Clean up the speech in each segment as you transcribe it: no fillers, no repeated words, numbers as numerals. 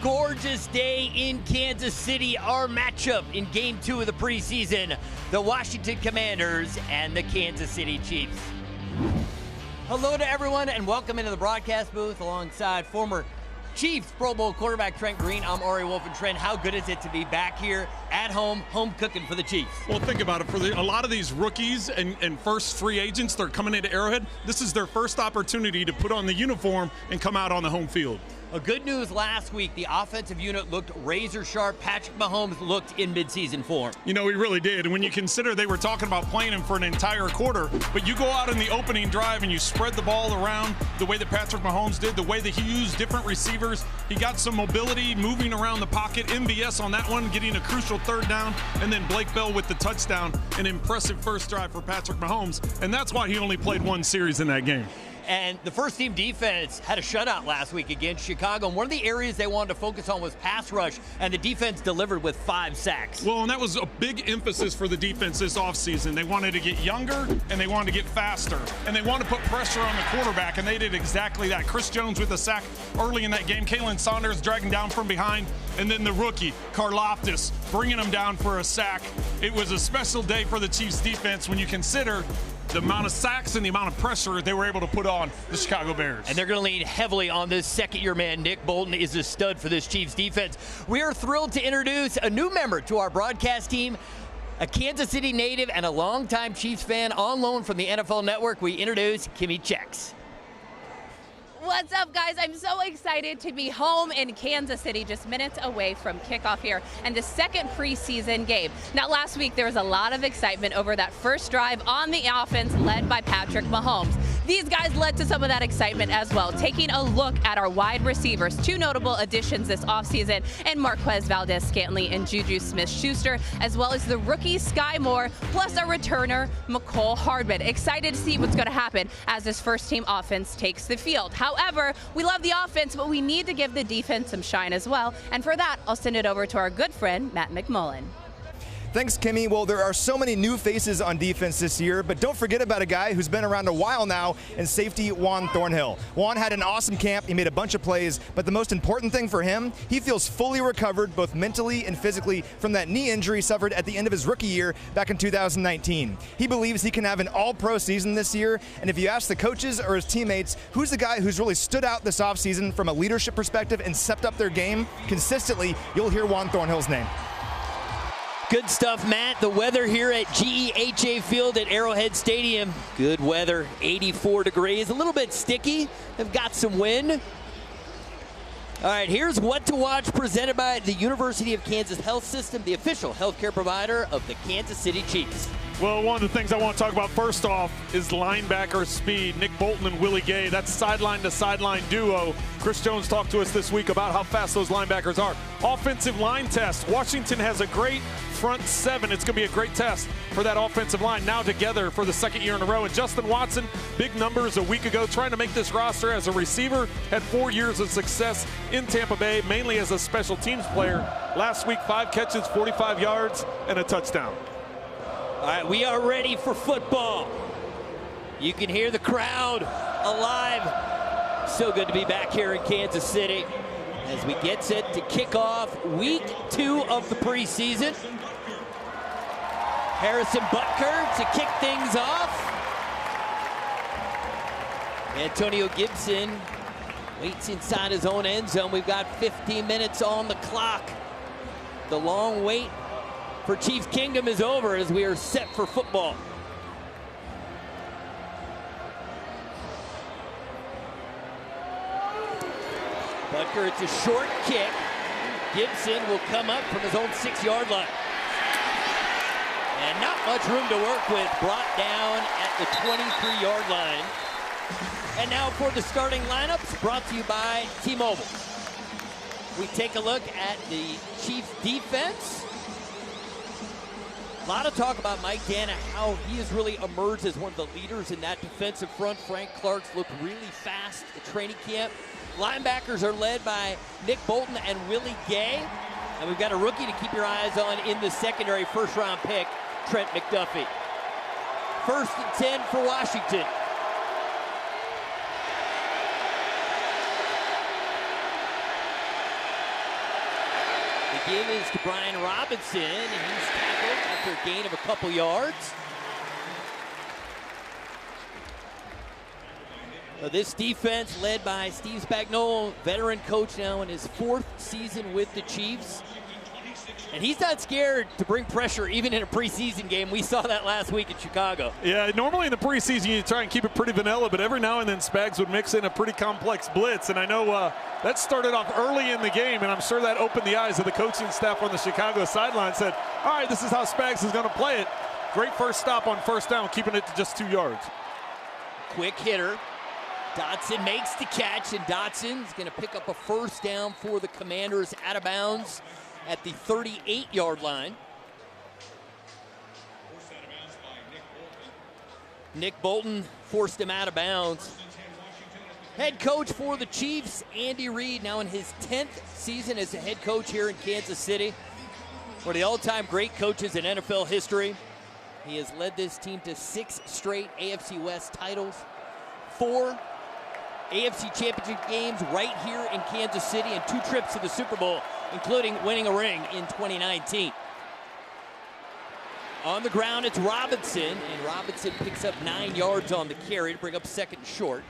gorgeous day in Kansas City. Our matchup in Game 2 of the preseason, the Washington Commanders and the Kansas City Chiefs. Hello to everyone and welcome into the broadcast booth alongside former Chiefs Pro Bowl quarterback Trent Green. I'm Ari Wolf, and Trent, how good is it to be back here at home cooking for the Chiefs? Well, think about it. For a lot of these rookies and first free agents, they're coming into Arrowhead. This is their first opportunity to put on the uniform and come out on the home field. A good news last week, the offensive unit looked razor sharp. Patrick Mahomes looked in midseason form. You know, he really did. And when you consider they were talking about playing him for an entire quarter, but you go out in the opening drive and you spread the ball around the way that Patrick Mahomes did, the way that he used different receivers. He got some mobility, moving around the pocket. MVS on that one, getting a crucial third down, and then Blake Bell with the touchdown. An impressive first drive for Patrick Mahomes, and that's why he only played one series in that game. And the first-team defense had a shutout last week against Chicago. And one of the areas they wanted to focus on was pass rush, and the defense delivered with 5 sacks. Well, and that was a big emphasis for the defense this offseason. They wanted to get younger, and they wanted to get faster. And they wanted to put pressure on the quarterback, and they did exactly that. Chris Jones with a sack early in that game. Kalen Saunders dragging down from behind. And then the rookie, Karlaftis, bringing him down for a sack. It was a special day for the Chiefs defense when you consider the amount of sacks and the amount of pressure they were able to put on the Chicago Bears. And they're going to lean heavily on this second-year man. Nick Bolton is a stud for this Chiefs defense. We are thrilled to introduce a new member to our broadcast team, a Kansas City native and a longtime Chiefs fan on loan from the NFL Network. We introduce Kimmy Chex. What's up, guys? I'm so excited to be home in Kansas City, just minutes away from kickoff here and the second preseason game. Now, last week there was a lot of excitement over that first drive on the offense led by Patrick Mahomes. These guys led to some of that excitement as well. Taking a look at our wide receivers, 2 notable additions this offseason, and Marquez Valdes-Scantling and Juju Smith-Schuster, as well as the rookie Sky Moore, plus a returner, Mecole Hardman. Excited to see what's going to happen as this first-team offense takes the field. However, we love the offense, but we need to give the defense some shine as well. And for that, I'll send it over to our good friend, Matt McMullen. Thanks, Kimmy. Well, there are so many new faces on defense this year, but don't forget about a guy who's been around a while now in safety, Juan Thornhill. Juan had an awesome camp. He made a bunch of plays, but the most important thing for him, he feels fully recovered both mentally and physically from that knee injury suffered at the end of his rookie year back in 2019. He believes he can have an all-pro season this year, and if you ask the coaches or his teammates, who's the guy who's really stood out this offseason from a leadership perspective and stepped up their game consistently, you'll hear Juan Thornhill's name. Good stuff, Matt. The weather here at GEHA Field at Arrowhead Stadium. Good weather, 84 degrees, a little bit sticky. They've got some wind. All right, here's What to Watch presented by the University of Kansas Health System, the official healthcare provider of the Kansas City Chiefs. Well, one of the things I want to talk about first off is linebacker speed. Nick Bolton and Willie Gay, that's sideline-to-sideline duo. Chris Jones talked to us this week about how fast those linebackers are. Offensive line test. Washington has a great front 7. It's going to be a great test for that offensive line now together for the second year in a row. And Justin Watson, big numbers a week ago, trying to make this roster as a receiver, had 4 years of success in Tampa Bay, mainly as a special teams player. Last week, 5 catches, 45 yards, and a touchdown. All right, we are ready for football. You can hear the crowd alive. So good to be back here in Kansas City as we get set to kick off week 2 of the preseason. Harrison Butker to kick things off. Antonio Gibson waits inside his own end zone. We've got 15 minutes on the clock. The long wait for Chiefs Kingdom is over as we are set for football. Butker, it's a short kick. Gibson will come up from his own 6-yard line. And not much room to work with, brought down at the 23-yard line. And now for the starting lineups, brought to you by T-Mobile. We take a look at the Chiefs defense. A lot of talk about Mike Dana, how he has really emerged as one of the leaders in that defensive front. Frank Clark's looked really fast at training camp. Linebackers are led by Nick Bolton and Willie Gay. And we've got a rookie to keep your eyes on in the secondary, first-round pick, Trent McDuffie. 1st and 10 for Washington. give is to Brian Robinson, and he's tackled after a gain of a couple yards. This defense led by Steve Spagnuolo, veteran coach now in his 4th season with the Chiefs. And he's not scared to bring pressure even in a preseason game. We saw that last week in Chicago. Yeah, normally in the preseason you try and keep it pretty vanilla, but every now and then Spags would mix in a pretty complex blitz. And I know that started off early in the game, and I'm sure that opened the eyes of the coaching staff on the Chicago sideline. Said, all right, this is how Spags is going to play it. Great first stop on first down, keeping it to just 2 yards. Quick hitter. Dotson makes the catch, and Dotson's going to pick up a first down for the Commanders out of bounds at the 38-yard line. Nick Bolton forced him out of bounds. Head coach for the Chiefs, Andy Reid, now in his 10th season as a head coach here in Kansas City. One of the all-time great coaches in NFL history. He has led this team to 6 straight AFC West titles, 4 AFC Championship games right here in Kansas City, and 2 trips to the Super Bowl, including winning a ring in 2019. On the ground, it's Robinson, and Robinson picks up 9 yards on the carry to bring up 2nd and short.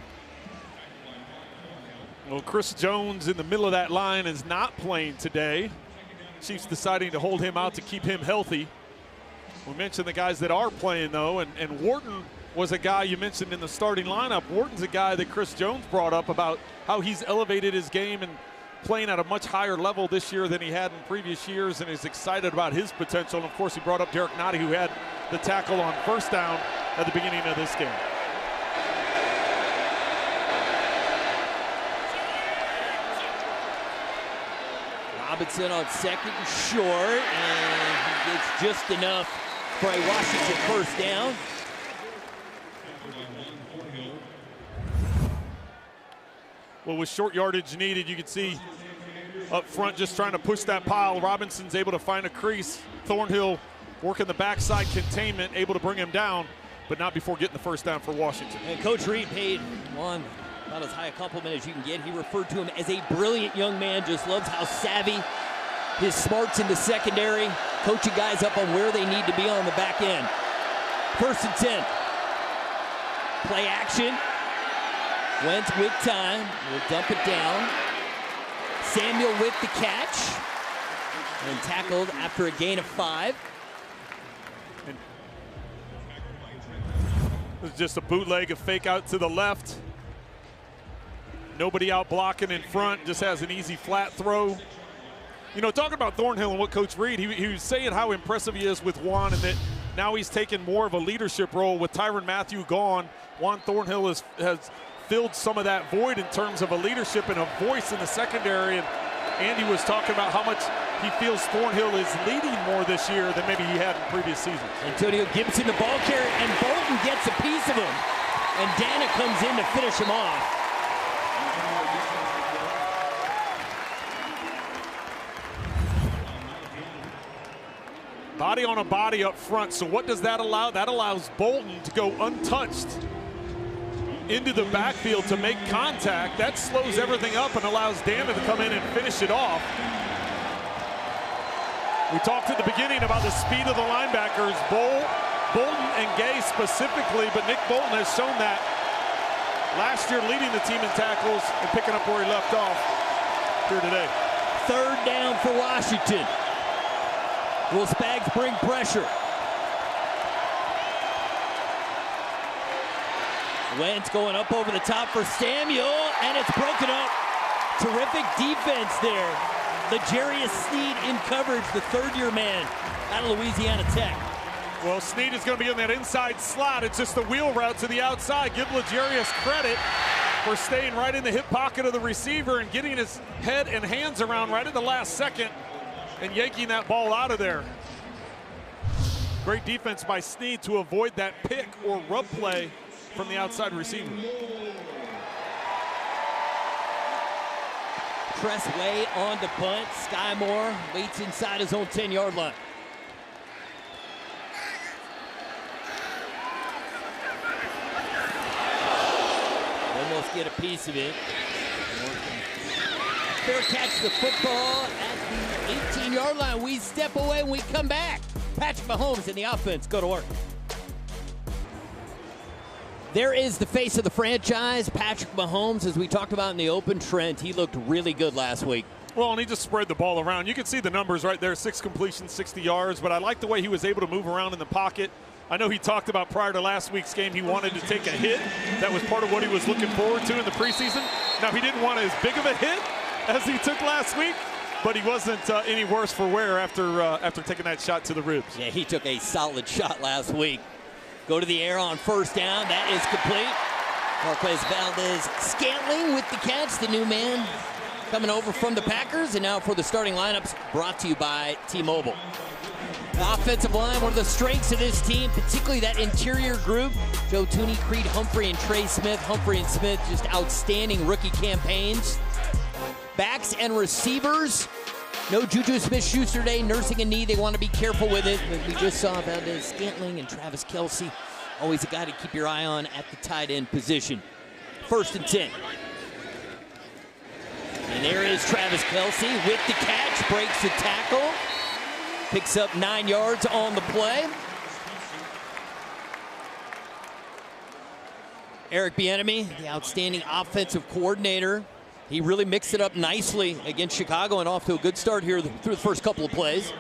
Well, Chris Jones in the middle of that line is not playing today. Chiefs deciding to hold him out to keep him healthy. We mentioned the guys that are playing, though, and Wharton was a guy you mentioned in the starting lineup. Wharton's a guy that Chris Jones brought up about how he's elevated his game and playing at a much higher level this year than he had in previous years, and is excited about his potential. And of course, he brought up Derek Nottie, who had the tackle on first down at the beginning of this game. Robinson on 2nd and short, and he gets just enough for a Washington first down. Well, with short yardage needed, you can see up front just trying to push that pile. Robinson's able to find a crease. Thornhill working the backside containment, able to bring him down, but not before getting the first down for Washington. And Coach Reid paid Juan about as high a compliment as you can get. He referred to him as a brilliant young man, just loves how savvy, his smarts in the secondary, coaching guys up on where they need to be on the back end. 1st and 10. Play action. Wentz with time, will dump it down. Samuel with the catch, and tackled after a gain of 5. It was just a bootleg, a fake out to the left. Nobody out blocking in front, just has an easy flat throw. You know, talking about Thornhill and what Coach Reid, he was saying how impressive he is with Juan, and that now he's taken more of a leadership role with Tyrann Mathieu gone. Juan Thornhill has filled some of that void in terms of a leadership and a voice in the secondary. And Andy was talking about how much he feels Thornhill is leading more this year than maybe he had in previous seasons. Antonio Gibson, the ball carrier, and Bolton gets a piece of him. And Dana comes in to finish him off. Body on a body up front. So what does that allow? That allows Bolton to go untouched into the backfield to make contact. That slows everything up and allows Dana to come in and finish it off. We talked at the beginning about the speed of the linebackers, Bolton and Gay specifically, but Nick Bolton has shown that last year, leading the team in tackles and picking up where he left off here today. 3rd down for Washington. Will Spags bring pressure? Wentz going up over the top for Samuel, and it's broken up. Terrific defense there. L'Jarius Sneed in coverage, the 3rd-year man out of Louisiana Tech. Well, Sneed is going to be in that inside slot. It's just the wheel route to the outside. Give L'Jarius credit for staying right in the hip pocket of the receiver and getting his head and hands around right at the last second and yanking that ball out of there. Great defense by Sneed to avoid that pick or rub play from the outside receiver. Press way on the punt. Sky Moore waits inside his own 10-yard line. Almost get a piece of it. Fair catch the football at the 18-yard 23-yard line. We step away and we come back. Patrick Mahomes and the offense go to work. There is the face of the franchise, Patrick Mahomes. As we talked about in the open, Trent, he looked really good last week. Well, and he just spread the ball around. You can see the numbers right there, 6 completions, 60 yards, but I like the way he was able to move around in the pocket. I know he talked about prior to last week's game, he wanted to take a hit. That was part of what he was looking forward to in the preseason. Now, he didn't want as big of a hit as he took last week, but he wasn't any worse for wear after taking that shot to the ribs. Yeah, he took a solid shot last week. Go to the air on first down. That is complete. Marquez Valdez-Scantling with the catch, the new man coming over from the Packers. And now for the starting lineups, brought to you by T-Mobile. The offensive line, one of the strengths of this team, particularly that interior group. Joe Thuney, Creed Humphrey, and Trey Smith. Humphrey and Smith, just outstanding rookie campaigns. Backs and receivers. No Juju Smith-Schuster today, nursing a knee. They want to be careful with it. But we just saw Valdez-Scantling and Travis Kelce. Always a guy to keep your eye on at the tight end position. 1st and 10. And there is Travis Kelce with the catch, breaks the tackle, picks up 9 yards on the play. Eric Bieniemy, the outstanding offensive coordinator. He really mixed it up nicely against Chicago and off to a good start here through the first couple of plays.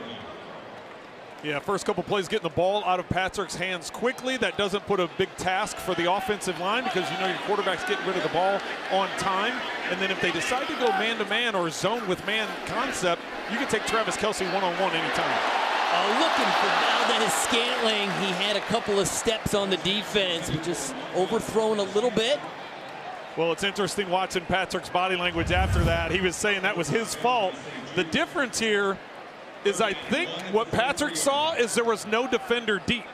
Yeah, first couple plays getting the ball out of Patrick's hands quickly. That doesn't put a big task for the offensive line because you know your quarterback's getting rid of the ball on time. And then if they decide to go man-to-man or zone with man concept, you can take Travis Kelce one-on-one anytime. Looking for Valdez-Scantling. He had a couple of steps on the defense, but just overthrown a little bit. Well, it's interesting watching Patrick's body language after that. He was saying that was his fault. The difference here is I think what Patrick saw is there was no defender deep.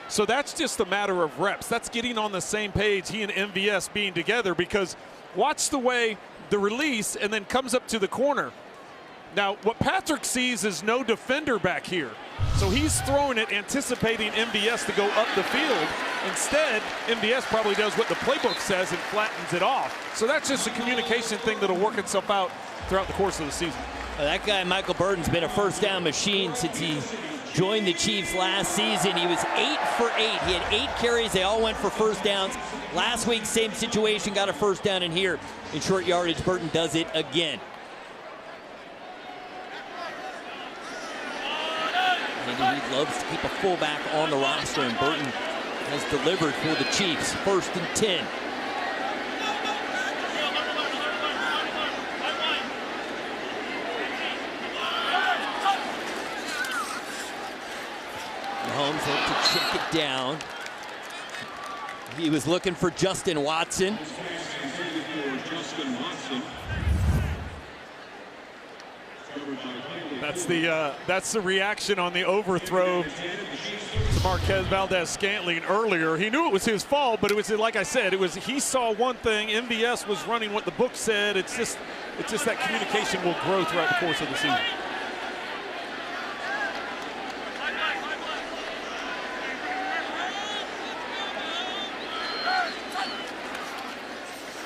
So that's just a matter of reps. That's getting on the same page, he and MVS being together, because watch the way the release and then comes up to the corner. Now, what Patrick sees is no defender back here. So he's throwing it, anticipating MVS to go up the field. Instead, MVS probably does what the playbook says and flattens it off. So that's just a communication thing that'll work itself out throughout the course of the season. Well, that guy, Michael Burton's been a first down machine since he joined the Chiefs last season. He was 8 for 8. He had 8 carries. They all went for first downs. Last week, same situation, got a first down in here. In short yardage, Burton does it again. And he loves to keep a fullback on the roster, and Burton has delivered for the Chiefs. 1st and 10. Mahomes had to check it down. He was looking for Justin Watson. That's the reaction on the overthrow to Marquez Valdez-Scantling earlier. He knew it was his fault, but it was, like I said, it was he saw one thing. MVS was running what the book said. It's just that communication will grow throughout the course of the season.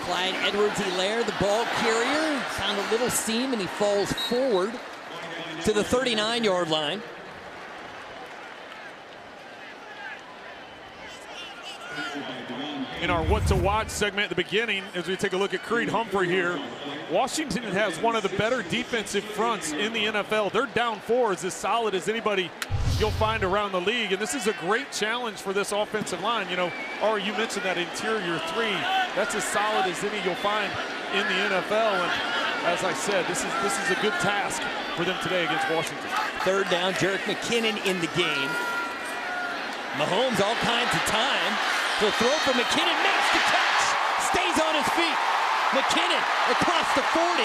Clyde Edwards-Helaire, the ball carrier, found a little seam and he falls forward to the 39-yard line. In our what to watch segment at the beginning, as we take a look at Creed Humphrey here, Washington has one of the better defensive fronts in the NFL. Their down 4 is as solid as anybody you'll find around the league, and this is a great challenge for this offensive line. You know, Ari, you mentioned that interior 3. That's as solid as any you'll find in the NFL, and as I said, this is a good task for them today against Washington. 3rd down, Jerick McKinnon in the game. Mahomes all kinds of time. The throw for McKinnon, makes the catch, stays on his feet. McKinnon across the 40.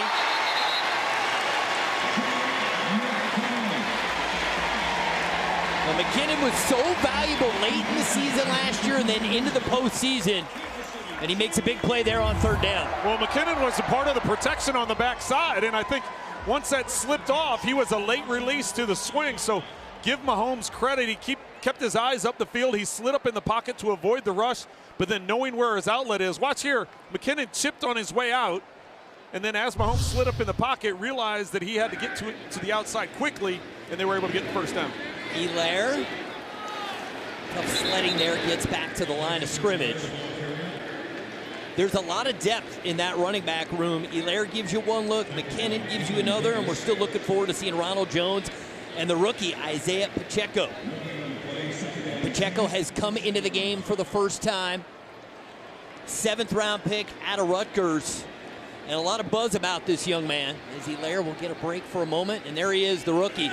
Well, McKinnon was so valuable late in the season last year and then into the postseason. And he makes a big play there on 3rd down. Well, McKinnon was a part of the protection on the backside, and I think once that slipped off, he was a late release to the swing. So give Mahomes credit. He kept his eyes up the field. He slid up in the pocket to avoid the rush, but then knowing where his outlet is. Watch here. McKinnon chipped on his way out, And then as Mahomes slid up in the pocket, realized that he had to get to the outside quickly, and they were able to get the first down. Helaire, tough sledding there, gets back to the line of scrimmage. There's a lot of depth in that running back room. Helaire gives you one look, McKinnon gives you another, and we're still looking forward to seeing Ronald Jones and the rookie, Isaiah Pacheco. Pacheco has come into the game for the first time. 7th round pick out of Rutgers. And a lot of buzz about this young man as Helaire will get a break for a moment. And there he is, the rookie.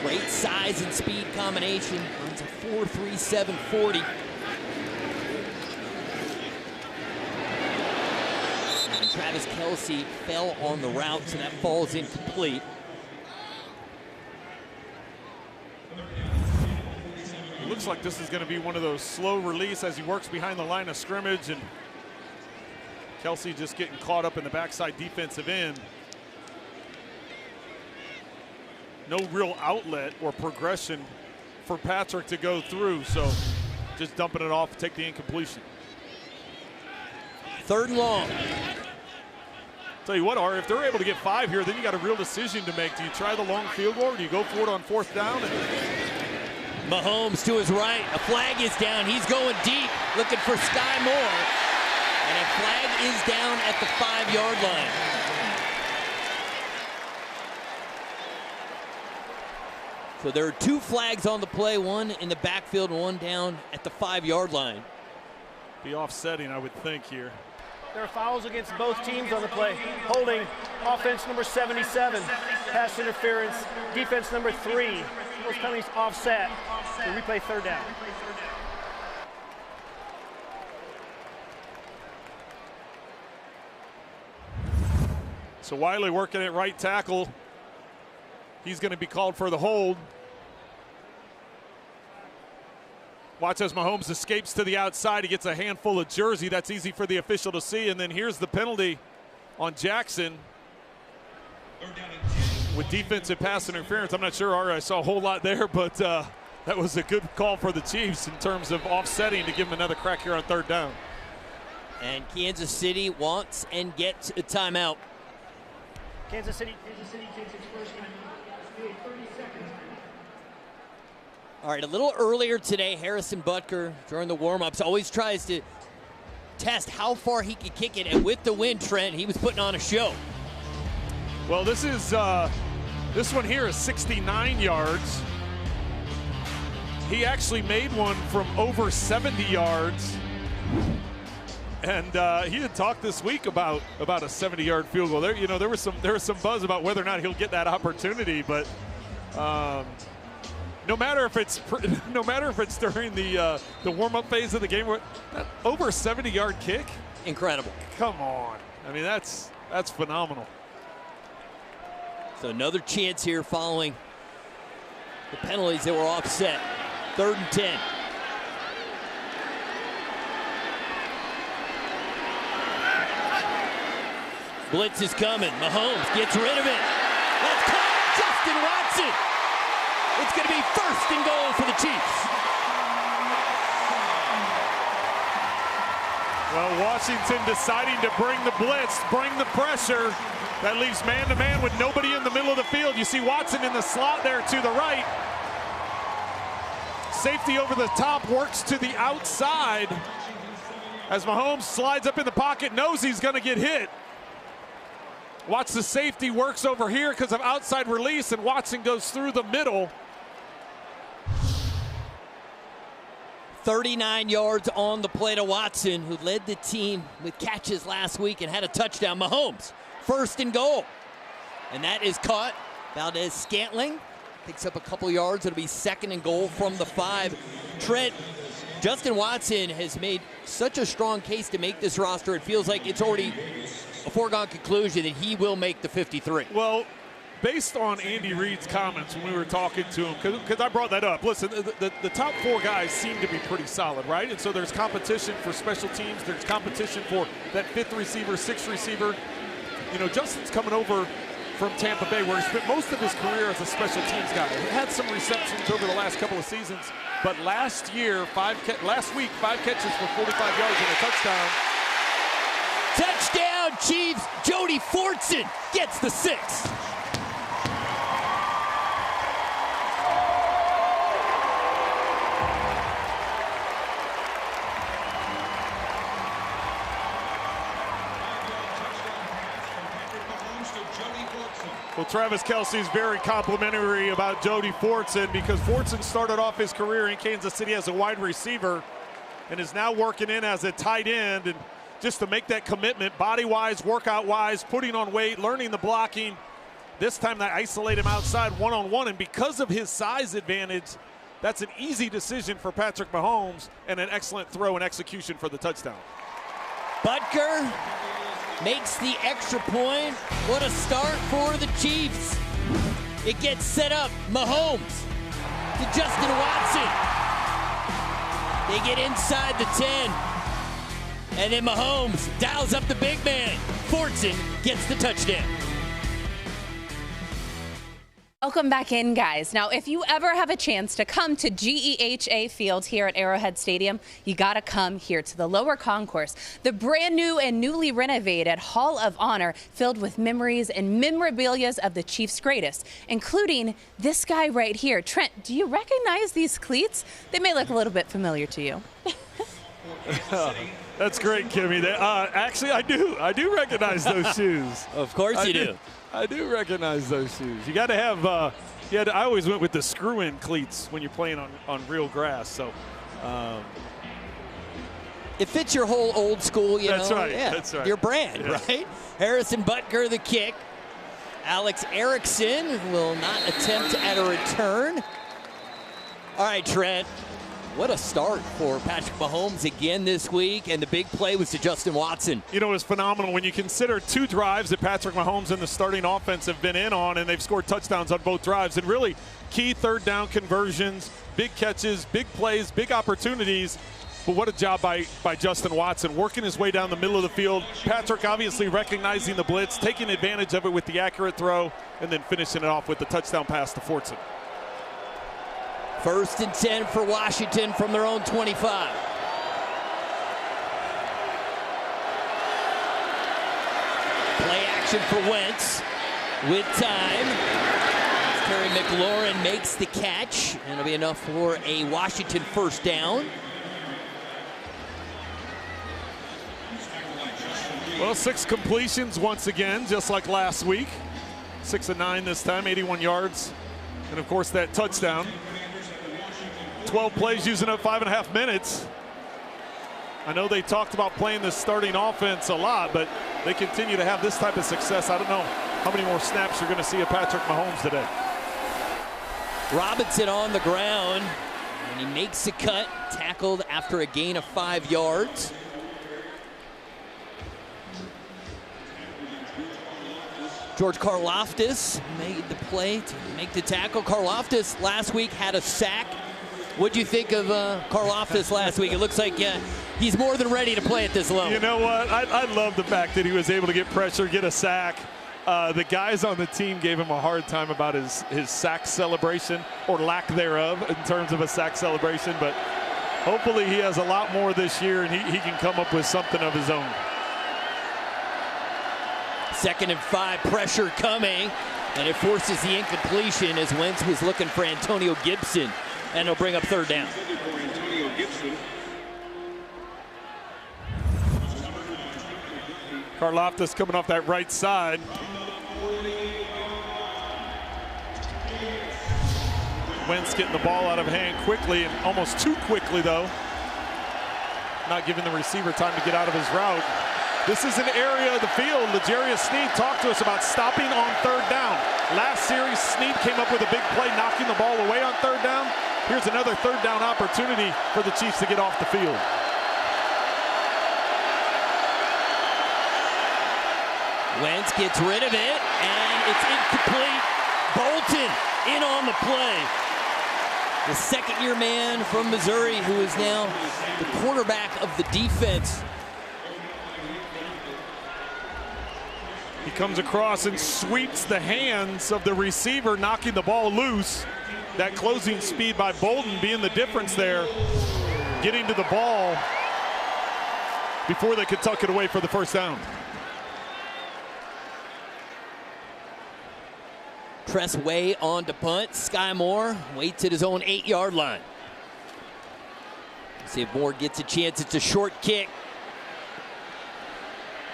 Great size and speed combination. Runs a 4.37 40. And Travis Kelce fell on the route, so that falls incomplete. It looks like this is going to be one of those slow release as he works behind the line of scrimmage, and Kelce just getting caught up in the backside defensive end. No real outlet or progression for Patrick to go through, so just dumping it off to take the incompletion. 3rd and long. Tell you what, Ari, if they're able to get 5 here, then you got a real decision to make. Do you try the long field goal, or do you go for it on 4th down? Mahomes to his right. A flag is down. He's going deep, looking for Sky Moore. And a flag is down at the 5-yard line. So there are 2 flags on the play, one in the backfield and one down at the 5-yard line. Be offsetting, I would think, here. There are fouls against both teams on the play. Holding, offense number 77. Pass interference, defense number 3. Those penalties offset. The replay 3rd down. So Wiley working at right tackle. He's going to be called for the hold. Watch as Mahomes escapes to the outside. He gets a handful of jersey. That's easy for the official to see. And then here's the penalty on Jackson with defensive pass interference. I'm not sure I saw a whole lot there, but that was a good call for the Chiefs in terms of offsetting to give them another crack here on 3rd down. And Kansas City wants and gets a timeout. Kansas City takes its first timeout. 30 seconds. All right, a little earlier today, Harrison Butker, during the warm-ups, always tries to test how far he can kick it. And with the wind, Trent, he was putting on a show. Well, this one here is 69 yards. He actually made one from over 70 yards. And he had talked this week about a 70-yard field goal. There was some buzz about whether or not he'll get that opportunity, but no matter if it's during the warm-up phase of the game, that over 70-yard kick, incredible. Come on, I mean that's phenomenal. So another chance here following the penalties that were offset. 3rd and 10. Blitz is coming. Mahomes gets rid of it. That's caught. Justin Watson. It's going to be 1st and goal for the Chiefs. Well, Washington deciding to bring the blitz, bring the pressure. That leaves man-to-man with nobody in the middle of the field. You see Watson in the slot there to the right. Safety over the top, works to the outside. As Mahomes slides up in the pocket, knows he's going to get hit. Watch the safety works over here because of outside release, and Watson goes through the middle. 39 yards on the play to Watson, who led the team with catches last week and had a touchdown. Mahomes, 1st and goal. And that is caught. Valdez-Scantling picks up a couple yards. It'll be 2nd and goal from the 5. Trent, Justin Watson has made such a strong case to make this roster. It feels like it's already a foregone conclusion that he will make the 53. Well, based on Andy Reid's comments when we were talking to him, because I brought that up. Listen, the top 4 guys seem to be pretty solid, right? And so there's competition for special teams. There's competition for that 5th receiver, 6th receiver. You know, Justin's coming over from Tampa Bay, where he spent most of his career as a special teams guy. He had some receptions over the last couple of seasons, but last week, 5 catches for 45 yards and a touchdown. Touchdown! touchdown, Chiefs. Jody Fortson gets the 6th. Well, Travis Kelce's very complimentary about Jody Fortson because Fortson started off his career in Kansas City as a wide receiver and is now working in as a tight end. And just to make that commitment, body-wise, workout-wise, putting on weight, learning the blocking. This time they isolate him outside one-on-one, and because of his size advantage, that's an easy decision for Patrick Mahomes and an excellent throw and execution for the touchdown. Butker makes the extra point. What a start for the Chiefs. It gets set up. Mahomes to Justin Watson. They get inside the 10. And then Mahomes dials up the big man. Fortson gets the touchdown. Welcome back in, guys. Now, if you ever have a chance to come to GEHA Field here at Arrowhead Stadium, you got to come here to the lower concourse, the brand new and newly renovated Hall of Honor filled with memories and memorabilia of the Chiefs' greatest, including this guy right here. Trent, do you recognize these cleats? They may look a little bit familiar to you. That's great, Kimmy. Actually, I do recognize those shoes. Of course you do. I do recognize those shoes. You got to have, I always went with the screw-in cleats when you're playing on real grass. So it fits your whole old school, that's know. Right. Yeah, that's right. Your brand, yeah. Right? Harrison Butker, the kick. Alex Erickson will not attempt at a return. All right, Trent. What a start for Patrick Mahomes again this week, and the big play was to Justin Watson. You know, it was phenomenal when you consider 2 drives that Patrick Mahomes and the starting offense have been in on, and they've scored touchdowns on both drives, and really key third down conversions, big catches, big plays, big opportunities. But what a job by Justin Watson, working his way down the middle of the field. Patrick obviously recognizing the blitz, taking advantage of it with the accurate throw, and then finishing it off with the touchdown pass to Fortson. 1st and 10 for Washington from their own 25. Play action for Wentz with time. Terry McLaurin makes the catch, and it'll be enough for a Washington 1st down. Well, 6 completions once again, just like last week. 6 of 9 this time, 81 yards. And of course that touchdown. 12 plays using up 5.5 minutes. I know they talked about playing the starting offense a lot, but they continue to have this type of success. I don't know how many more snaps you're going to see of Patrick Mahomes today. Robinson on the ground, and he makes a cut, tackled after a gain of 5 yards. George Karlaftis made the play to make the tackle. Karlaftis last week had a sack. What do you think of Karlaftis last week? It looks like he's more than ready to play at this level. You know what? I love the fact that he was able to get pressure, get a sack. The guys on the team gave him a hard time about his sack celebration, or lack thereof, in terms of a sack celebration. But hopefully he has a lot more this year, and he can come up with something of his own. 2nd and 5, pressure coming, and it forces the incompletion as Wentz was looking for Antonio Gibson. And it'll bring up 3rd down. Karlaftis coming off that right side. Wentz getting the ball out of hand quickly, and almost too quickly though. Not giving the receiver time to get out of his route. This is an area of the field. L'Jarius Sneed talked to us about stopping on 3rd down. Last series, Sneed came up with a big play, knocking the ball away on 3rd down. Here's another 3rd down opportunity for the Chiefs to get off the field. Wentz gets rid of it, and it's incomplete. Bolton in on the play. The 2nd-year man from Missouri, who is now the quarterback of the defense. He comes across and sweeps the hands of the receiver, knocking the ball loose. That closing speed by Bolton being the difference there, getting to the ball before they could tuck it away for the 1st down. Tress Way on to punt. Sky Moore waits at his own 8-yard line. See if Moore gets a chance. It's a short kick.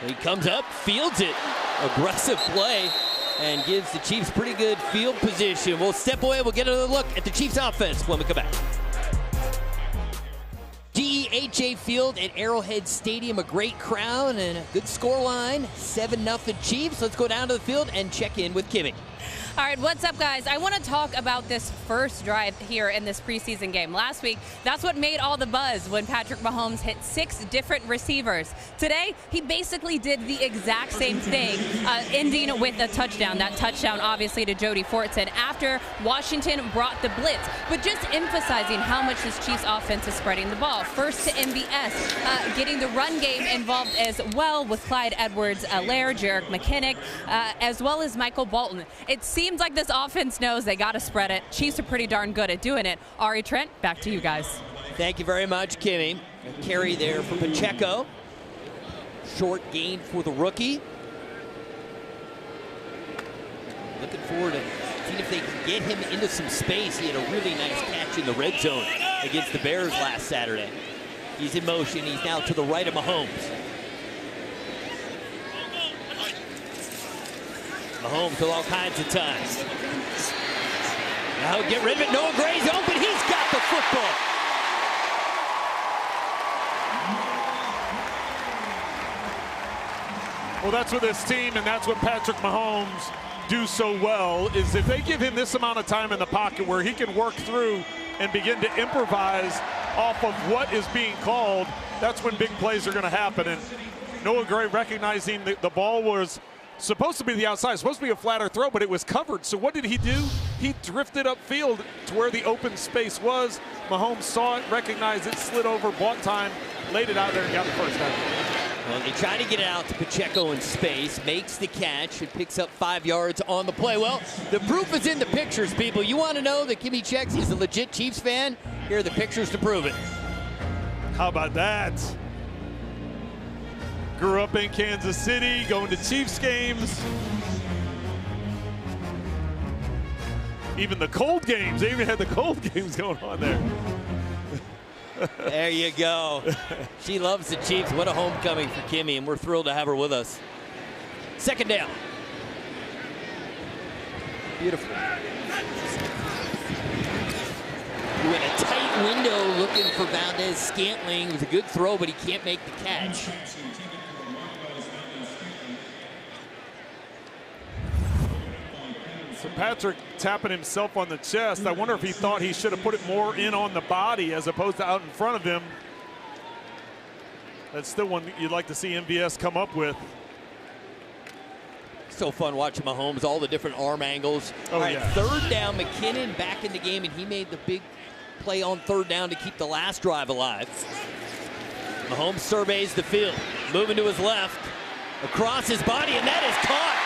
He comes up, fields it. Aggressive play and gives the Chiefs pretty good field position. We'll step away. We'll get another look at the Chiefs offense when we come back. GEHA Field at Arrowhead Stadium, a great crowd and a good score line. 7-0 Chiefs. Let's go down to the field and check in with Kimmy. All right, what's up, guys? I want to talk about this first drive here in this preseason game. Last week, that's what made all the buzz when Patrick Mahomes hit 6 different receivers. Today, he basically did the exact same thing, ending with a touchdown. That touchdown, obviously, to Jody Fortson after Washington brought the blitz. But just emphasizing how much this Chiefs offense is spreading the ball. First to MVS, getting the run game involved as well with Clyde Edwards-Helaire, Jerick McKinnon, as well as Michael Bolton. It seems like this offense knows they got to spread it. Chiefs are pretty darn good at doing it. Ari Trent, back to you guys. Thank you very much, Kimmy. A carry there for Pacheco. Short gain for the rookie. Looking forward to seeing if they can get him into some space. He had a really nice catch in the red zone against the Bears last Saturday. He's in motion. He's now to the right of Mahomes. Mahomes with all kinds of time. Now get rid of it. Noah Gray's open. He's got the football. Well, that's what this team and that's what Patrick Mahomes do so well, is if they give him this amount of time in the pocket where he can work through and begin to improvise off of what is being called, that's when big plays are going to happen. And Noah Gray recognizing that the ball was supposed to be the outside, supposed to be a flatter throw, but it was covered. So what did he do? He drifted upfield to where the open space was. Mahomes saw it, recognized it, slid over, bought time, laid it out there, and got the first down. Well, they try to get it out to Pacheco in space, makes the catch, and picks up 5 yards on the play. Well, the proof is in the pictures, people. You want to know that Kimmy Checks is a legit Chiefs fan? Here are the pictures to prove it. How about that? Grew up in Kansas City, going to Chiefs games. Even the cold games, they even had the cold games going on there. There you go. She loves the Chiefs. What a homecoming for Kimmy, and we're thrilled to have her with us. Second down. Beautiful. You in a tight window looking for Valdez-Scantling. It was a good throw, but he can't make the catch. So Patrick tapping himself on the chest. I wonder if he thought he should have put it more in on the body as opposed to out in front of him. That's still one you'd like to see MVS come up with. So fun watching Mahomes, all the different arm angles. Oh, all right, yeah. Third down, McKinnon back in the game, and he made the big play on third down to keep the last drive alive. Mahomes surveys the field, moving to his left, across his body, and that is caught.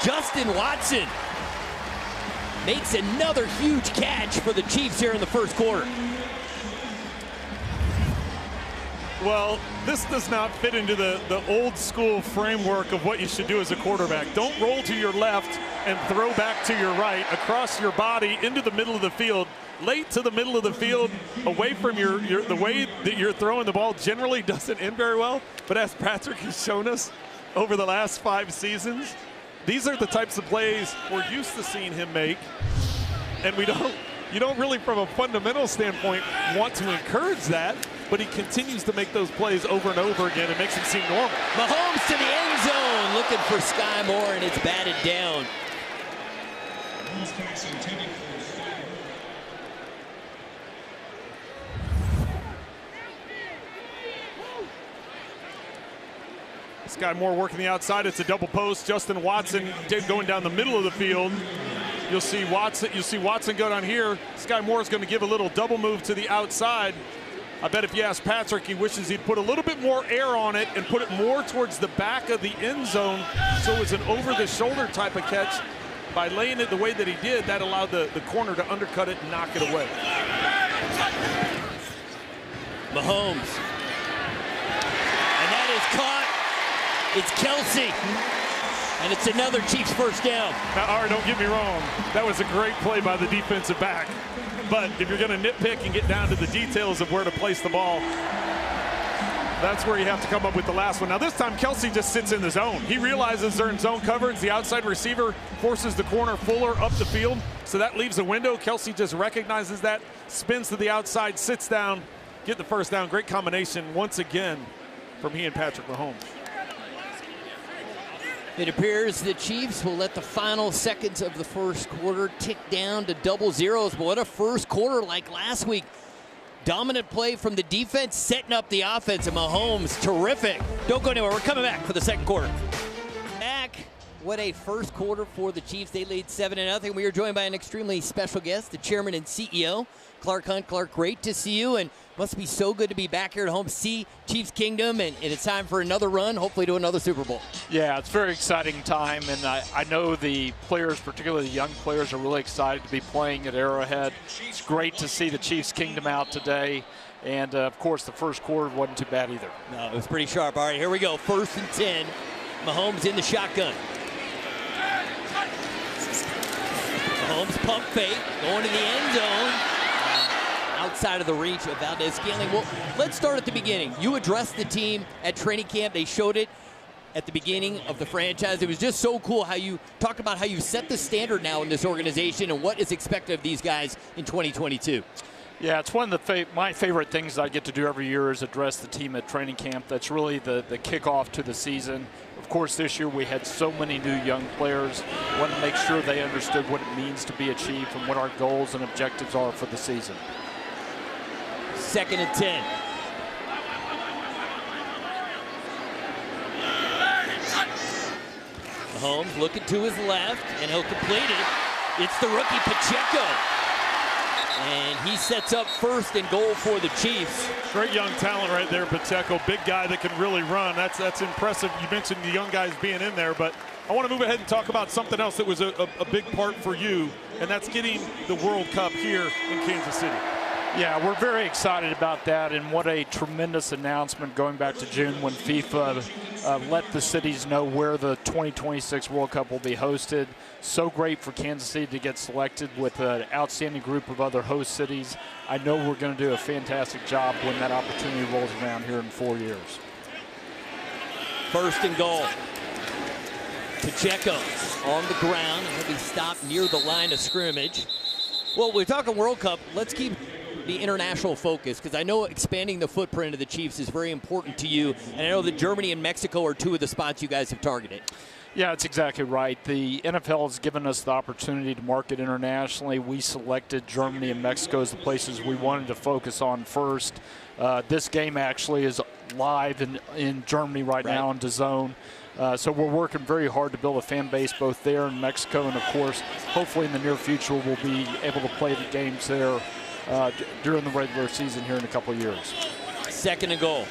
Justin Watson makes another huge catch for the Chiefs here in the first quarter. Well, this does not fit into the old school framework of what you should do as a quarterback. Don't roll to your left and throw back to your right, across your body into the middle of the field, late to the middle of the field, away from the way that you're throwing the ball generally doesn't end very well. But as Patrick has shown us over the last 5 seasons, these are the types of plays we're used to seeing him make, and you don't really, from a fundamental standpoint, want to encourage that, but he continues to make those plays over and over again. It makes him seem normal. Mahomes to the end zone, looking for Sky Moore, and it's batted down. Sky Moore working the outside. It's a double post. Justin Watson going down the middle of the field. You'll see Watson go down here. Sky Moore is going to give a little double move to the outside. I bet if you ask Patrick, he wishes he'd put a little bit more air on it and put it more towards the back of the end zone, so it was an over-the-shoulder type of catch. By laying it the way that he did, that allowed the corner to undercut it and knock it away. Mahomes. And that is caught. It's Kelsey. And it's another Chiefs first down. Now, Art, don't get me wrong. That was a great play by the defensive back. But if you're going to nitpick and get down to the details of where to place the ball, that's where you have to come up with the last one. Now, this time, Kelce just sits in the zone. He realizes they're in zone coverage. The outside receiver forces the corner Fuller up the field. So that leaves a window. Kelce just recognizes that, spins to the outside, sits down, get the first down. Great combination once again from he and Patrick Mahomes. It appears the Chiefs will let the final seconds of the first quarter tick down to double zeros. But what a first quarter like last week. Dominant play from the defense, setting up the offense, and Mahomes, terrific. Don't go anywhere. We're coming back for the second quarter. Back. What a first quarter for the Chiefs. They lead 7-0. We are joined by an extremely special guest, the chairman and CEO, Clark Hunt. Clark, great to see you, and must be so good to be back here at home, see Chiefs Kingdom, and it's time for another run, hopefully to another Super Bowl. Yeah, it's a very exciting time, and I know the players, particularly the young players, are really excited to be playing at Arrowhead. It's great to see the Chiefs Kingdom out today, and of course the first quarter wasn't too bad either. No, it was pretty sharp. All right, here we go. 1st and 10. Mahomes in the shotgun. Mahomes pump fake, going to the end zone. Outside of the reach of Valdez-Scantling. Well, let's start at the beginning. You addressed the team at training camp. They showed it at the beginning of the franchise. It was just so cool how you talked about how you set the standard now in this organization and what is expected of these guys in 2022. Yeah, it's one of my favorite things that I get to do every year is address the team at training camp. That's really the kickoff to the season. Of course, this year we had so many new young players. I wanted to make sure they understood what it means to be a Chief and what our goals and objectives are for the season. 2nd and 10. Mahomes looking to his left, and he'll complete it. It's the rookie Pacheco. And he sets up 1st and goal for the Chiefs. Great young talent right there, Pacheco. Big guy that can really run. That's impressive. You mentioned the young guys being in there, but I want to move ahead and talk about something else that was a big part for you, and that's getting the World Cup here in Kansas City. Yeah, we're very excited about that, and what a tremendous announcement going back to June when FIFA let the cities know where the 2026 World Cup will be hosted. So great for Kansas City to get selected with an outstanding group of other host cities. I know we're going to do a fantastic job when that opportunity rolls around here in 4 years. 1st and goal. Pacheco on the ground. He'll be stopped near the line of scrimmage. Well, we're talking World Cup. Let's keep the international focus, because I know expanding the footprint of the Chiefs is very important to you, and I know that Germany and Mexico are 2 of the spots you guys have targeted. Yeah, that's exactly right. The NFL has given us the opportunity to market internationally. We selected Germany and Mexico as the places we wanted to focus on first. This game actually is live in Germany right now on DAZN. So we're working very hard to build a fan base both there in Mexico, and of course, hopefully in the near future we'll be able to play the games there during the regular season here in a couple of years. 2nd and goal.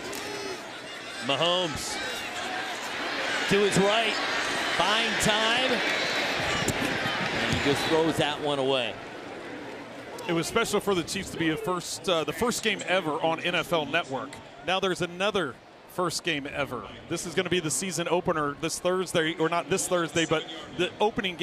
Mahomes to his right, buying time, and he just throws that one away. It was special for the Chiefs to be the first game ever on NFL Network. Now there's another first game ever. This is going to be the season opener this Thursday, or not this Thursday, but the opening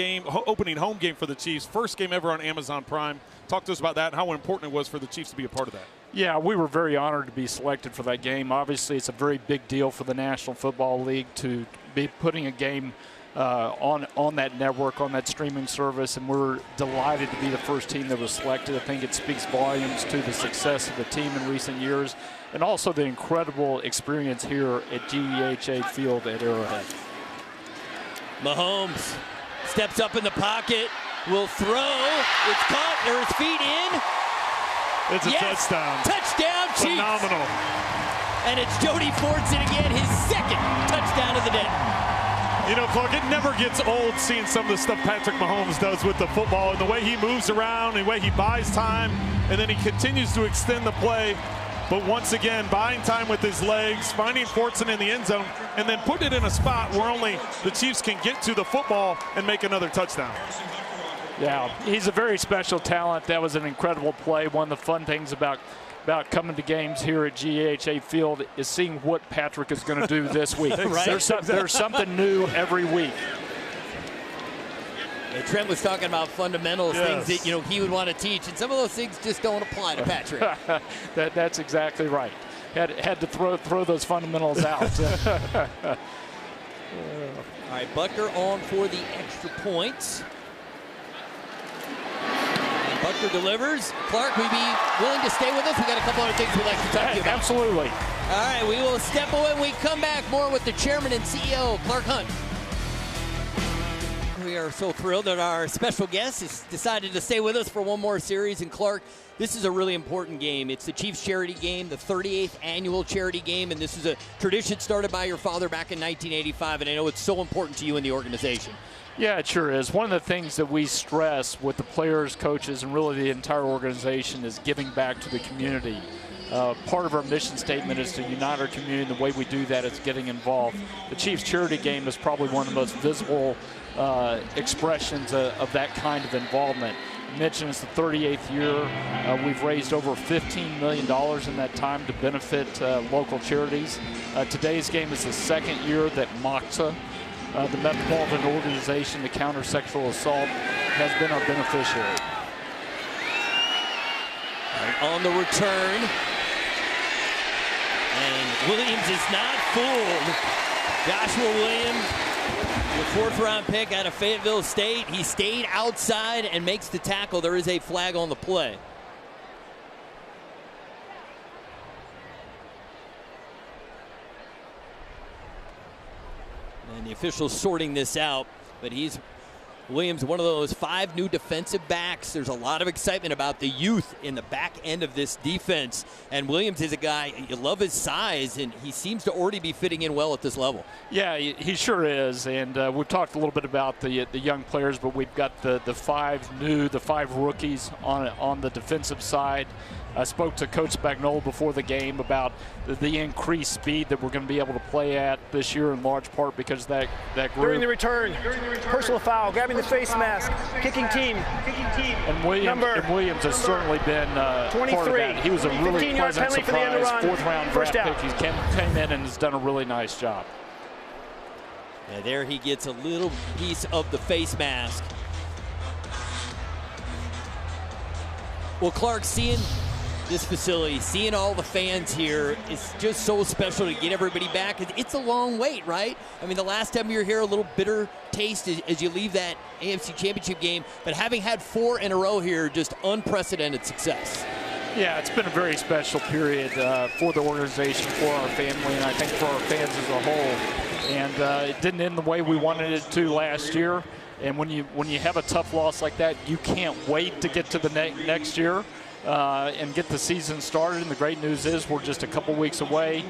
home game for the Chiefs. First game ever on Amazon Prime. Talk to us about that and how important it was for the Chiefs to be a part of that. Yeah, we were very honored to be selected for that game. Obviously, it's a very big deal for the National Football League to be putting a game on that network, on that streaming service, and we're delighted to be the first team that was selected. I think it speaks volumes to the success of the team in recent years, and also the incredible experience here at GEHA Field at Arrowhead. Mahomes steps up in the pocket, will throw. It's caught. There, his feet in. It's a touchdown. Touchdown, Chiefs. Phenomenal. And it's Jody Fortson again, his 2nd touchdown of the day. You know, Clark, it never gets old seeing some of the stuff Patrick Mahomes does with the football and the way he moves around and the way he buys time, and then he continues to extend the play. But once again, buying time with his legs, finding Fortson in the end zone, and then putting it in a spot where only the Chiefs can get to the football and make another touchdown. Yeah, he's a very special talent. That was an incredible play. One of the fun things about coming to games here at GEHA Field is seeing what Patrick is going to do this week. Right. There's something new every week. And Trent was talking about fundamentals, Yes. things that he would want to teach, and some of those things just don't apply to Patrick. That's exactly right. Had to throw those fundamentals out. All right, Butker on for the extra points. And Butker delivers. Clark, would you be willing to stay with us? We got a couple other things we'd like to talk to you about. Absolutely. All right, we will step away when we come back. More with the chairman and CEO, Clark Hunt. We are so thrilled that our special guest has decided to stay with us for one more series. And Clark, this is a really important game. It's the Chiefs charity game, the 38th annual charity game, and this is a tradition started by your father back in 1985, and I know it's so important to you in the organization. Yeah, it sure is. One of the things that we stress with the players, coaches, and really the entire organization is giving back to the community. Part of our mission statement is to unite our community, and the way we do that is getting involved. The Chiefs charity game is probably one of the most visible expressions of that kind of involvement. I mentioned it's the 38th year. We've raised over $15 million in that time to benefit local charities. Today's game is the second year that MOXA, the Metropolitan Organization to Counter Sexual Assault, has been our beneficiary. On the return, and Williams is not fooled. Joshua Williams, the fourth-round pick out of Fayetteville State. He stayed outside and makes the tackle. There is a flag on the play. And the officials sorting this out, but Williams, one of those 5 new defensive backs. There's a lot of excitement about the youth in the back end of this defense. And Williams is a guy, you love his size, and he seems to already be fitting in well at this level. Yeah, he sure is. And we've talked a little bit about the young players, but we've got the 5 rookies on the defensive side. I spoke to Coach Spagnuolo before the game about the increased speed that we're going to be able to play at this year, in large part because that group. During the return, personal foul, grabbing the face mask, kicking team. And Williams has certainly been part of that. He was a really pleasant surprise, 4th-round draft pick. He came in and has done a really nice job. Yeah, there he gets a little piece of the face mask. Well, Clark, seeing this facility, seeing all the fans here, it's just so special to get everybody back. It's a long wait, right? I mean, the last time you were here, a little bitter taste as you leave that AFC Championship game, but having had 4 in a row here, just unprecedented success. Yeah, it's been a very special period for the organization, for our family, and I think for our fans as a whole. And it didn't end the way we wanted it to last year. And when you have a tough loss like that, you can't wait to get to the next year and get the season started. And the great news is we're just a couple weeks away.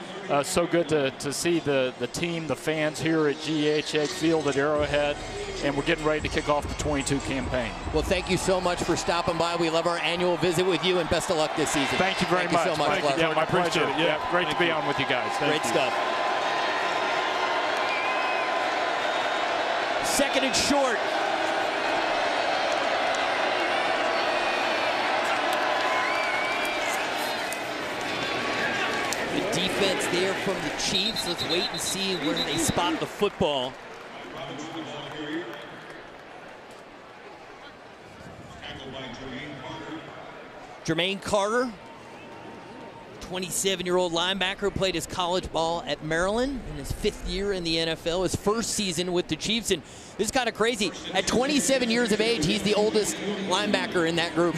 So good to see the team, the fans here at GEHA Field at Arrowhead. And we're getting ready to kick off the 22 campaign. Well, thank you so much for stopping by. We love our annual visit with you, and best of luck this season. Thank you very much. Thank you so much, Clark. Yeah, my pleasure. Yeah, great to be on with you guys. Great stuff. 2nd and short. The defense there from the Chiefs. Let's wait and see where they spot the football. Jermaine Carter, 27-year-old linebacker who played his college ball at Maryland in his 5th year in the NFL, his 1st season with the Chiefs. And this is kind of crazy. At 27 years of age, he's the oldest linebacker in that group.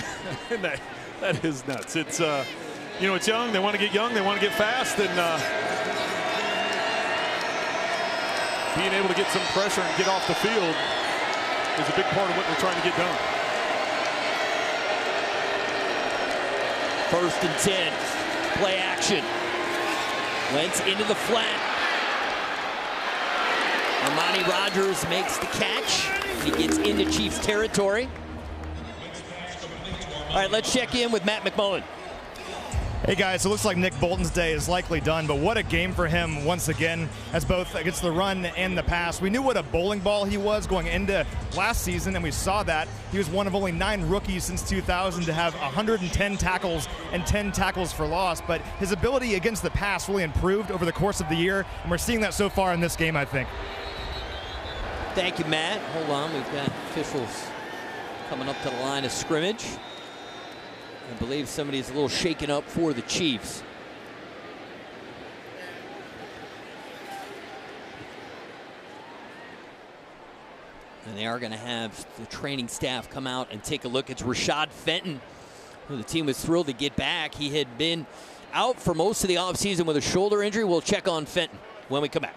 that is nuts. It's, it's young. They want to get young. They want to get fast. And being able to get some pressure and get off the field is a big part of what they're trying to get done. 1st and 10. Play action. Wentz into the flat. Armani Rogers makes the catch. He gets into Chiefs territory. All right, let's check in with Matt McMullen. Hey guys, it looks like Nick Bolton's day is likely done, but what a game for him once again, as both against the run and the pass. We knew what a bowling ball he was going into last season, and we saw that. He was one of only 9 rookies since 2000 to have 110 tackles and 10 tackles for loss, but his ability against the pass really improved over the course of the year, and we're seeing that so far in this game, I think. Thank you, Matt. Hold on, we've got officials coming up to the line of scrimmage. I believe somebody's a little shaken up for the Chiefs. And they are going to have the training staff come out and take a look. It's Rashad Fenton, who the team was thrilled to get back. He had been out for most of the offseason with a shoulder injury. We'll check on Fenton when we come back.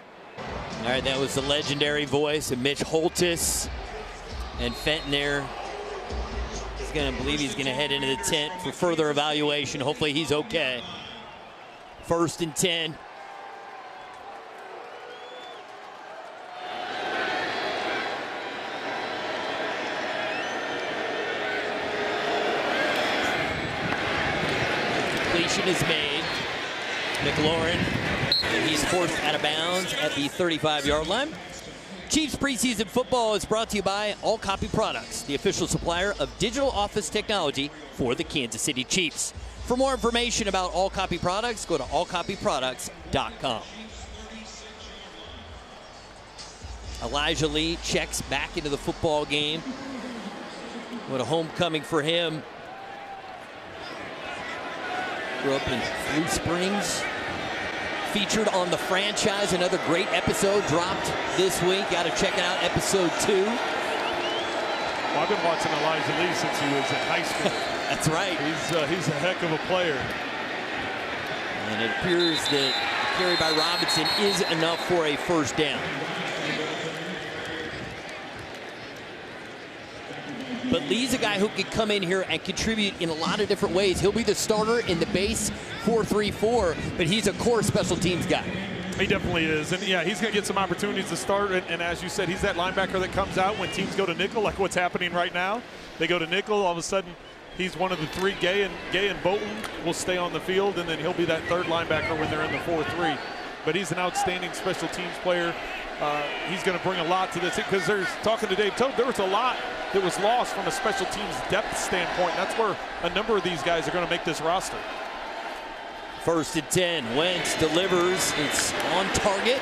All right, that was the legendary voice of Mitch Holthus. And Fenton there, he's going to believe he's going to head into the tent for further evaluation. Hopefully he's okay. 1st and 10. Completion is made. McLaurin, and he's forced out of bounds at the 35-yard line. Chiefs preseason football is brought to you by All Copy Products, the official supplier of digital office technology for the Kansas City Chiefs. For more information about All Copy Products, go to allcopyproducts.com. Elijah Lee checks back into the football game. What a homecoming for him. Grew up in Blue Springs. Featured on The Franchise, another great episode dropped this week. Got to check out episode 2. Well, I've been watching Elijah Lee since he was in high school. That's right. He's a heck of a player. And it appears that the carry by Robinson is enough for a first down. But Lee's a guy who could come in here and contribute in a lot of different ways. He'll be the starter in the base 4-3-4, but he's a core special teams guy. He definitely is. And yeah, he's going to get some opportunities to start. And as you said, he's that linebacker that comes out when teams go to nickel, like what's happening right now. They go to nickel, all of a sudden he's one of the three. Gay and Bolton will stay on the field, and then he'll be that third linebacker when they're in the 4-3. But he's an outstanding special teams player. He's going to bring a lot to this, because there's, talking to Dave Toad, there was a lot that was lost from a special teams depth standpoint. That's where a number of these guys are going to make this roster. 1st and 10. Wentz delivers. It's on target.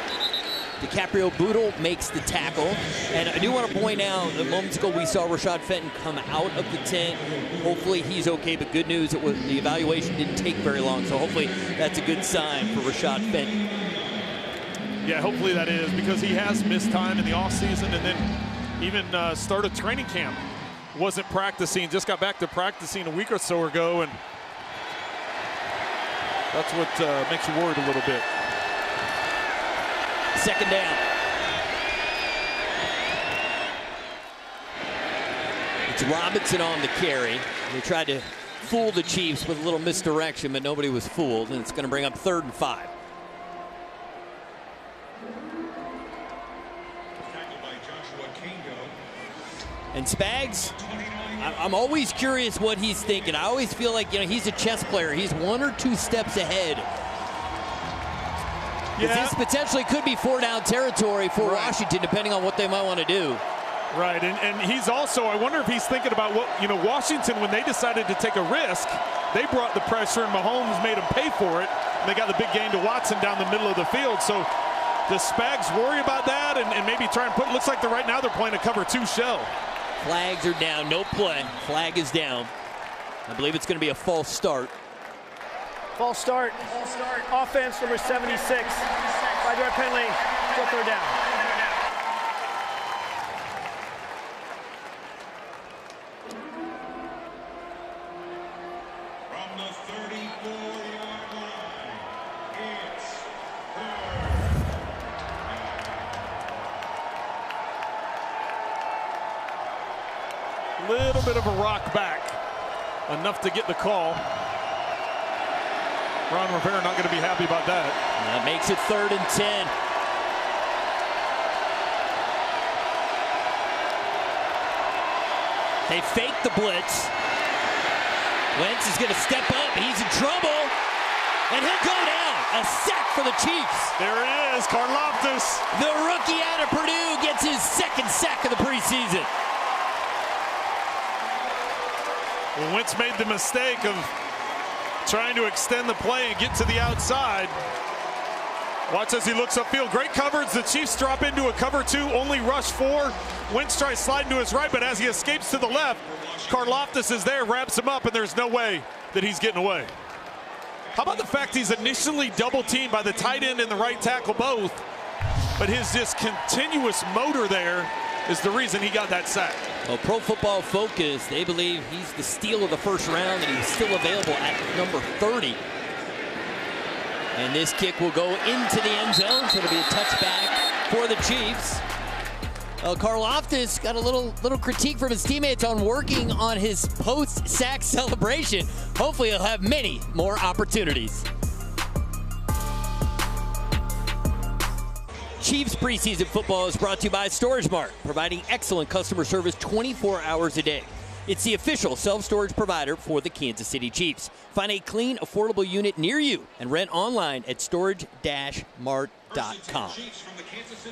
DiCaprio Bootle makes the tackle. And I do want to point out that moments ago we saw Rashad Fenton come out of the tent. Hopefully he's okay, but good news, the evaluation didn't take very long, so hopefully that's a good sign for Rashad Fenton. Yeah, hopefully that is, because he has missed time in the offseason, and then even started training camp. Wasn't practicing, just got back to practicing a week or so ago, and that's what makes you worried a little bit. 2nd down. It's Robinson on the carry. They tried to fool the Chiefs with a little misdirection, but nobody was fooled, and it's going to bring up 3rd and 5. And Spags, I'm always curious what he's thinking. I always feel like, he's a chess player. He's 1 or 2 steps ahead. Yeah. This potentially could be 4-down territory for Washington, depending on what they might want to do. Right, and he's also, I wonder if he's thinking about what, Washington, when they decided to take a risk, they brought the pressure, and Mahomes made them pay for it. And they got the big gain to Watson down the middle of the field. So does Spags worry about that and maybe try and looks like right now they're playing a cover 2 shell. Flags are down, no play. Flag is down. I believe it's going to be a false start. False start. Offense number 76. 5-yard penalty. Still 3rd down. From the 34-yard line, it's 3rd. Little bit of a rock back, enough to get the call. Ron Rivera not going to be happy about that. That makes it 3rd and 10. They fake the blitz. Wentz is going to step up. He's in trouble. And he'll go down. A sack for the Chiefs. There it is, Karlaftis. The rookie out of Purdue gets his 2nd sack of the preseason. Well, Wentz made the mistake of trying to extend the play and get to the outside. Watch as he looks upfield. Great coverage. The Chiefs drop into a cover 2, only rush 4. Wentz tries sliding to his right, but as he escapes to the left, Karlaftis is there, wraps him up, and there's no way that he's getting away. How about the fact he's initially double teamed by the tight end and the right tackle both, but his just continuous motor there is the reason he got that sack. Well, Pro Football Focus, they believe he's the steal of the first round and he's still available at number 30. And this kick will go into the end zone, so it'll be a touchback for the Chiefs. Karlaftis got a little critique from his teammates on working on his post-sack celebration. Hopefully he'll have many more opportunities. Chiefs preseason football is brought to you by Storage Mart, providing excellent customer service 24 hours a day. It's the official self-storage provider for the Kansas City Chiefs. Find a clean, affordable unit near you and rent online at storage-mart.com.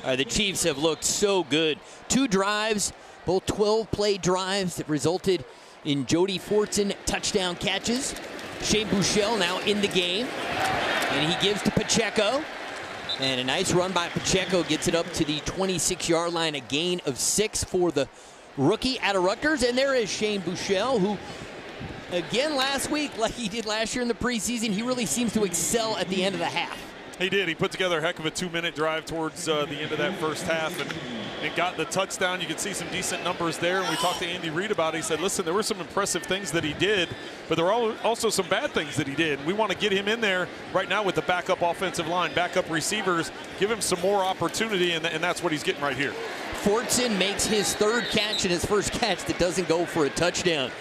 The Chiefs have looked so good. 2 drives, both 12-play drives that resulted in Jody Fortson touchdown catches. Shane Buechele now in the game, and he gives to Pacheco. And a nice run by Pacheco gets it up to the 26-yard line, a gain of 6 for the rookie out of Rutgers. And there is Shane Buechele, who, again last week, like he did last year in the preseason, he really seems to excel at the end of the half. He did. He put together a heck of a 2-minute drive towards the end of that first half and got the touchdown. You can see some decent numbers there. And we talked to Andy Reid about it. He said, listen, there were some impressive things that he did, but there were also some bad things that he did. We want to get him in there right now with the backup offensive line, backup receivers, give him some more opportunity, and that's what he's getting right here. Fortson makes his 3rd catch and his first catch that doesn't go for a touchdown.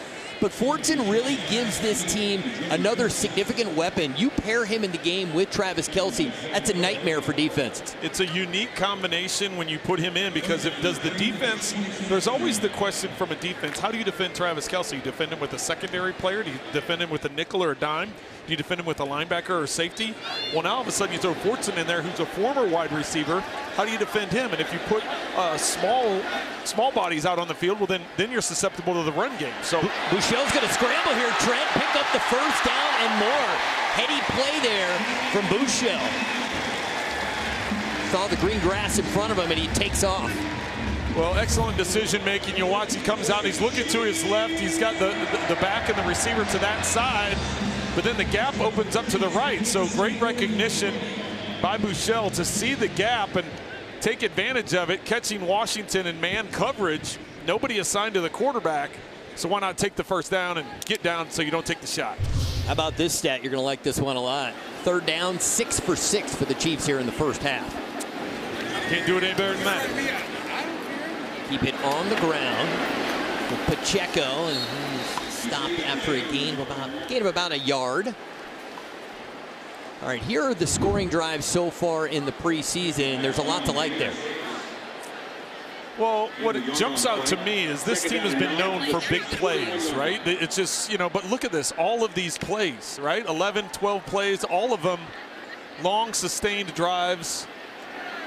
But Fortson really gives this team another significant weapon. You pair him in the game with Travis Kelce, that's a nightmare for defenses. It's a unique combination when you put him in, because does the defense, there's always the question from a defense, how do you defend Travis Kelce? You defend him with a secondary player? Do you defend him with a nickel or a dime? Do you defend him with a linebacker or safety? Well, now all of a sudden you throw Fortson in there, who's a former wide receiver. How do you defend him? And if you put small bodies out on the field, well, then you're susceptible to the run game. So Buechele's going to scramble here. Trent picked up the first down and more. Heady play there from Buechele. Saw the green grass in front of him, and he takes off. Well, excellent decision making. You watch, he comes out, he's looking to his left. He's got the back and the receiver to that side, but then the gap opens up to the right. So great recognition by Buechele to see the gap and take advantage of it, catching Washington in man coverage. Nobody assigned to the quarterback, so why not take the first down and get down so you don't take the shot? How about this stat? You're going to like this one a lot. 3rd down, 6 for 6 for the Chiefs here in the first half. Can't do it any better than that. Keep it on the ground with Pacheco, and he's stopped after a gain of about a yard. All right, here are the scoring drives so far in the preseason. There's a lot to like there. Well, what it jumps out to me is this team has been known for big plays, right? It's just, but look at this, all of these plays, right? 11, 12 plays, all of them long sustained drives,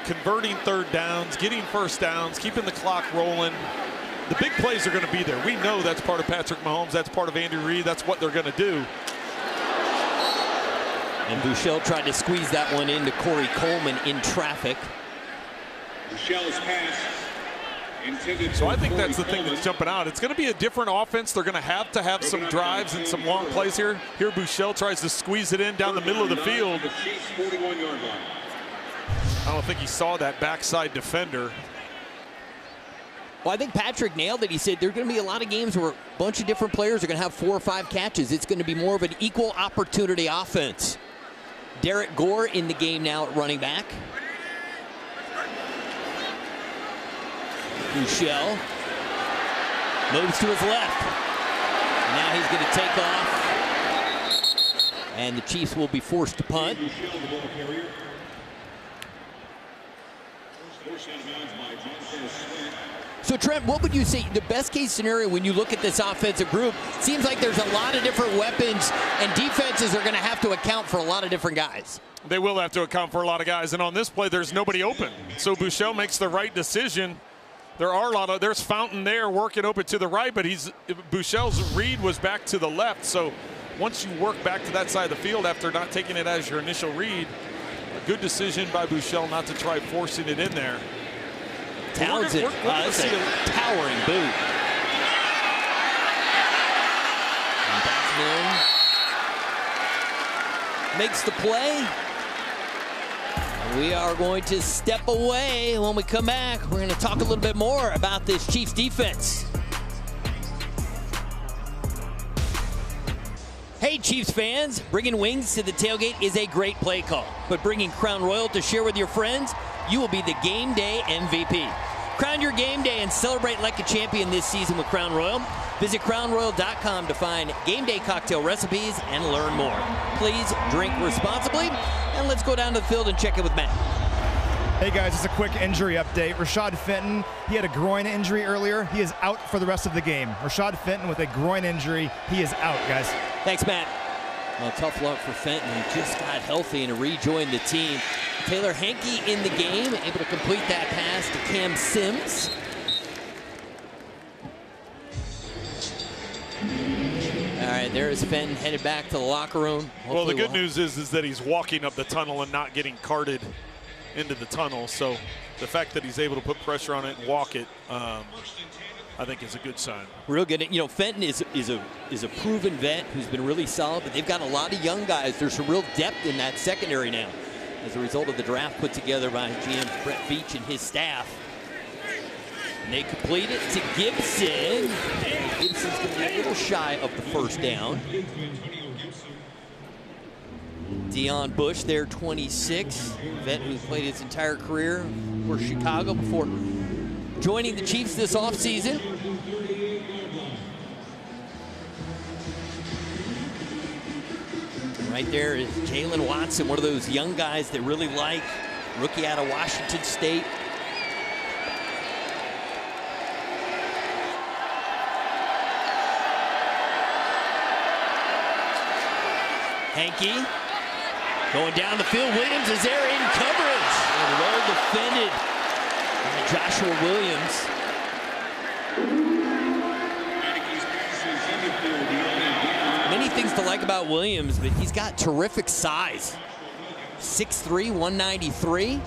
converting 3rd downs, getting first downs, keeping the clock rolling. The big plays are going to be there. We know that's part of Patrick Mahomes, that's part of Andy Reid, that's what they're going to do. And Buechele tried to squeeze that one into Corey Coleman in traffic. Buechele's pass. So I think that's the thing that's jumping out. It's going to be a different offense. They're going to have some drives and some long plays here. Here Buechele tries to squeeze it in down the middle of the field. I don't think he saw that backside defender. Well, I think Patrick nailed it. He said there's going to be a lot of games where a bunch of different players are going to have 4 or 5 catches. It's going to be more of an equal opportunity offense. Derek Gore in the game now at running back. Buechele moves to his left. Now he's going to take off. And the Chiefs will be forced to punt. So Trent, what would you say the best case scenario when you look at this offensive group? Seems like there's a lot of different weapons, and defenses are going to have to account for a lot of different guys. They will have to account for a lot of guys, and on this play, there's nobody open. So Buechele makes the right decision. There's Fountain there working open to the right, but Buechele's read was back to the left. So once you work back to that side of the field after not taking it as your initial read, good decision by Buechele not to try forcing it in there. Townsend, that's a towering boot. And Batsman makes the play. We are going to step away. When we come back, we're going to talk a little bit more about this Chiefs defense. Hey, Chiefs fans, bringing wings to the tailgate is a great play call, but bringing Crown Royal to share with your friends, you will be the game day MVP. Crown your game day and celebrate like a champion this season with Crown Royal. Visit crownroyal.com to find game day cocktail recipes and learn more. Please drink responsibly, and let's go down to the field and check in with Matt. Hey guys, just a quick injury update. Rashad Fenton, he had a groin injury earlier. He is out for the rest of the game. Rashad Fenton with a groin injury, he is out, guys. Thanks, Matt. Well, tough luck for Fenton, who just got healthy and rejoined the team. Taylor Henke in the game, able to complete that pass to Cam Sims. All right, there's Fenton headed back to the locker room. Hopefully well, the good news is that he's walking up the tunnel and not getting carted into the tunnel. So the fact that he's able to put pressure on it and walk it, I think is a good sign. Real good. You know, Fenton is a proven vet who's been really solid, but they've got a lot of young guys. There's some real depth in that secondary now as a result of the draft put together by GM Brett Veach and his staff. And they complete it to Gibson. Gibson's going to be a little shy of the first down. Dion Bush there, 26. Vet who played his entire career for Chicago before joining the Chiefs this offseason. Right there is Jalen Watson, one of those young guys that really like. Rookie out of Washington State. Henke going down the field. Williams is there in coverage. And well defended by Joshua Williams. Many things to like about Williams, but he's got terrific size. 6'3", 193.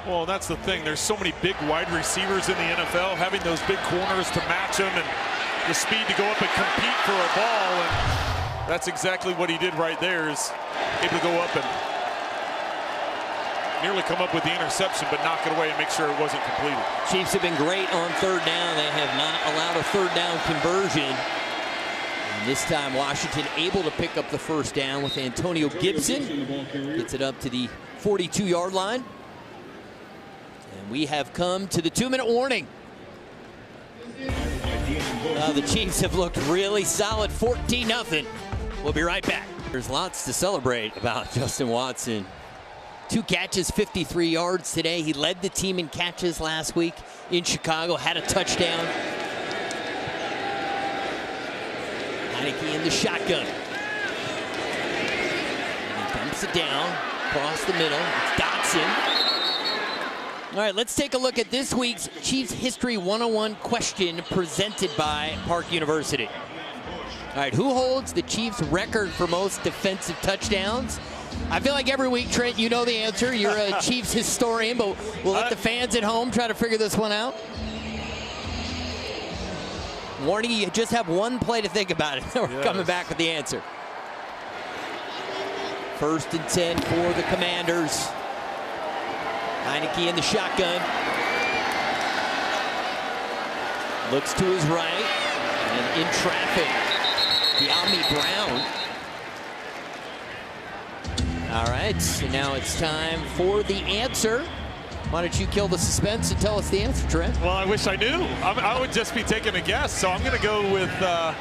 Well, that's the thing. There's so many big wide receivers in the NFL. Having those big corners to match them and the speed to go up and compete for a ball, and that's exactly what he did right there, is able to go up and nearly come up with the interception, but knock it away and make sure it wasn't completed. Chiefs have been great on third down. They have not allowed a third down conversion. And this time Washington able to pick up the first down with Antonio Gibson. Gets it up to the 42-yard line. And we have come to the 2-minute warning. The Chiefs have looked really solid, 14-0. We'll be right back. There's lots to celebrate about Justin Watson. 2 catches, 53 yards today. He led the team in catches last week in Chicago, had a touchdown. Heinicke in the shotgun. And he dumps it down, across the middle. It's Dotson. All right, let's take a look at this week's Chiefs History 101 question presented by Park University. All right, who holds the Chiefs record for most defensive touchdowns? I feel like every week, Trent, you know the answer. You're a Chiefs historian, but we'll let the fans at home try to figure this one out. Warning, you just have one play to think about it. We're coming back with the answer. 1st and 10 for the Commanders. Heinicke in the shotgun. Looks to his right. And in traffic, De'Ami Brown. All right, so now it's time for the answer. Why don't you kill the suspense and tell us the answer, Trent? Well, I wish I knew. I would just be taking a guess, so I'm going to go with, wow,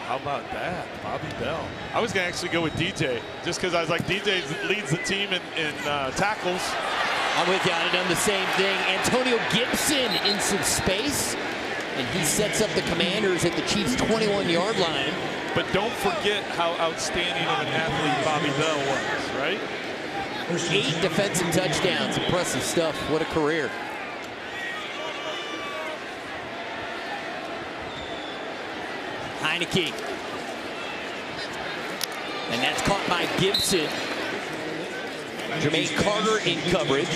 how about that? Bobby Bell. I was going to actually go with DJ, just because I was like, DJ leads the team in tackles. I'm with you. I'd have done the same thing. Antonio Gibson in some space, and he sets up the Commanders at the Chiefs' 21-yard line. But don't forget how outstanding of an athlete Bobby Bell was, right? 8 defensive touchdowns. Impressive stuff. What a career. Heinicke. And that's caught by Gibson. Jermaine Carter in coverage.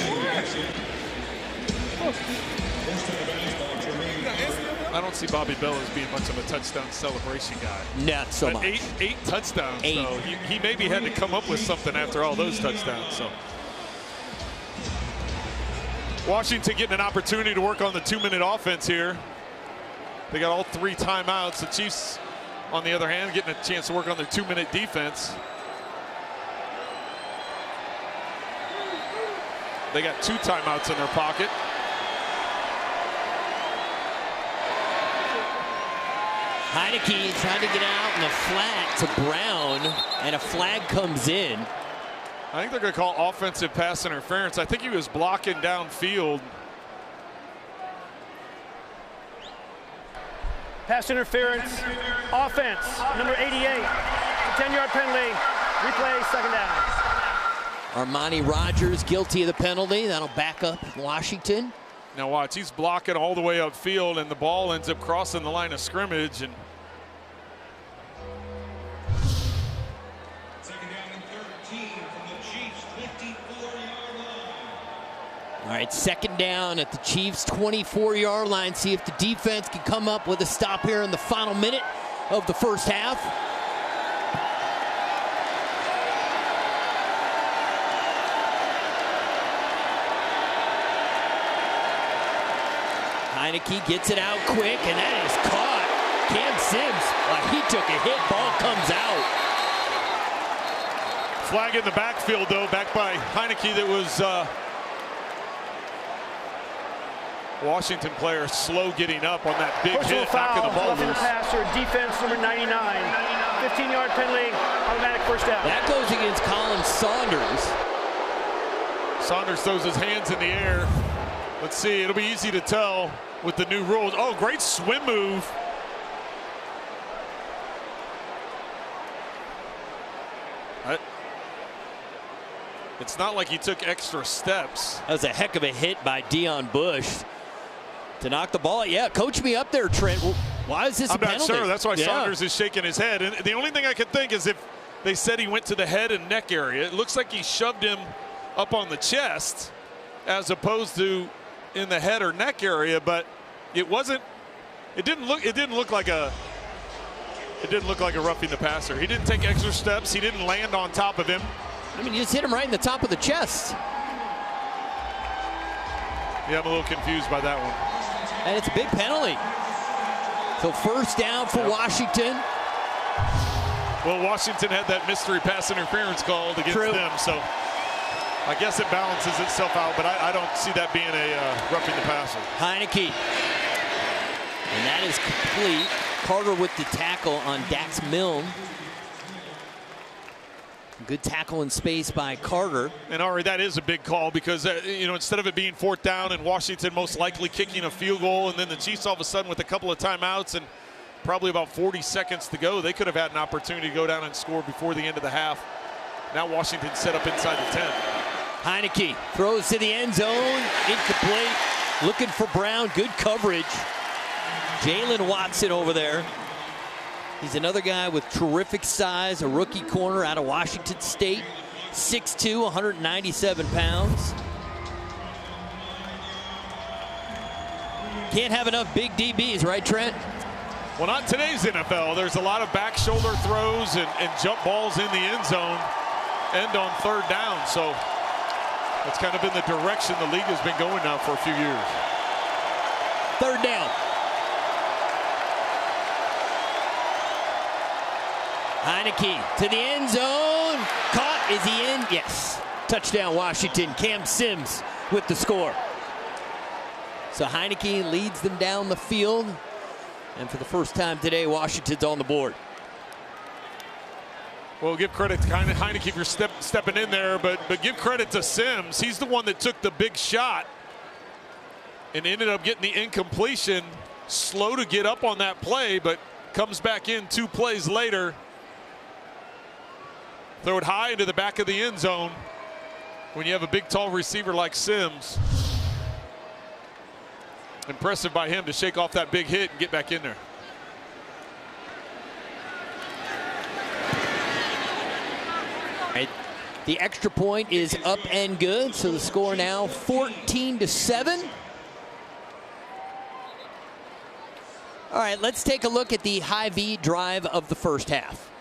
I don't see Bobby Bell as being much of a touchdown celebration guy. Not so but much. Eight touchdowns, so he maybe had to come up with something after all those touchdowns. So Washington getting an opportunity to work on the 2-minute offense here. They got all 3 timeouts. The Chiefs, on the other hand, getting a chance to work on their 2-minute defense. They got 2 timeouts in their pocket. Heineke trying to get out in the flat to Brown, and a flag comes in. I think they're going to call offensive pass interference. I think he was blocking downfield. Pass interference, offense, number 88, 10-yard penalty, replay, 2nd down. Armani Rogers guilty of the penalty. That'll back up Washington. Now watch, he's blocking all the way upfield, and the ball ends up crossing the line of scrimmage. And Second down and 13 from the Chiefs' 24-yard line. All right, 2nd down at the Chiefs' 24-yard line. See if the defense can come up with a stop here in the final minute of the first half. Heineke gets it out quick, and that is caught. Cam Sims, he took a hit, ball comes out. flag in the backfield, though, back by Heineke. That was Washington player slow getting up on that big hit, knocking the ball loose. Passer, defense number 99. 15-yard penalty, automatic first down. That goes against Colin Saunders. Saunders throws his hands in the air. Let's see, it'll be easy to tell with the new rules. Oh, great swim move. It's not like he took extra steps. That was a heck of a hit by Dion Bush to knock the ball. Yeah, coach me up there, Trent. Why is this a penalty? I'm not sure. That's why Saunders is shaking his head. And the only thing I could think is if they said he went to the head and neck area. It looks like he shoved him up on the chest as opposed to in the head or neck area, but it wasn't. It didn't look like a roughing the passer. He didn't take extra steps. He didn't land on top of him. I mean, you just hit him right in the top of the chest. Yeah, I'm a little confused by that one. And it's a big penalty. So first down for Washington. Well, Washington had that mystery pass interference called against them, so I guess it balances itself out, but I don't see that being a roughing the passer. Heineke. And that is complete. Carter with the tackle on Dax Milne. Good tackle in space by Carter. And Ari, that is a big call because, instead of it being 4th down and Washington most likely kicking a field goal, and then the Chiefs all of a sudden with a couple of timeouts and probably about 40 seconds to go, they could have had an opportunity to go down and score before the end of the half. Now Washington set up inside the 10. Heineke throws to the end zone, incomplete. Looking for Brown, good coverage. Jalen Watson over there. He's another guy with terrific size, a rookie corner out of Washington State. 6'2", 197 pounds. Can't have enough big DBs, right, Trent? Well, not today's NFL. There's a lot of back shoulder throws and jump balls in the end zone, end on 3rd down. So that's kind of been the direction the league has been going now for a few years. 3rd down. Heineke to the end zone. Caught. Is he in? Yes. Touchdown Washington. Cam Sims with the score. So Heineke leads them down the field. And for the first time today, Washington's on the board. Well, give credit to Heineke for stepping in there, but give credit to Sims. He's the one that took the big shot and ended up getting the incompletion. Slow to get up on that play, but comes back in 2 plays later. Throw it high into the back of the end zone when you have a big, tall receiver like Sims. Impressive by him to shake off that big hit and get back in there. The extra point is up and good, so the score now 14-7. All right, let's take a look at the Hy-Vee drive of the first half.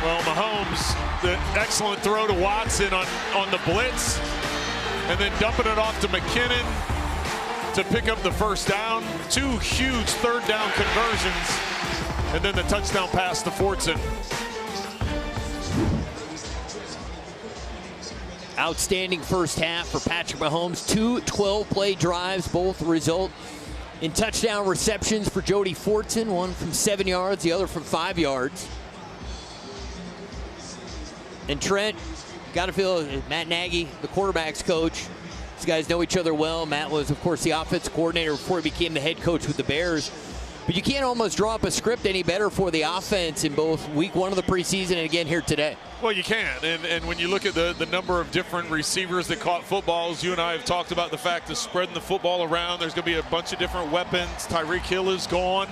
Well, Mahomes, the excellent throw to Watson on the blitz, and then dumping it off to McKinnon to pick up the first down. 2 huge third down conversions, and then the touchdown pass to Fortson. Outstanding first half for Patrick Mahomes. 2 12-play drives, both result in touchdown receptions for Jody Fortson. One from 7 yards, the other from 5 yards. And Trent, got to feel Matt Nagy, the quarterback's coach. These guys know each other well. Matt was, of course, the offensive coordinator before he became the head coach with the Bears. But you can't almost draw up a script any better for the offense in both week 1 of the preseason and again here today. Well, you can. And when you look at the number of different receivers that caught footballs, you and I have talked about the fact of spreading the football around. There's going to be a bunch of different weapons. Tyreek Hill is gone.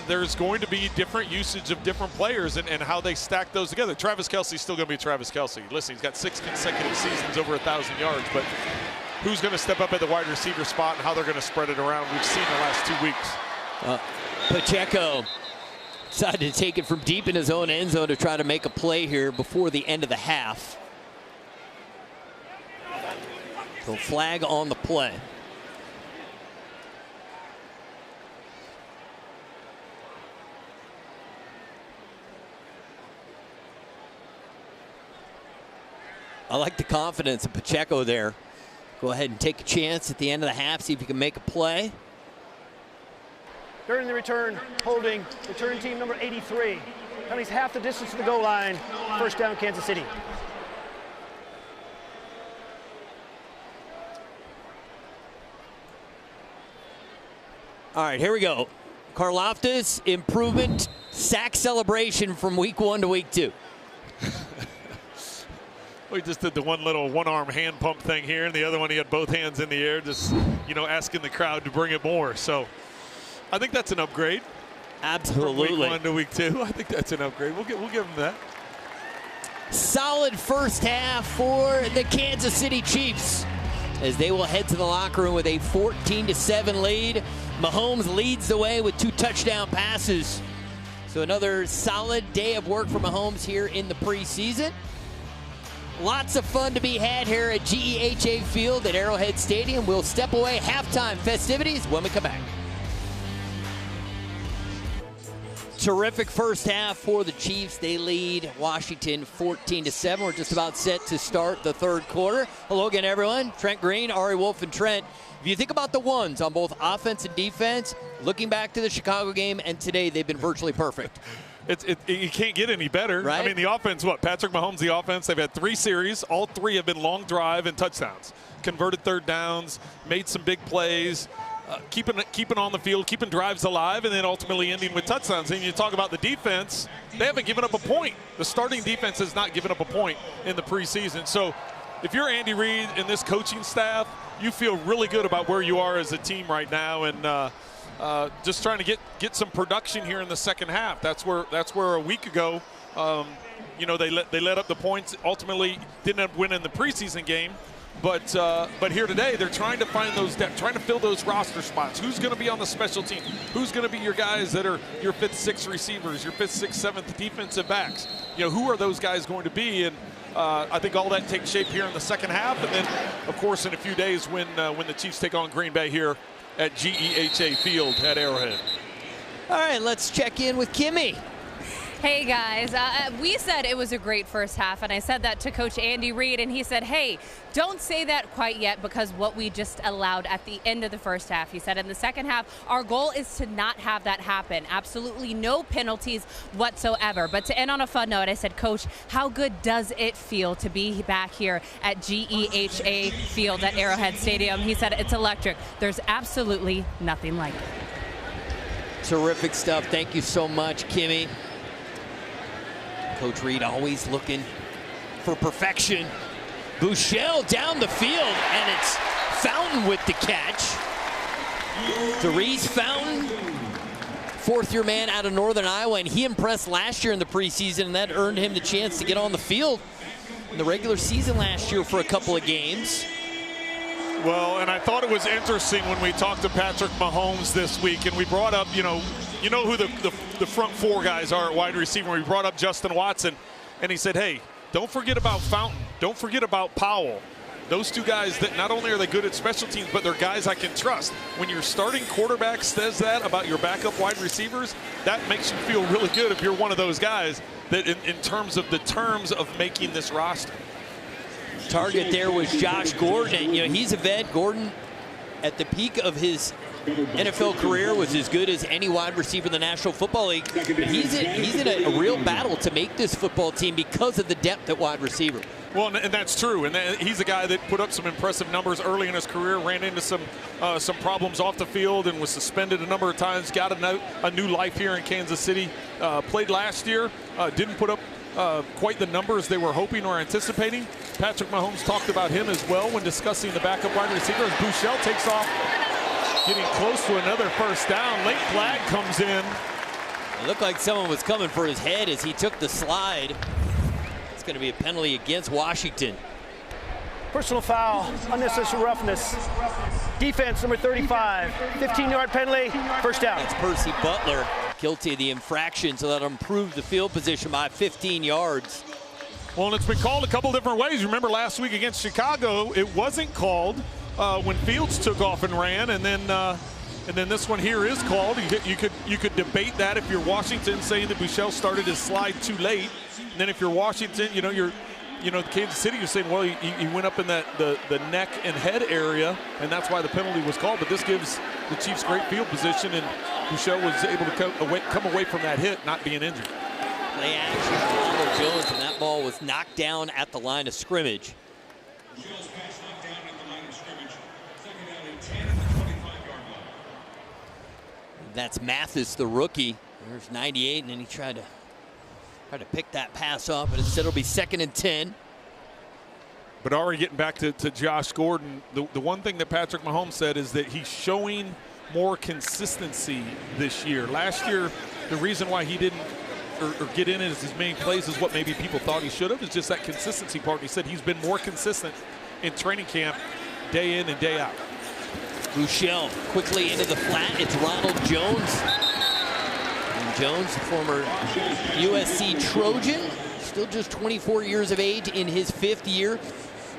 There's going to be different usage of different players and how they stack those together. Travis Kelce's still going to be Travis Kelce. Listen, he's got 6 consecutive seasons over 1,000 yards, but who's going to step up at the wide receiver spot and how they're going to spread it around, we've seen the last 2 weeks. Pacheco decided to take it from deep in his own end zone to try to make a play here before the end of the half. So flag on the play. I like the confidence of Pacheco there. Go ahead and take a chance at the end of the half, see if you can make a play. During the return, holding return team number 83. Penalties half the distance to the goal line. First down, Kansas City. All right, here we go. Karlaftis, improvement, sack celebration from week 1 to week 2. We just did the one-arm hand pump thing here, and the other one he had both hands in the air, just, asking the crowd to bring it more. So I think that's an upgrade. Absolutely. From week 1 to week 2, I think that's an upgrade. We'll give him that. Solid first half for the Kansas City Chiefs as they will head to the locker room with a 14-7 lead. Mahomes leads the way with 2 touchdown passes. So another solid day of work for Mahomes here in the preseason. Lots of fun to be had here at GEHA Field at Arrowhead Stadium. We'll step away halftime festivities when we come back. Terrific first half for the Chiefs. They lead Washington 14-7. We're just about set to start the third quarter. Hello again, everyone. Trent Green, Ari Wolf, and Trent. If you think about the ones on both offense and defense, looking back to the Chicago game and today, they've been virtually perfect. You can't get any better. Right? I mean, the offense, Patrick Mahomes, the offense, they've had 3 series. All 3 have been long drive and touchdowns. Converted third downs, made some big plays, keeping on the field, keeping drives alive, and then ultimately ending with touchdowns. And you talk about the defense, they haven't given up a point. The starting defense has not given up a point in the preseason. So if you're Andy Reid and this coaching staff, you feel really good about where you are as a team right now, and just trying to get some production here in the second half. That's where a week ago, they let up the points. Ultimately, didn't end up winning the preseason game. But here today, they're trying to find those depth, trying to fill those roster spots. Who's going to be on the special team? Who's going to be your guys that are your 5th, 6th receivers, your 5th, 6th, 7th defensive backs? Who are those guys going to be? And I think all that takes shape here in the second half. And then, of course, in a few days when the Chiefs take on Green Bay here at GEHA Field at Arrowhead. All right, let's check in with Kimmy. Hey guys, we said it was a great first half, and I said that to Coach Andy Reid, and he said, hey, don't say that quite yet because what we just allowed at the end of the first half. He said in the second half, our goal is to not have that happen. Absolutely no penalties whatsoever. But to end on a fun note, I said, Coach, how good does it feel to be back here at GEHA Field at Arrowhead Stadium? He said, it's electric. There's absolutely nothing like it. Terrific stuff. Thank you so much, Kimmy. Coach Reid always looking for perfection. Buechele down the field, and it's Fountain with the catch. Therese Fountain fourth-year man out of Northern Iowa, and he impressed last year in the preseason, and that earned him the chance to get on the field in the regular season last year for a couple of games. Well, and I thought it was interesting when we talked to Patrick Mahomes this week, and we brought up, you know who the front four guys are at wide receiver. We brought up Justin Watson, and he said, hey, don't forget about Fountain. Don't forget about Powell. Those two guys, that not only are they good at special teams, but they're guys I can trust. When your starting quarterback says that about your backup wide receivers, that makes you feel really good if you're one of those guys that in terms of making this roster. Target there was Josh Gordon. And, he's a vet. Gordon, at the peak of his NFL career, was as good as any wide receiver in the National Football League. He's in a real battle to make this football team because of the depth at wide receiver. Well, and that's true. And he's a guy that put up some impressive numbers early in his career, ran into some problems off the field and was suspended a number of times, got a new life here in Kansas City. Played last year, didn't put up quite the numbers they were hoping or anticipating. Patrick Mahomes talked about him as well when discussing the backup wide receiver as Buechele takes off, getting close to another first down. Late flag comes in. It looked like someone was coming for his head as he took the slide. It's going to be a penalty against Washington. Personal foul, unnecessary roughness. Defense number 35, 15-yard penalty, first down. It's Percy Butler guilty of the infraction, so that'll improve the field position by 15 yards. Well, and it's been called a couple different ways. Remember last week against Chicago, it wasn't called when Fields took off and ran, and then this one here is called. You could debate that if you're Washington, saying that Buechele started his slide too late. And then if you're Washington, Kansas City, you're saying, well, he went up in the neck and head area, and that's why the penalty was called. But this gives the Chiefs great field position, and Buechele was able to come away from that hit, not being injured. Play action for Ronald Jones, and that ball was knocked down at the line of scrimmage. Buechele's pass knocked down at the line of scrimmage. Second down and 10 at the 25-yard line. That's Mathis, the rookie. There's 98, and then he tried to pick that pass off, but instead it'll be 2nd and 10. But already getting back to Josh Gordon, the one thing that Patrick Mahomes said is that he's showing more consistency this year. Last year, the reason why he didn't or get in as many plays as what maybe people thought he should have is just that consistency part. He said he's been more consistent in training camp day in and day out. Buechele quickly into the flat. It's Ronald Jones. And Jones, former USC Trojan, still just 24 years of age in his 5th year.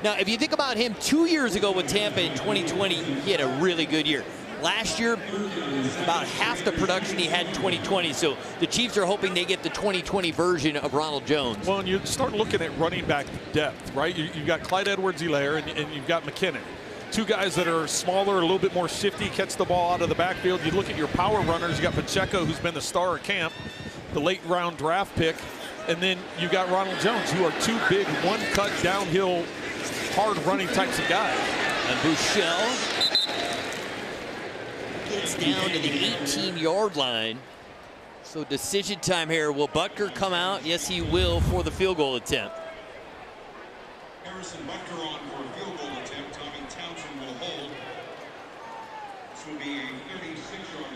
Now, if you think about him 2 years ago with Tampa in 2020, he had a really good year. Last year, about half the production he had in 2020, so the Chiefs are hoping they get the 2020 version of Ronald Jones. Well, and you start looking at running back depth, right? You've got Clyde Edwards-Helaire and you've got McKinnon. Two guys that are smaller, a little bit more shifty, catch the ball out of the backfield. You look at your power runners, you got Pacheco, who's been the star of camp, the late round draft pick, and then you got Ronald Jones, who are two big, one-cut, downhill, hard-running types of guys. And Buechele gets down to the 18-yard line. So decision time here. Will Butker come out? Yes, he will for the field goal attempt. Harrison Butker on for a field goal attempt. Tommy Townsend will hold. This will be a 36-yard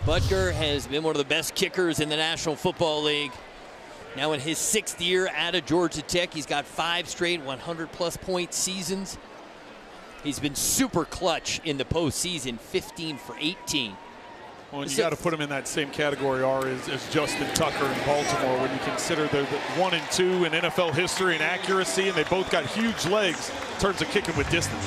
attempt. Butker has been one of the best kickers in the National Football League. Now in his 6th year out of Georgia Tech, he's got 5 straight 100-plus point seasons. He's been super clutch in the postseason, 15 for 18. Well, you got to put him in that same category as Justin Tucker in Baltimore when you consider they're the 1 and 2 in NFL history and accuracy, and they both got huge legs in terms of kicking with distance.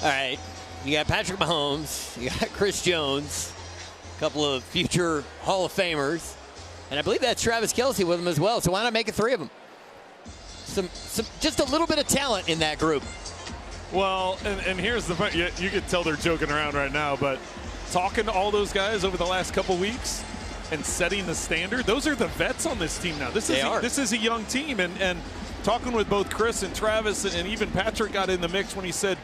All right, you got Patrick Mahomes, you got Chris Jones, a couple of future Hall of Famers, and I believe that's Travis Kelce with him as well, so why not make it 3 of them? Just a little bit of talent in that group. Well, and here's the point. You can tell they're joking around right now, but talking to all those guys over the last couple weeks and setting the standard, those are the vets on this team now. This is a young team, and talking with both Chris and Travis, and even Patrick got in the mix when he said,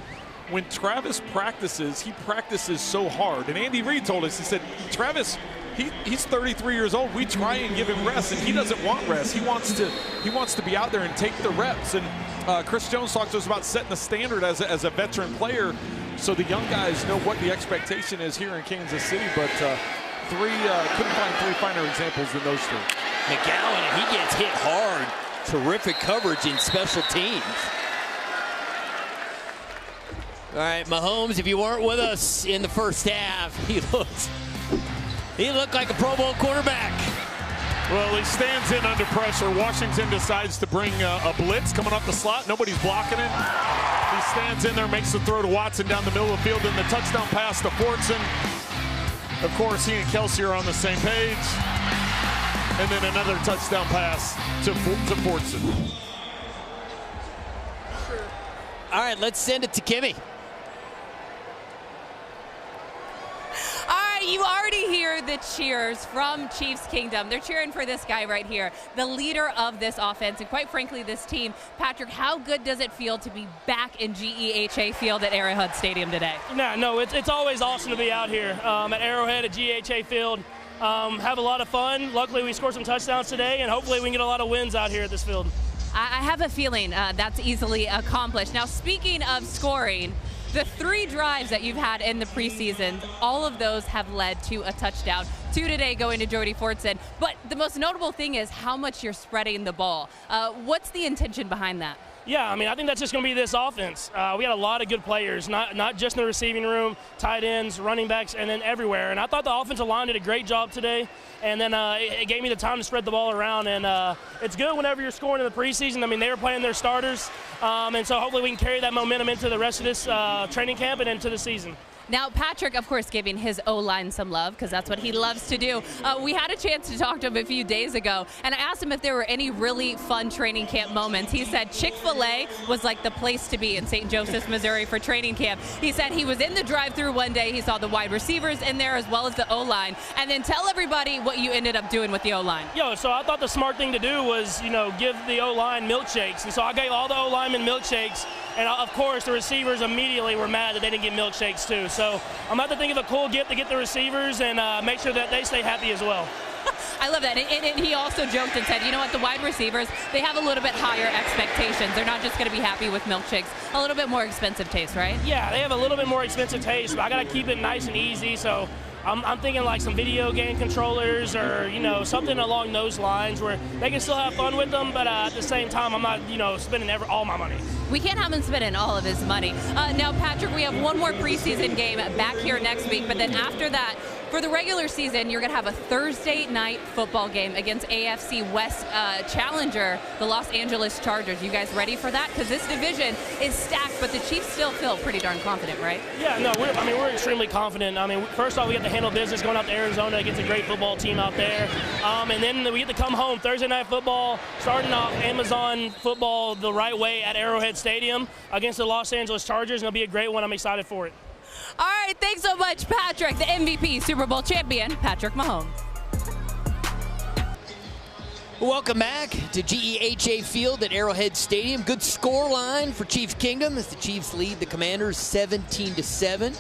when Travis practices, he practices so hard. And Andy Reid told us, he said, Travis, he's 33 years old. We try and give him rest, and he doesn't want rest. He wants to be out there and take the reps. And Chris Jones talked to us about setting the standard as a veteran player. so the young guys know what the expectation is here in Kansas City, but couldn't find three finer examples than those three. McGowan, he gets hit hard. Terrific coverage in special teams. All right, Mahomes, if you weren't with us in the first half, he looked like a Pro Bowl quarterback. Well, he stands in under pressure. Washington decides to bring a blitz coming off the slot. Nobody's blocking it. He stands in there, makes the throw to Watson down the middle of the field, and the touchdown pass to Fortson. Of course, he and Kelsey are on the same page. And then another touchdown pass to Fortson. All right, let's send it to Kimmy. You already hear the cheers from Chiefs Kingdom. They're cheering for this guy right here, the leader of this offense, and quite frankly, this team. Patrick, how good does it feel to be back in GEHA Field at Arrowhead Stadium today? No, it's always awesome to be out here at Arrowhead at GEHA Field. Have a lot of fun. Luckily, we scored some touchdowns today, and hopefully we can get a lot of wins out here at this field. I have a feeling that's easily accomplished. Now, speaking of scoring, the 3 drives that you've had in the preseason, all of those have led to a touchdown. 2 today going to Jody Fortson. But the most notable thing is how much you're spreading the ball. What's the intention behind that? Yeah, I mean, I think that's just going to be this offense. We had a lot of good players, not just in the receiving room, tight ends, running backs, and then everywhere. And I thought the offensive line did a great job today. And then it gave me the time to spread the ball around. And it's good whenever you're scoring in the preseason. I mean, they were playing their starters. And so hopefully we can carry that momentum into the rest of this training camp and into the season. Now, Patrick, of course, giving his O-line some love because that's what he loves to do. We had a chance to talk to him a few days ago, and I asked him if there were any really fun training camp moments. He said Chick-fil-A was like the place to be in St. Joseph's, Missouri for training camp. He said he was in the drive-thru one day. He saw the wide receivers in there as well as the O-line. And then tell everybody what you ended up doing with the O-line. So I thought the smart thing to do was, give the O-line milkshakes. And so I gave all the O-linemen milkshakes. And, of course, the receivers immediately were mad that they didn't get milkshakes, too. So I'm about to think of a cool gift to get the receivers and make sure that they stay happy as well. I love that. And he also joked and said, you know what, the wide receivers, they have a little bit higher expectations. They're not just going to be happy with milkshakes. A little bit more expensive taste, right? Yeah, they have a little bit more expensive taste, but I got to keep it nice and easy. So I'm thinking like some video game controllers or, something along those lines where they can still have fun with them, but at the same time, I'm not, spending all my money. We can't have him spending all of his money. Now, Patrick, we have one more preseason game back here next week, but then after that, for the regular season, you're going to have a Thursday night football game against AFC West challenger, the Los Angeles Chargers. You guys ready for that? Because this division is stacked, but the Chiefs still feel pretty darn confident, right? Yeah, no, we're extremely confident. First off, we have to handle business going out to Arizona against a great football team out there. And then we get to come home Thursday night football, starting off Amazon football the right way at Arrowhead Stadium against the Los Angeles Chargers, and it'll be a great one. I'm excited for it. All right, thanks so much, Patrick, the MVP, Super Bowl champion, Patrick Mahomes. Welcome back to GEHA Field at Arrowhead Stadium. Good score line for Chiefs Kingdom as the Chiefs lead the Commanders 17-7.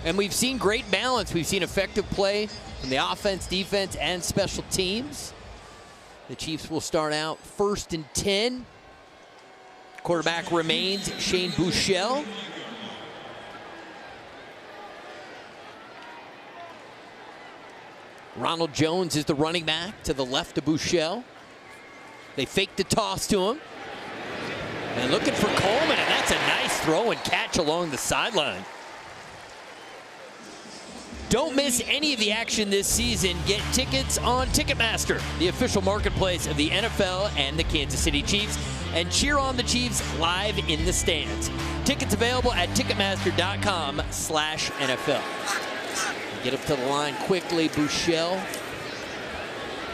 And we've seen great balance. We've seen effective play from the offense, defense, and special teams. The Chiefs will start out 1st and 10. Quarterback remains Shane Buechele. Ronald Jones is the running back to the left of Buechele. They fake the toss to him. And looking for Coleman, and that's a nice throw and catch along the sideline. Don't miss any of the action this season. Get tickets on Ticketmaster, the official marketplace of the NFL and the Kansas City Chiefs, and cheer on the Chiefs live in the stands. Tickets available at Ticketmaster.com/NFL. Get up to the line quickly, Buechele.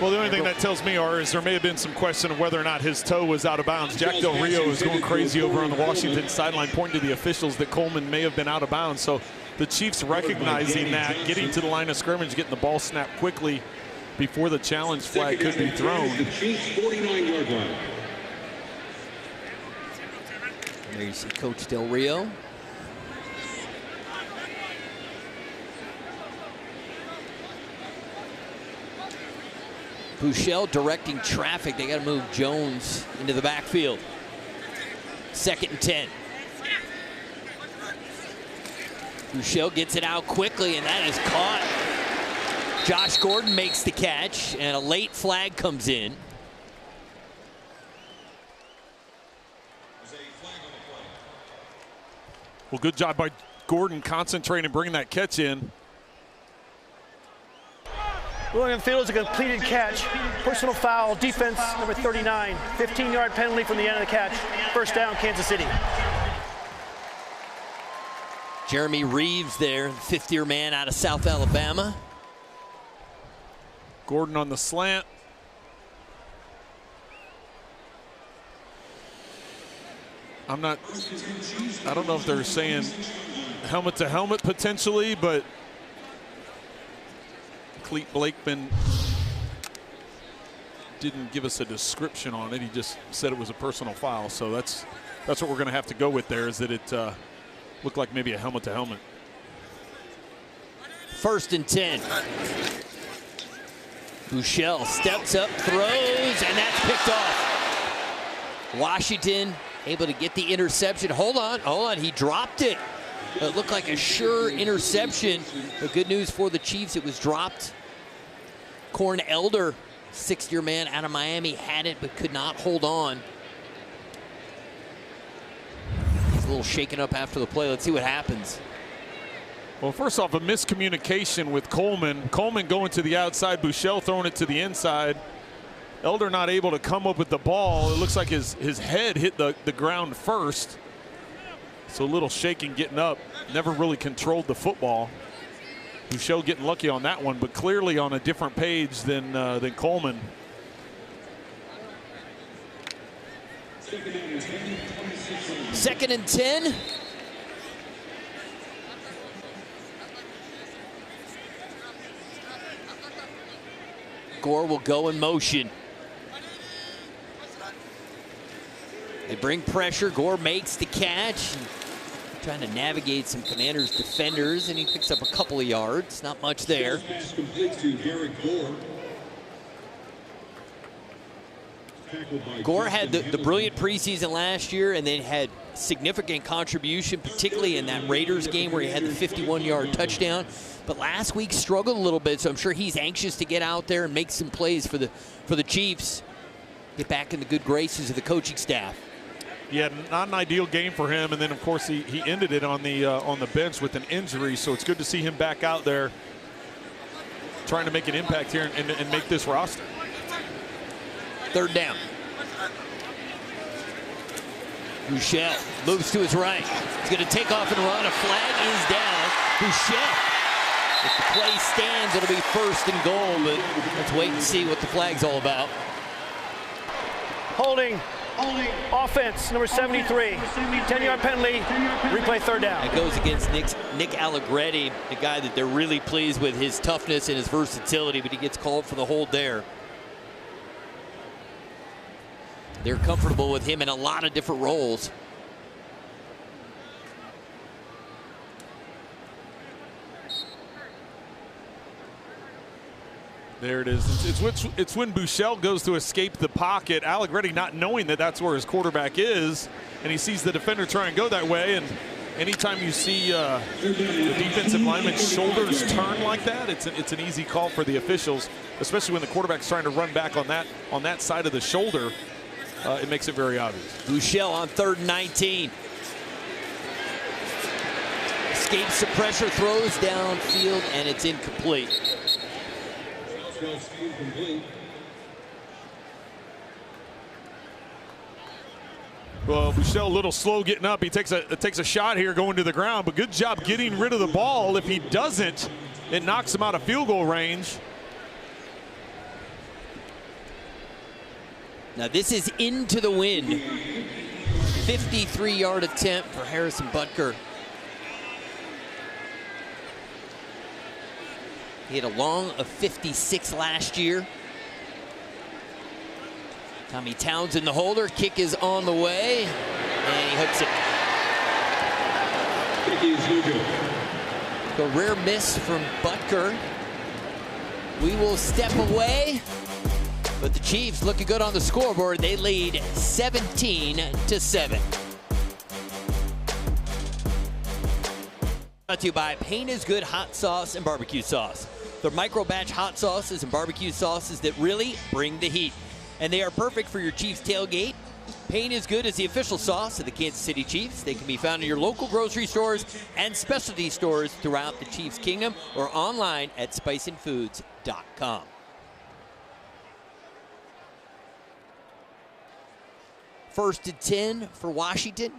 Well, the only thing that tells me is there may have been some question of whether or not his toe was out of bounds. Jack Del Rio is going crazy over on the Washington sideline, pointing to the officials that Coleman may have been out of bounds. So the Chiefs recognizing that, getting to the line of scrimmage, getting the ball snapped quickly before the challenge flag could be thrown. There you see Coach Del Rio. Buechele directing traffic. They got to move Jones into the backfield. 2nd and 10. Buechele gets it out quickly, and that is caught. Josh Gordon makes the catch, and a late flag comes in. Well, good job by Gordon concentrating and bringing that catch in. William Fields, a completed catch. Personal foul, defense number 39. 15-yard penalty from the end of the catch. First down, Kansas City. Jeremy Reeves there, fifth-year man out of South Alabama. Gordon on the slant. I don't know if they're saying helmet to helmet potentially, but Clete Blakeman didn't give us a description on it. He just said it was a personal foul. So that's what we're going to have to go with there, is that it looked like maybe a helmet to helmet. 1st and 10. Buechele steps up, throws, and that's picked off. Washington able to get the interception. Hold on, he dropped it. It looked like a sure interception. But good news for the Chiefs, it was dropped. Corn Elder, 6th-year man out of Miami, had it but could not hold on. He's a little shaken up after the play. Let's see what happens. Well, first off, a miscommunication with Coleman. Coleman going to the outside, Buechele throwing it to the inside. Elder not able to come up with the ball. It looks like his head hit the ground first. So a little shaking getting up. Never really controlled the football. Buechele getting lucky on that one, but clearly on a different page than Coleman. Second and 10. Gore will go in motion. They bring pressure. Gore makes the catch. Trying to navigate some Commanders defenders, and he picks up a couple of yards. Not much there. Pass complete to Derek Gore. Gore had the brilliant preseason last year, and then had significant contribution, particularly in that Raiders game where he had the 51-yard touchdown. But last week struggled a little bit, so I'm sure he's anxious to get out there and make some plays for the Chiefs. Get back in the good graces of the coaching staff. Yeah, not an ideal game for him, and then of course he ended it on the bench with an injury. So it's good to see him back out there, trying to make an impact here and make this roster. 3rd down. Buechele moves to his right. He's going to take off and run. A flag is down. Buechele. If the play stands, it'll be 1st and goal, but let's wait and see what the flag's all about. Holding. Offense, number 73. 10-yard penalty. Replay 3rd down. That goes against Nick Allegretti, a guy that they're really pleased with his toughness and his versatility, but he gets called for the hold there. They're comfortable with him in a lot of different roles. There it is. It's when Buechele goes to escape the pocket. Allegretti not knowing that that's where his quarterback is, and he sees the defender try and go that way. And anytime you see the defensive lineman's shoulders turn like that, it's an easy call for the officials, especially when the quarterback's trying to run back on that side of the shoulder. It makes it very obvious. Buechele on 3rd and 19. Escapes the pressure, throws downfield, and it's incomplete. Well, Buechele a little slow getting up. He takes a shot here going to the ground, but good job getting rid of the ball. If he doesn't, it knocks him out of field goal range. Now this is into the wind. 53-yard attempt for Harrison Butker. He had a long of 56 last year. Tommy Townsend, the holder. Kick is on the way, and he hooks it. A rare miss from Butker. We will step away, but the Chiefs looking good on the scoreboard. They lead 17-7. Brought to you by Pain is Good hot sauce and barbecue sauce. They're micro batch hot sauces and barbecue sauces that really bring the heat. And they are perfect for your Chiefs tailgate. Pain is Good is the official sauce of the Kansas City Chiefs. They can be found in your local grocery stores and specialty stores throughout the Chiefs Kingdom or online at spiceandfoods.com. First and 10 for Washington.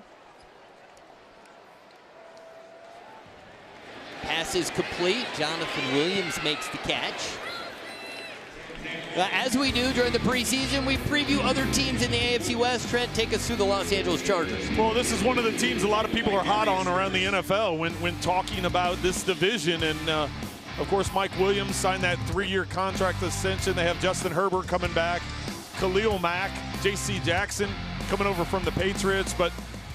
Pass is complete. Jonathan Williams makes the catch. As we do during the preseason, we preview other teams in the AFC West. Trent, take us through the Los Angeles Chargers. Well, this is one of the teams a lot of people are hot on around the NFL when talking about this division. And, of course, Mike Williams signed that 3-year contract extension. They have Justin Herbert coming back, Khalil Mack, J.C. Jackson coming over from the Patriots. But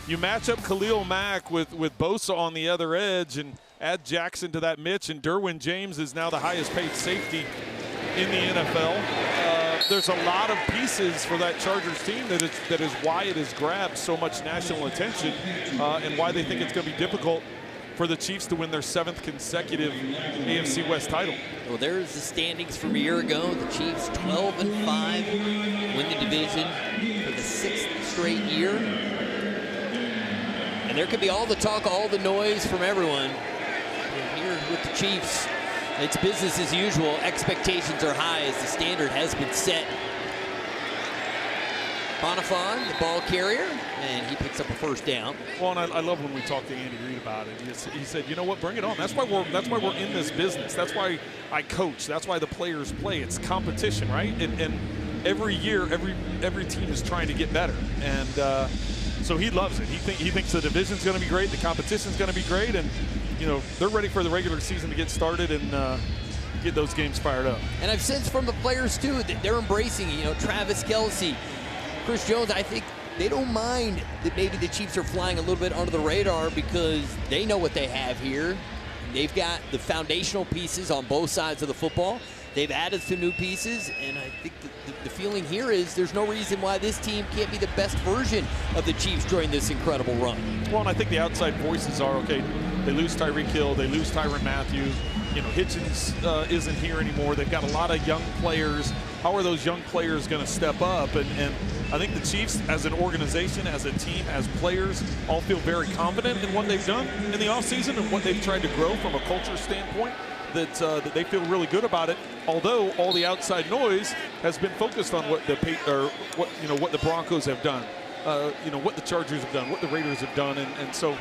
you match up Khalil Mack with Bosa on the other edge and add Jackson to that Mitch, and Derwin James is now the highest paid safety in the NFL. There's a lot of pieces for that Chargers team that is why it has grabbed so much national attention and why they think it's going to be difficult for the Chiefs to win their 7th consecutive AFC West title. Well, there's the standings from a year ago. The Chiefs 12-5, win the division for the 6th straight year. And there could be all the talk, all the noise from everyone. And here with the Chiefs, it's business as usual. Expectations are high as the standard has been set. Bonifon, the ball carrier, and he picks up a first down. Well, and I love when we talk to Andy Reid about it. He said, you know what, bring it on. That's why we're in this business. That's why I coach. That's why the players play. It's competition, right? And every year, every team is trying to get better. And so he loves it. He thinks the division's going to be great, the competition's going to be great, and you know they're ready for the regular season to get started and get those games fired up. And I've sensed from the players too that they're embracing, Travis Kelce, Chris Jones. I think they don't mind that maybe the Chiefs are flying a little bit under the radar because they know what they have here. They've got the foundational pieces on both sides of the football. They've added some new pieces, and I think the feeling here is there's no reason why this team can't be the best version of the Chiefs during this incredible run. Well, and I think the outside voices are, okay, they lose Tyreek Hill, they lose Tyrann Mathieu, Hitchens isn't here anymore. They've got a lot of young players. How are those young players going to step up? And I think the Chiefs, as an organization, as a team, as players, all feel very confident in what they've done in the offseason and what they've tried to grow from a culture standpoint. That they feel really good about it. Although all the outside noise has been focused on what the Broncos have done, what the Chargers have done, what the Raiders have done, and so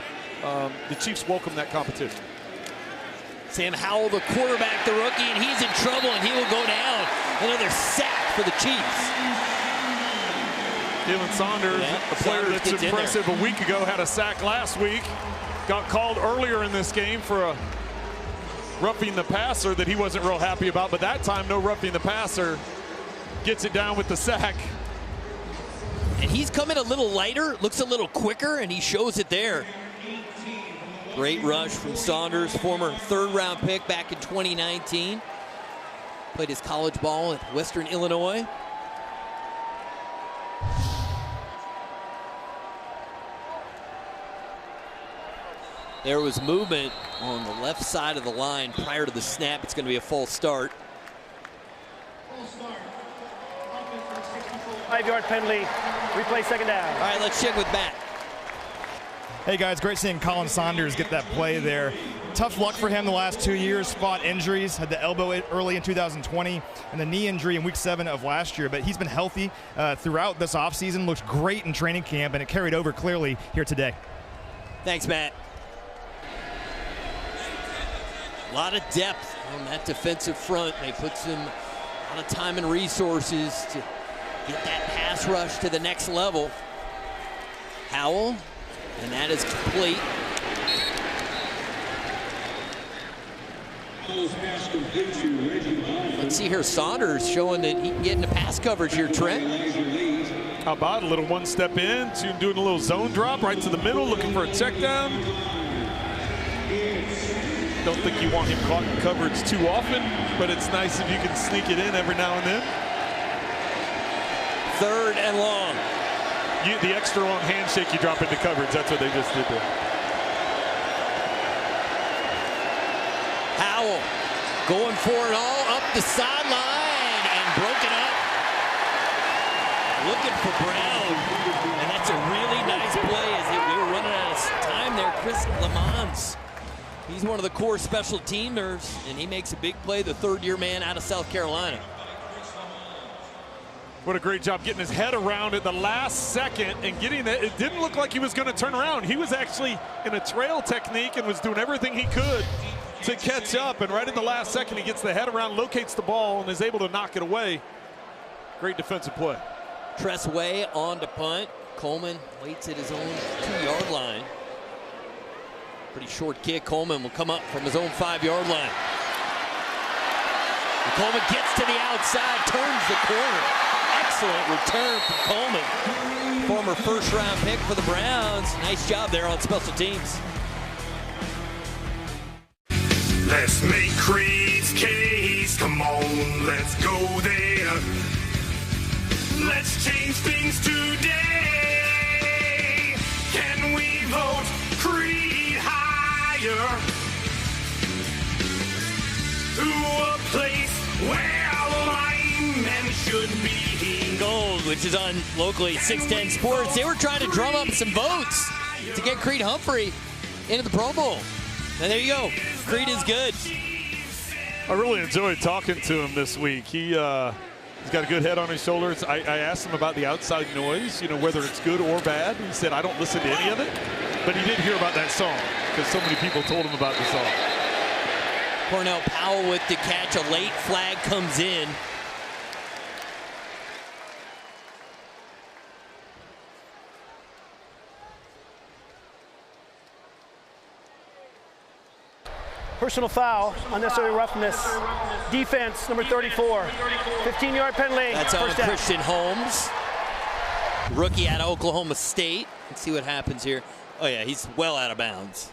the Chiefs welcome that competition. Sam Howell, the quarterback, the rookie, and he's in trouble, and he will go down. Another sack for the Chiefs. Dylan Saunders, a player that's impressive a week ago, had a sack last week. Got called earlier in this game for a roughing the passer that he wasn't real happy about, but that time no roughing the passer, gets it down with the sack. And he's coming a little lighter, looks a little quicker, and he shows it there. Great rush from Saunders, former 3rd-round pick back in 2019. Played his college ball at Western Illinois. There was movement on the left side of the line prior to the snap. It's going to be a false start. 5-yard penalty. Replay second down. All right, let's check with Matt. Hey guys, great seeing Colin Saunders get that play there. Tough luck for him the last 2 years. Fought injuries, had the elbow early in 2020 and the knee injury in week 7 of last year. But he's been healthy throughout this offseason. Looked great in training camp, and it carried over clearly here today. Thanks, Matt. A lot of depth on that defensive front. They put a lot of time and resources to get that pass rush to the next level. Howell, and that is complete. Let's see here, Saunders showing that he can get into pass coverage here, Trent. How about a little one step in, doing a little zone drop right to the middle, looking for a check down. Don't think you want him caught in coverage too often, but it's nice if you can sneak it in every now and then. 3rd and long. The extra long handshake you drop into coverage, that's what they just did there. Howell going for it all up the sideline and broken up. Looking for Brown, and that's a really nice play as we were running out of time there. Chris Lamons, he's one of the core special teamers, and he makes a big play, the third-year man out of South Carolina. What a great job getting his head around at the last second and getting that. It didn't look like he was going to turn around. He was actually in a trail technique and was doing everything he could to catch up. And right at the last second, he gets the head around, locates the ball, and is able to knock it away. Great defensive play. Tress Way on to punt. Coleman waits at his own 2-yard line. Pretty short kick. Coleman will come up from his own 5-yard line. And Coleman gets to the outside, turns the corner. Excellent return from Coleman. Former first-round pick for the Browns. Nice job there on special teams. Let's make Creed's case. Come on, let's go there. Let's change things today. Can we vote Creed higher to a place where linemen should be? Gold, which is on locally 610 Sports. They were trying to drum up some votes to get Creed Humphrey into the Pro Bowl. And there you go. Creed is good. I really enjoyed talking to him this week. He's got a good head on his shoulders. I asked him about the outside noise, whether it's good or bad. He said, I don't listen to any of it. But he did hear about that song because so many people told him about the song. Cornell Powell with the catch. A late flag comes in. Personal foul, unnecessary roughness. Defense, number 34. 15-yard penalty. That's on first down. Christian Holmes. Rookie out of Oklahoma State. Let's see what happens here. Oh, yeah, he's well out of bounds.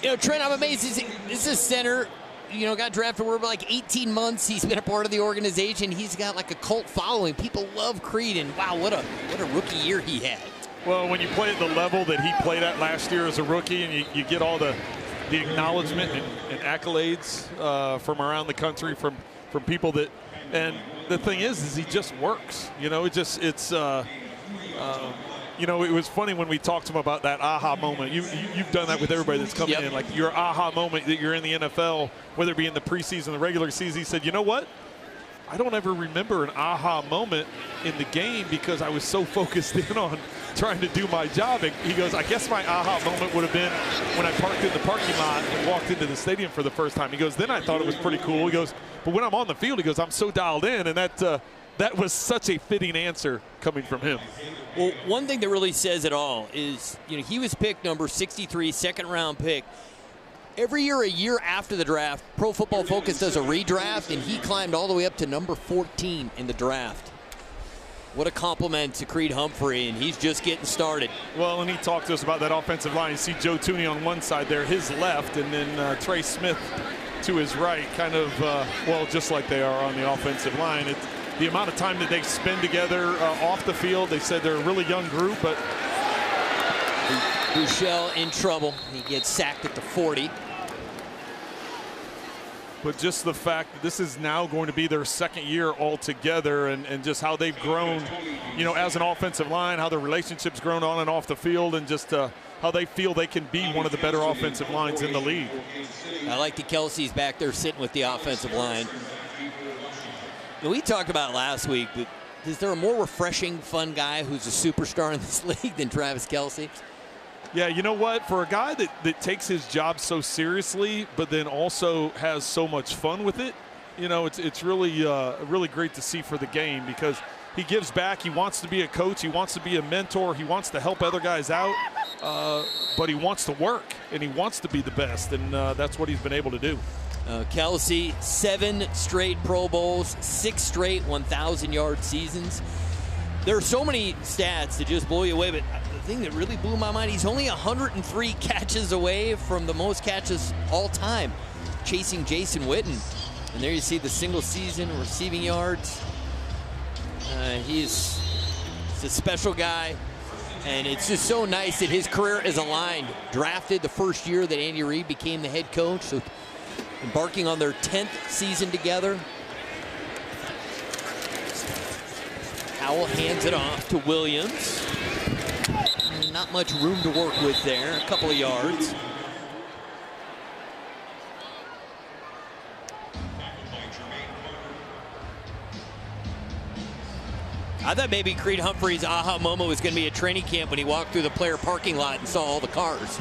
Trent, I'm amazed. This is center. Got drafted for like 18 months. He's been a part of the organization. He's got like a cult following. People love Creed, and wow, what a rookie year he had. Well, when you play at the level that he played at last year as a rookie, and you get all the acknowledgement and accolades from around the country from people that, and the thing is he just works. It was funny when we talked to him about that aha moment. You've done that with everybody that's coming in, like your aha moment that you're in the NFL, whether it be in the preseason, the regular season. He said, you know what? I don't ever remember an aha moment in the game because I was so focused in on trying to do my job. And he goes, I guess my aha moment would have been when I parked in the parking lot and walked into the stadium for the first time. He goes, then I thought it was pretty cool. He goes, but when I'm on the field, he goes, I'm so dialed in. And that was such a fitting answer coming from him. Well, one thing that really says it all is, he was picked number 63, second-round pick. Every year, a year after the draft, Pro Football Focus does a redraft, and he climbed all the way up to number 14 in the draft. What a compliment to Creed Humphrey, and he's just getting started. Well, and he talked to us about that offensive line. You see Joe Tooney on one side there, his left, and then Trey Smith to his right, kind of, just like they are on the offensive line. It's the amount of time that they spend together off the field. They said they're a really young group, but Buechele in trouble. He gets sacked at the 40. But just the fact that this is now going to be their second year all together, and just how they've grown, as an offensive line, how their relationship's grown on and off the field, and just how they feel they can be one of the better offensive lines in the league. I like the Kelsey's back there sitting with the offensive line. We talked about it last week, but is there a more refreshing, fun guy who's a superstar in this league than Travis Kelce? Yeah, you know what? For a guy that takes his job so seriously, but then also has so much fun with it, it's really really great to see for the game because he gives back. He wants to be a coach. He wants to be a mentor. He wants to help other guys out, but he wants to work, and he wants to be the best, and that's what he's been able to do. Kelce, 7 straight Pro Bowls, 6 straight 1,000-yard seasons. There are so many stats that just blow you away, but the thing that really blew my mind, he's only 103 catches away from the most catches all time, chasing Jason Witten. And there you see the single season receiving yards. He's a special guy. And it's just so nice that his career is aligned. Drafted the first year that Andy Reid became the head coach, so embarking on their 10th season together. Howell hands it off to Williams. Not much room to work with there, a couple of yards. I thought maybe Creed Humphrey's aha moment was going to be a training camp when he walked through the player parking lot and saw all the cars.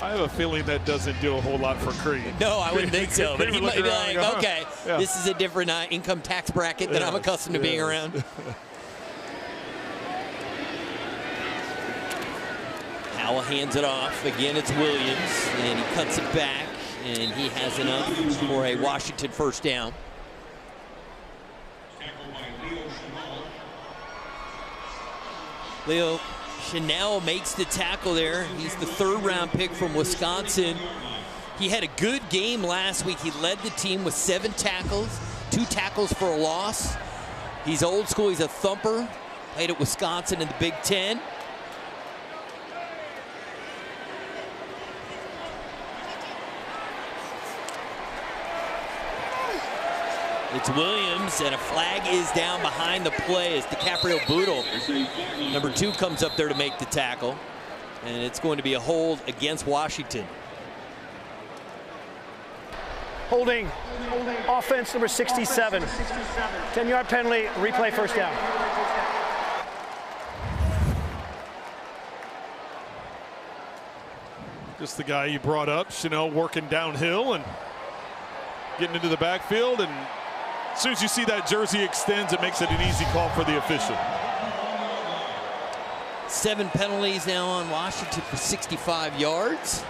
I have a feeling that doesn't do a whole lot for Creed. No, I wouldn't think so. But he might be like, okay, yeah, this is a different income tax bracket that I'm accustomed to being around. Howell hands it off. Again, it's Williams, and he cuts it back, and he has enough for a Washington first down. Leo Chenal makes the tackle there. He's the third-round pick from Wisconsin. He had a good game last week. He led the team with 7 tackles, 2 tackles for a loss. He's old school. He's a thumper. Played at Wisconsin in the Big Ten. It's Williams, and a flag is down behind the play as DiCaprio Bootle, number 2, comes up there to make the tackle. And it's going to be a hold against Washington. Holding. Offense number 67. 10-yard penalty, replay first down. Just the guy you brought up, Chenal, working downhill and getting into the backfield, and as soon as you see that jersey extends, it makes it an easy call for the official. 7 penalties now on Washington for 65 yards.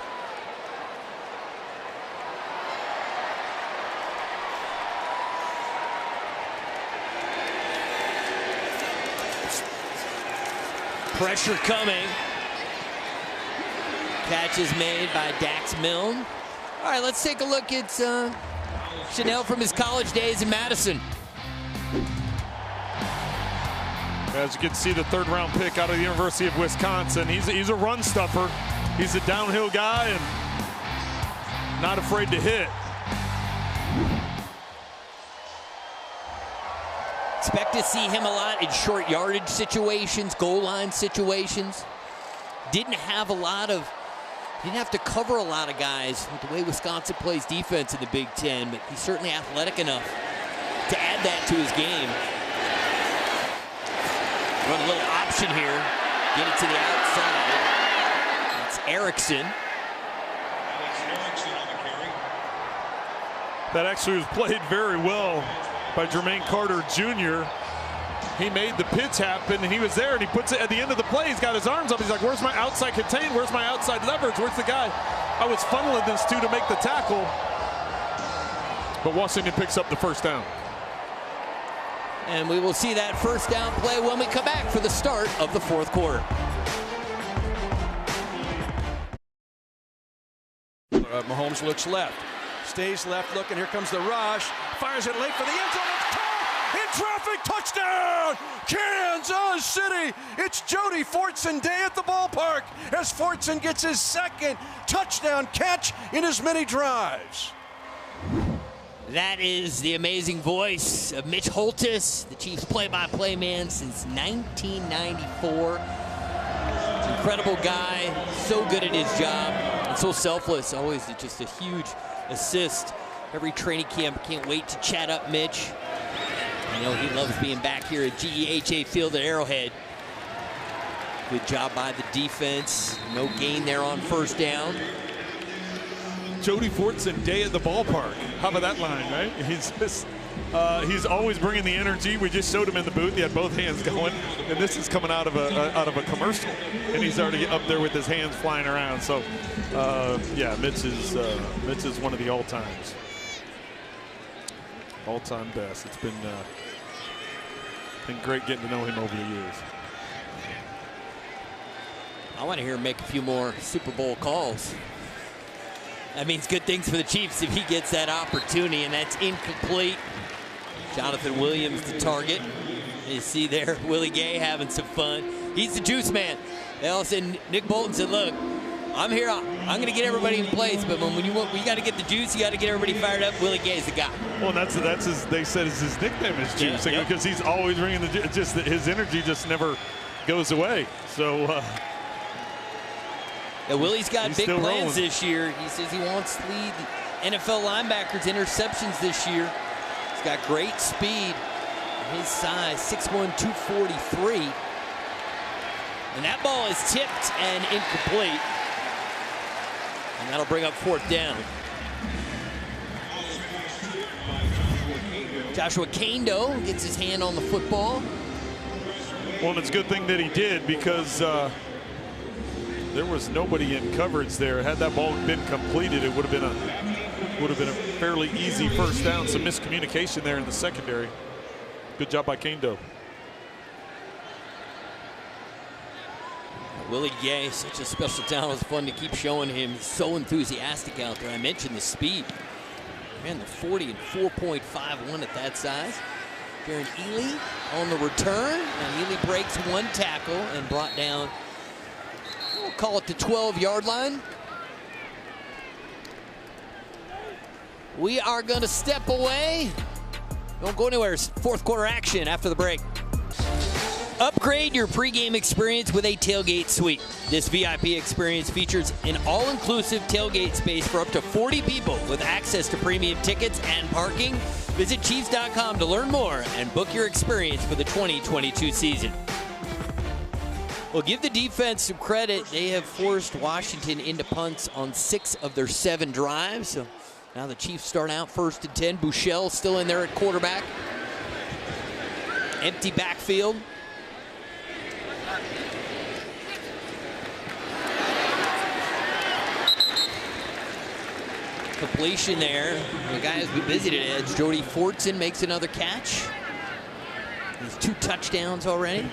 Pressure coming. Catch is made by Dax Milne. All right, let's take a look at Chenal from his college days in Madison. As you can see, the 3rd-round pick out of the University of Wisconsin. He's a run stuffer. He's a downhill guy and not afraid to hit. Expect to see him a lot in short yardage situations, goal line situations. Didn't have to cover a lot of guys with the way Wisconsin plays defense in the Big Ten, but he's certainly athletic enough to add that to his game. Run a little option here, get it to the outside. It's Erickson. That actually was played very well by Jermaine Carter Jr. He made the pitch happen, and he was there, and he puts it at the end of the play. He's got his arms up. He's like, where's my outside contain? Where's my outside leverage? Where's the guy I was funneling this to make the tackle? But Washington picks up the first down. And we will see that first down play when we come back for the start of the 4th quarter. Mahomes looks left, stays left looking. Here comes the rush, fires it late for the end zone. It's caught in traffic, touchdown, Kansas City. It's Jody Fortson Day at the ballpark as Fortson gets his 2nd touchdown catch in as many drives. That is the amazing voice of Mitch Holthus, the Chiefs play-by-play man since 1994. Incredible guy, so good at his job, and so selfless. Always just a huge assist. Every training camp, can't wait to chat up Mitch. I know he loves being back here at GEHA Field at Arrowhead. Good job by the defense. No gain there on first down. Jody Fortson Day at the ballpark. How about that line, right? He's always bringing the energy. We just showed him in the booth. He had both hands going, and this is coming out of a commercial, and he's already up there with his hands flying around. So, yeah, Mitch is one of the all-time best. It's been great getting to know him over the years. I want to hear him make a few more Super Bowl calls. That means good things for the Chiefs if he gets that opportunity, and that's incomplete. Jonathan Williams, the target. You see there, Willie Gay having some fun. He's the juice man. They all said, Nick Bolton said, look, I'm here. I'm going to get everybody in place, but when you got to get the juice, you got to get everybody fired up. Willie Gay is the guy. Well, that's his. They said it's his nickname is Juice because he's always ringing the juice. Just that his energy just never goes away. So. Willie's got big plans rolling this year. He says he wants to lead NFL linebackers interceptions this year. He's got great speed. His size, 6'1", 243. And that ball is tipped and incomplete. And that'll bring up 4th down. Joshua Kaindoh gets his hand on the football. Well, and it's a good thing that he did because there was nobody in coverage there. Had that ball been completed, it would have been a fairly easy first down. Some miscommunication there in the secondary. Good job by Kaindoh. Willie Gay, such a special talent. It's fun to keep showing him. He's so enthusiastic out there. I mentioned the speed. Man, the 40 and 4.51 at that size. Darren Ely on the return. And Ely breaks one tackle and brought down, we'll call it the 12-yard line. We are going to step away. Don't go anywhere. 4th quarter action after the break. Upgrade your pregame experience with a tailgate suite. This VIP experience features an all-inclusive tailgate space for up to 40 people with access to premium tickets and parking. Visit Chiefs.com to learn more and book your experience for the 2022 season. Well, give the defense some credit. They have forced Washington into punts on 6 of their 7 drives. So now the Chiefs start out 1st and 10. Buechele still in there at quarterback. Empty backfield. Completion there. The guy has been busy today. It's Jody Fortson makes another catch. He's 2 touchdowns already.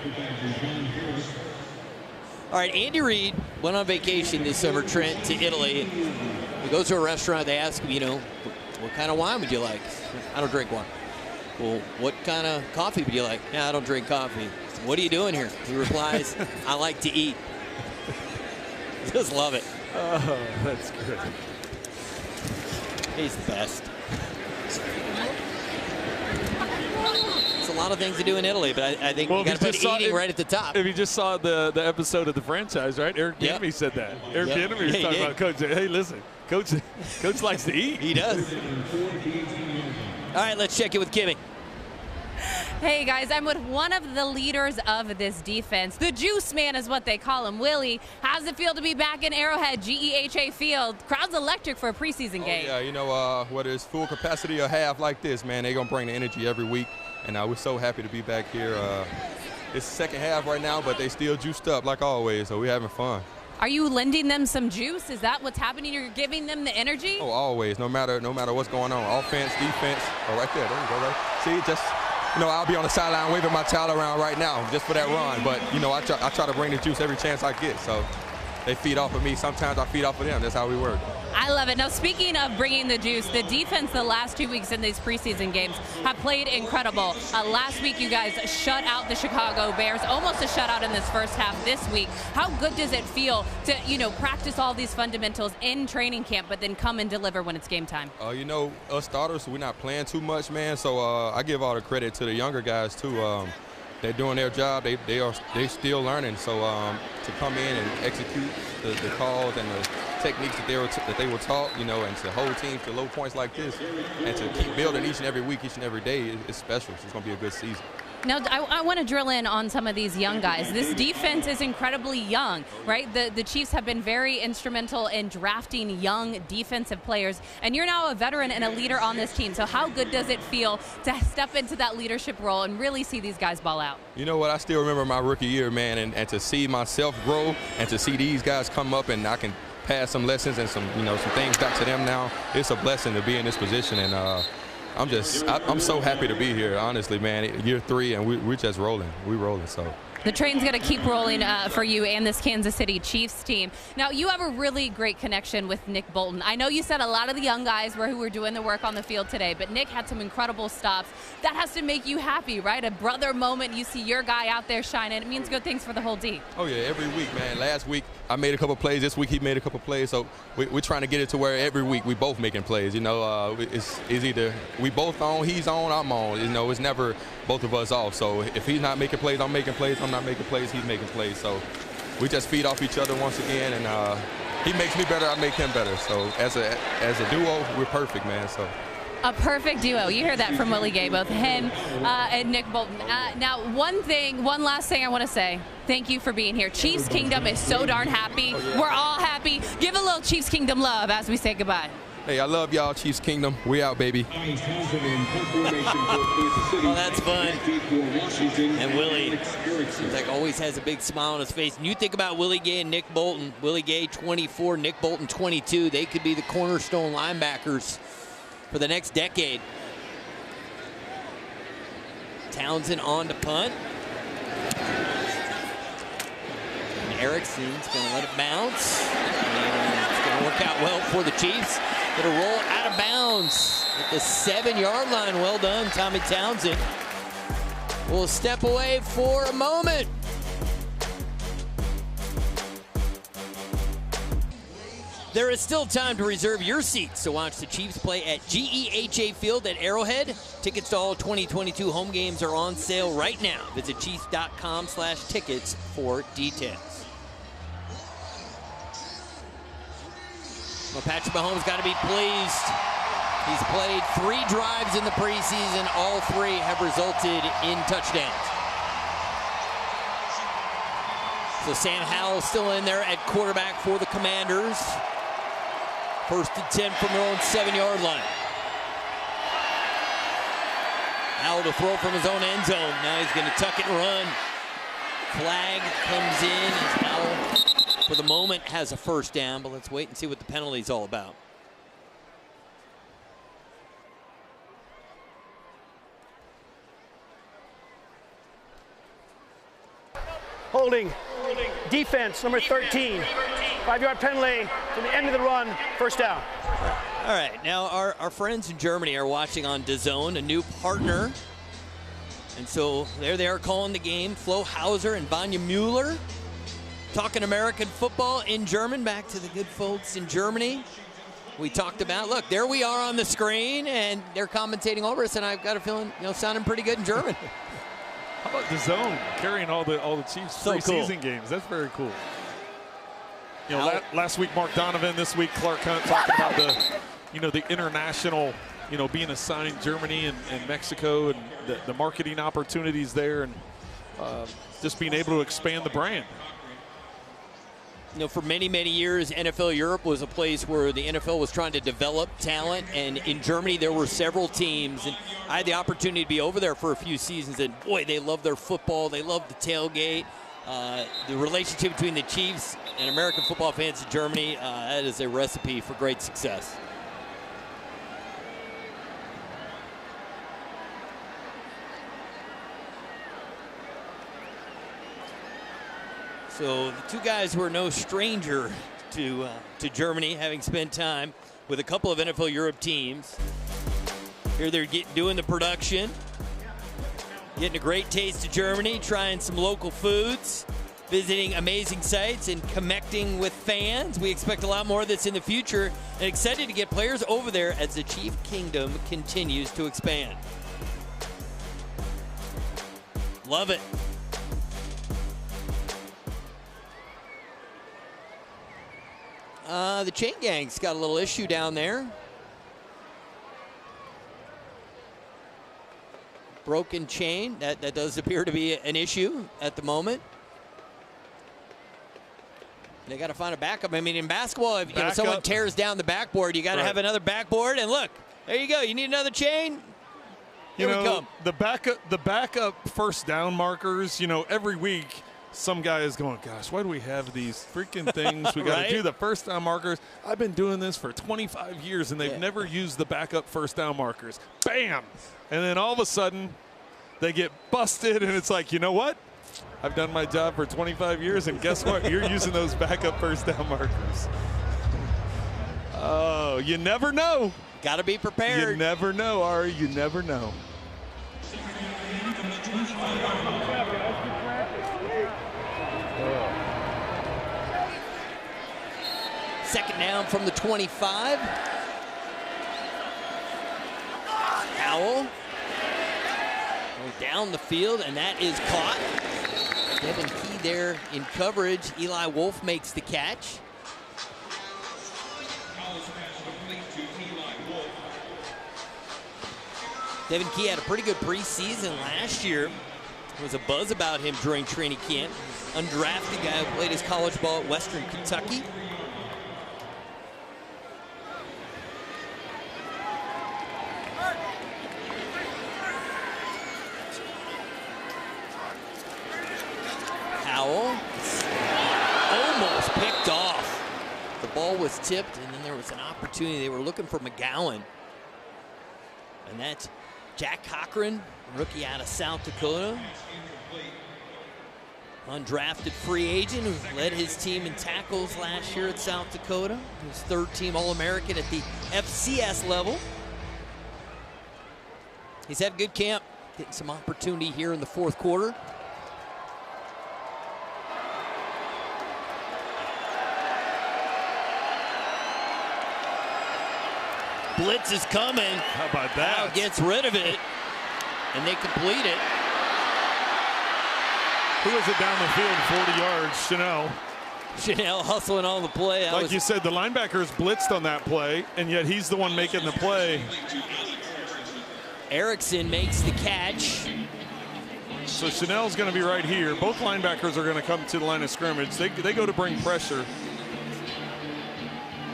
All right, Andy Reid went on vacation this summer, Trent, to Italy. He goes to a restaurant. They ask him, you know, what kind of wine would you like? I don't drink wine. Well, what kind of coffee would you like? Yeah, I don't drink coffee. What are you doing here? He replies, I like to eat. Just love it. Oh, that's good. He's the best. It's a lot of things to do in Italy, but I think you got to put eating right at the top. If you just saw the episode of The Franchise, right? Eric Bieniemy said that. Eric Bieniemy was talking about Coach. Hey, listen, Coach likes to eat. He does. All right, let's check it with Kimmy. Hey guys, I'm with one of the leaders of this defense. The juice man is what they call him, Willie. How's it feel to be back in Arrowhead, GEHA Field? Crowd's electric for a preseason game. Yeah, you know, whether it's full capacity or half like this, man, they're going to bring the energy every week. And we're so happy to be back here. It's the second half right now, but they still juiced up like always, so we're having fun. Are you lending them some juice? Is that what's happening? You're giving them the energy? Oh, always, no matter what's going on. Offense, defense. Oh, right there. There you go, right? See, just, you know, I'll be on the sideline waving my towel around right now just for that run. But, you know, I try to bring the juice every chance I get. So they feed off of me. Sometimes I feed off of them. That's how we work. I love it. Now, speaking of bringing the juice, the defense the last 2 weeks in these preseason games have played incredible. Last week, you guys shut out the Chicago Bears, almost a shutout in this first half this week. How good does it feel to, you know, practice all these fundamentals in training camp, but then come and deliver when it's game time? You know, us starters, we're not playing too much, man. So I give all the credit to the younger guys, too. They're doing their job. They still learning. So to come in and execute the calls and the techniques that they were taught, you know, and to hold teams to low points like this, and to keep building each and every week, each and every day, it's special. It's going to be a good season. Now, I want to drill in on some of these young guys. This defense is incredibly young, right? The Chiefs have been very instrumental in drafting young defensive players, and you're now a veteran and a leader on this team. So how good does it feel to step into that leadership role and really see these guys ball out? You know what? I still remember my rookie year, man, and to see myself grow and to see these guys come up and I can pass some lessons and some things back to them now. It's a blessing to be in this position, and I'm so happy to be here, honestly, man. Year 3, and we're just rolling. We're rolling, so. The train's going to keep rolling for you and this Kansas City Chiefs team. Now, you have a really great connection with Nick Bolton. I know you said a lot of the young guys who were doing the work on the field today, but Nick had some incredible stops. That has to make you happy, right? A brother moment. You see your guy out there shining. It means good things for the whole team. Oh, yeah, every week, man. Last week, I made a couple plays. This week, he made a couple plays. So we're trying to get it to where every week we both making plays. You know, it's either we both on, he's on, I'm on. You know, it's never both of us off. So if he's not making plays, I'm making plays. I'm not making plays, he's making plays. So we just feed off each other once again, and he makes me better, I make him better. So as a duo, we're perfect, man. So. A perfect duo. You heard that from Willie Gay, both him and Nick Bolton. Now, one last thing I want to say. Thank you for being here. Chiefs Kingdom is so darn happy. We're all happy. Give a little Chiefs Kingdom love as we say goodbye. Hey, I love y'all, Chiefs Kingdom. We out, baby. Oh, that's fun. And Willie, seems like always has a big smile on his face. And you think about Willie Gay and Nick Bolton. Willie Gay, 24, Nick Bolton, 22. They could be the cornerstone linebackers for the next decade. Townsend on to punt. And Erickson's going to let it bounce. And it's going to work out well for the Chiefs. Going to roll out of bounds at the 7-yard line. Well done, Tommy Townsend. We'll step away for a moment. There is still time to reserve your seats to watch the Chiefs play at GEHA Field at Arrowhead. Tickets to all 2022 home games are on sale right now. Visit Chiefs.com/tickets for details. Well, Patrick Mahomes got to be pleased. He's played 3 drives in the preseason. All 3 have resulted in touchdowns. So Sam Howell still in there at quarterback for the Commanders. 1st and 10 from their own 7-yard line. Howell to throw from his own end zone. Now he's going to tuck it and run. Flag comes in as Howell, for the moment, has a first down, but let's wait and see what the penalty is all about. Holding. Defense, number 13. 5-yard penalty to the end of the run, first down. All right, now our friends in Germany are watching on DAZN, a new partner. And so there they are calling the game. Flo Hauser and Vanya Mueller talking American football in German. Back to the good folks in Germany. We talked about, look, there we are on the screen, and they're commentating over us, and I've got a feeling, sounding pretty good in German. How about DAZN carrying all the Chiefs preseason games? That's very cool. Last week Mark Donovan, this week Clark Hunt talking about the international, being assigned Germany and Mexico and the marketing opportunities there, and just being able to expand the brand. For many, many years, NFL Europe was a place where the NFL was trying to develop talent, and in Germany there were several teams, and I had the opportunity to be over there for a few seasons, and boy, they love their football, they love the tailgate. The relationship between the Chiefs and American football fans in Germany, that is a recipe for great success. So the two guys who are no stranger to Germany, having spent time with a couple of NFL Europe teams. Here they're doing the production, getting a great taste of Germany, trying some local foods, visiting amazing sites, and connecting with fans. We expect a lot more of this in the future, and excited to get players over there as the Chief Kingdom continues to expand. Love it. The chain gang's got a little issue down there. Broken chain, that does appear to be an issue at the moment. They got to find a backup. I mean, in basketball, if someone tears down the backboard, you got to have another backboard. And look, there you go. You need another chain. Here we come. The backup first down markers. Every week, some guy is going, gosh, why do we have these freaking things? We got to do the first down markers. I've been doing this for 25 years, and they've never used the backup first down markers. Bam! And then all of a sudden, they get busted, and it's like, you know what? I've done my job for 25 years, and guess what? You're using those backup first down markers. Oh, you never know. Got to be prepared. You never know, Ari. You never know. Second down from the 25. Howell going down the field, and that is caught. Devin Key there in coverage. Eli Wolf makes the catch. Devin Key had a pretty good preseason last year. There was a buzz about him during training camp. Undrafted guy who played his college ball at Western Kentucky. Howell almost picked off. The ball was tipped, and then there was an opportunity. They were looking for McGowan. And that's Jack Cochran, rookie out of South Dakota. Undrafted free agent who led his team in tackles last year at South Dakota. His third-team All-American at the FCS level. He's had a good camp, getting some opportunity here in the fourth quarter. Blitz is coming. How about that? Howell gets rid of it, and they complete it. Who is it down the field, 40 yards? Chanel. Chanel hustling on the play. Like you said, the linebackers blitzed on that play, and yet he's the one making the play. Erickson makes the catch. So Chanel's going to be right here. Both linebackers are going to come to the line of scrimmage. They go to bring pressure.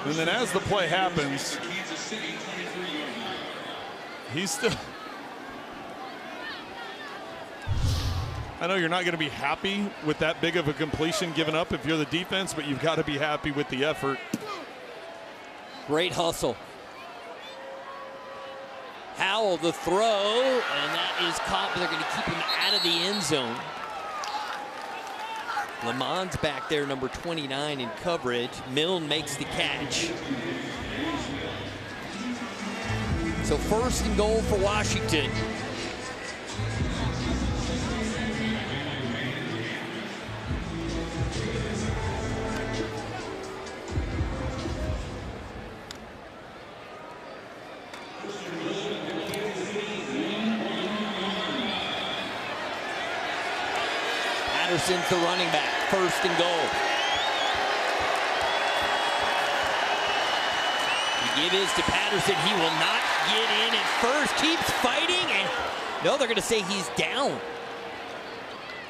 And then as the play happens, he's still... I know you're not going to be happy with that big of a completion given up if you're the defense, but you've got to be happy with the effort. Great hustle. Howell the throw, and that is caught, but they're going to keep him out of the end zone. Lamont's back there, number 29 in coverage. Milne makes the catch. So first and goal for Washington. Patterson's the running back, first and goal. You give his to Patterson, he will not get in at first, keeps fighting, and no, they're gonna say he's down.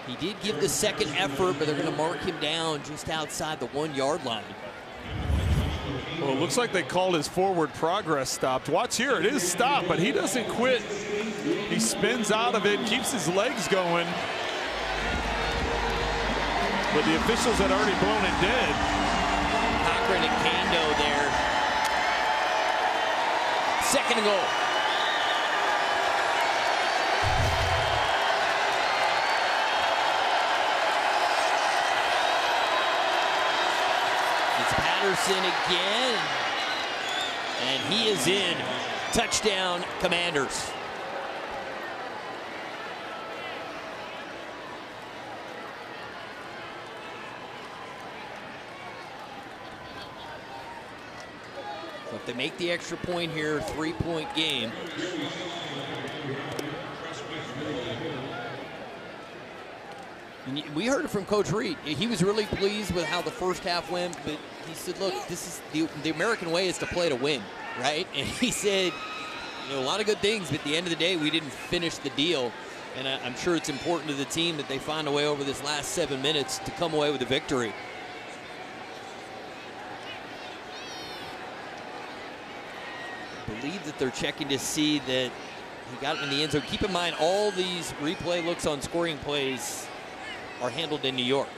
He did give the second effort, but they're gonna mark him down just outside the 1 yard line. Well, it looks like they called his forward progress stopped. Watch here, it is stopped, but he doesn't quit. He spins out of it, keeps his legs going. But the officials had already blown it dead. Cochran and Kando there. Second and goal. It's Patterson again. And he is in. Touchdown, Commanders. So if they make the extra point here, 3-point game. And we heard it from Coach Reed. He was really pleased with how the first half went, but he said, look, this is the American way is to play to win, right? And he said, you know, a lot of good things, but at the end of the day, we didn't finish the deal. And I'm sure it's important to the team that they find a way over this last 7 minutes to come away with a victory. I believe that they're checking to see that he got it in the end zone. Keep in mind, all these replay looks on scoring plays are handled in New York,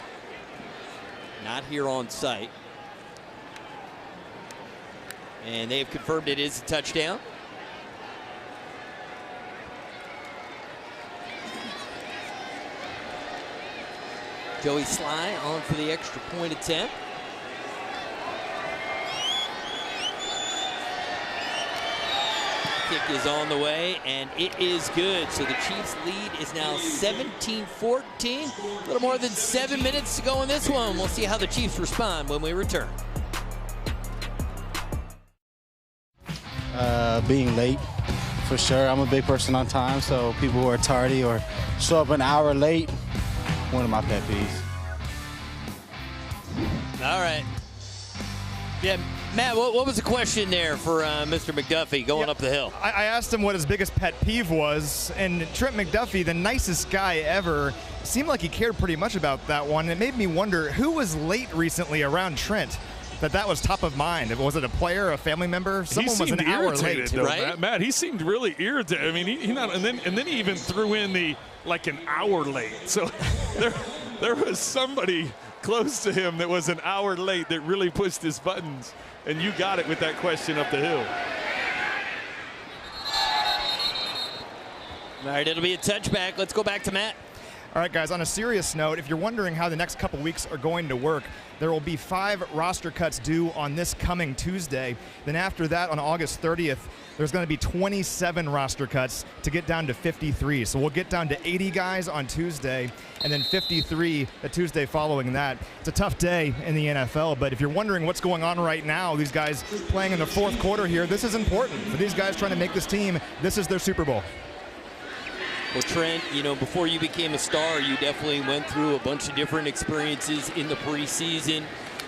not here on site. And they have confirmed it is a touchdown. Joey Sly on for the extra point attempt. Kick is on the way, and it is good. So the Chiefs' lead is now 17-14. A little more than 7 minutes to go in this one. We'll see how the Chiefs respond when we return. Being late, for sure. I'm a big person on time, so people who are tardy or show up an hour late, one of my pet peeves. All right. Yeah, Matt, what was the question there for Mr. McDuffie going up the hill? I asked him what his biggest pet peeve was, and Trent McDuffie, the nicest guy ever, seemed like he cared pretty much about that one. It made me wonder who was late recently around Trent that was top of mind. Was it a player, a family member? Someone was an hour late, though, right? Matt, he seemed really irritated. I mean, he not, and then he even threw in the like an hour late. So there was somebody close to him that was an hour late that really pushed his buttons, and you got it with that question up the hill. All right, it'll be a touchback. Let's go back to Matt. All right, guys, on a serious note, if you're wondering how the next couple weeks are going to work, there will be 5 roster cuts due on this coming Tuesday. Then after that, on August 30th, there's going to be 27 roster cuts to get down to 53. So we'll get down to 80 guys on Tuesday, and then 53 the Tuesday following that. It's a tough day in the NFL, but if you're wondering what's going on right now, these guys playing in the fourth quarter here, this is important. For these guys trying to make this team, this is their Super Bowl. Well, Trent, you know, before you became a star, you definitely went through a bunch of different experiences in the preseason.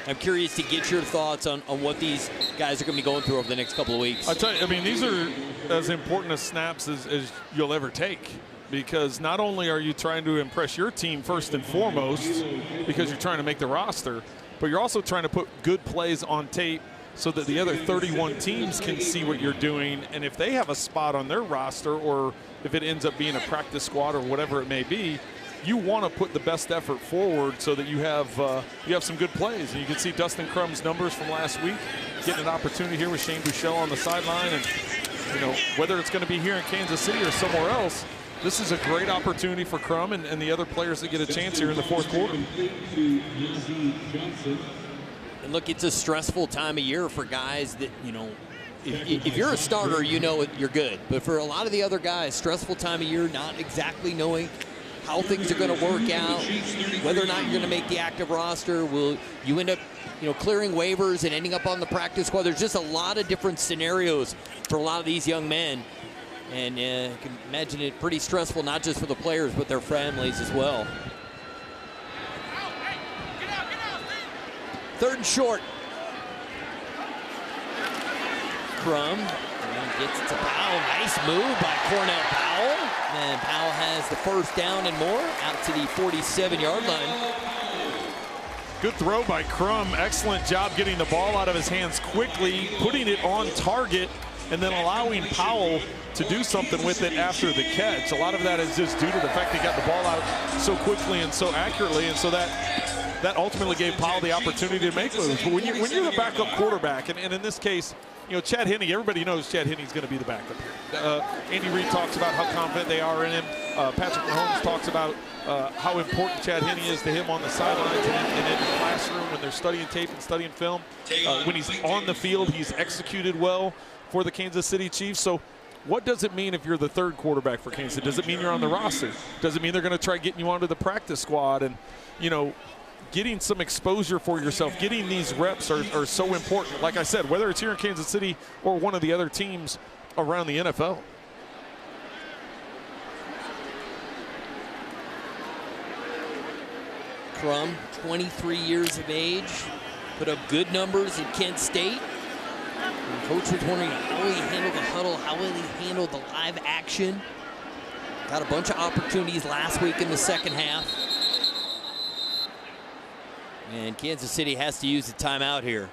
I'm curious to get your thoughts on what these guys are going to be going through over the next couple of weeks. I'll tell you, I mean, these are as important as snaps as you'll ever take, because not only are you trying to impress your team first and foremost because you're trying to make the roster, but you're also trying to put good plays on tape so that the other 31 teams can see what you're doing. And if they have a spot on their roster, or if it ends up being a practice squad or whatever it may be, you want to put the best effort forward so that you have some good plays. And you can see Dustin Crum's numbers from last week, getting an opportunity here with Shane Buechele on the sideline. And, you know, whether it's going to be here in Kansas City or somewhere else, this is a great opportunity for Crum and the other players that get a chance here in the fourth quarter. And look, it's a stressful time of year for guys that, you know, if you're a starter, you know you're good. But for a lot of the other guys, stressful time of year, not exactly knowing how things are going to work out, whether or not you're going to make the active roster. Will you end up, you know, clearing waivers and ending up on the practice squad? There's just a lot of different scenarios for a lot of these young men. And you can imagine it pretty stressful, not just for the players, but their families as well. Third and short. Crum gets it to Powell. Nice move by Cornell Powell. And Powell has the first down and more out to the 47-yard line. Good throw by Crum. Excellent job getting the ball out of his hands quickly, putting it on target, and then allowing Powell to do something with it after the catch. A lot of that is just due to the fact he got the ball out so quickly and so accurately, and so that ultimately gave Powell the opportunity to make moves. But when you're the backup quarterback, and in this case, you know, Chad Henne, everybody knows Chad Henne's going to be the backup here. Andy Reid talks about how confident they are in him. Patrick Mahomes talks about how important Chad Henne is to him on the sidelines and in the classroom when they're studying tape and studying film. When he's on the field, he's executed well for the Kansas City Chiefs. So what does it mean if you're the third quarterback for Kansas City? Does it mean you're on the roster? Does it mean they're going to try getting you onto the practice squad? And, you know, getting some exposure for yourself, getting these reps are so important. Like I said, whether it's here in Kansas City or one of the other teams around the NFL. Crum, 23 years of age, put up good numbers at Kent State. And Coach was wondering how he handled the huddle, how will he handle the live action. Got a bunch of opportunities last week in the second half. And Kansas City has to use the timeout here.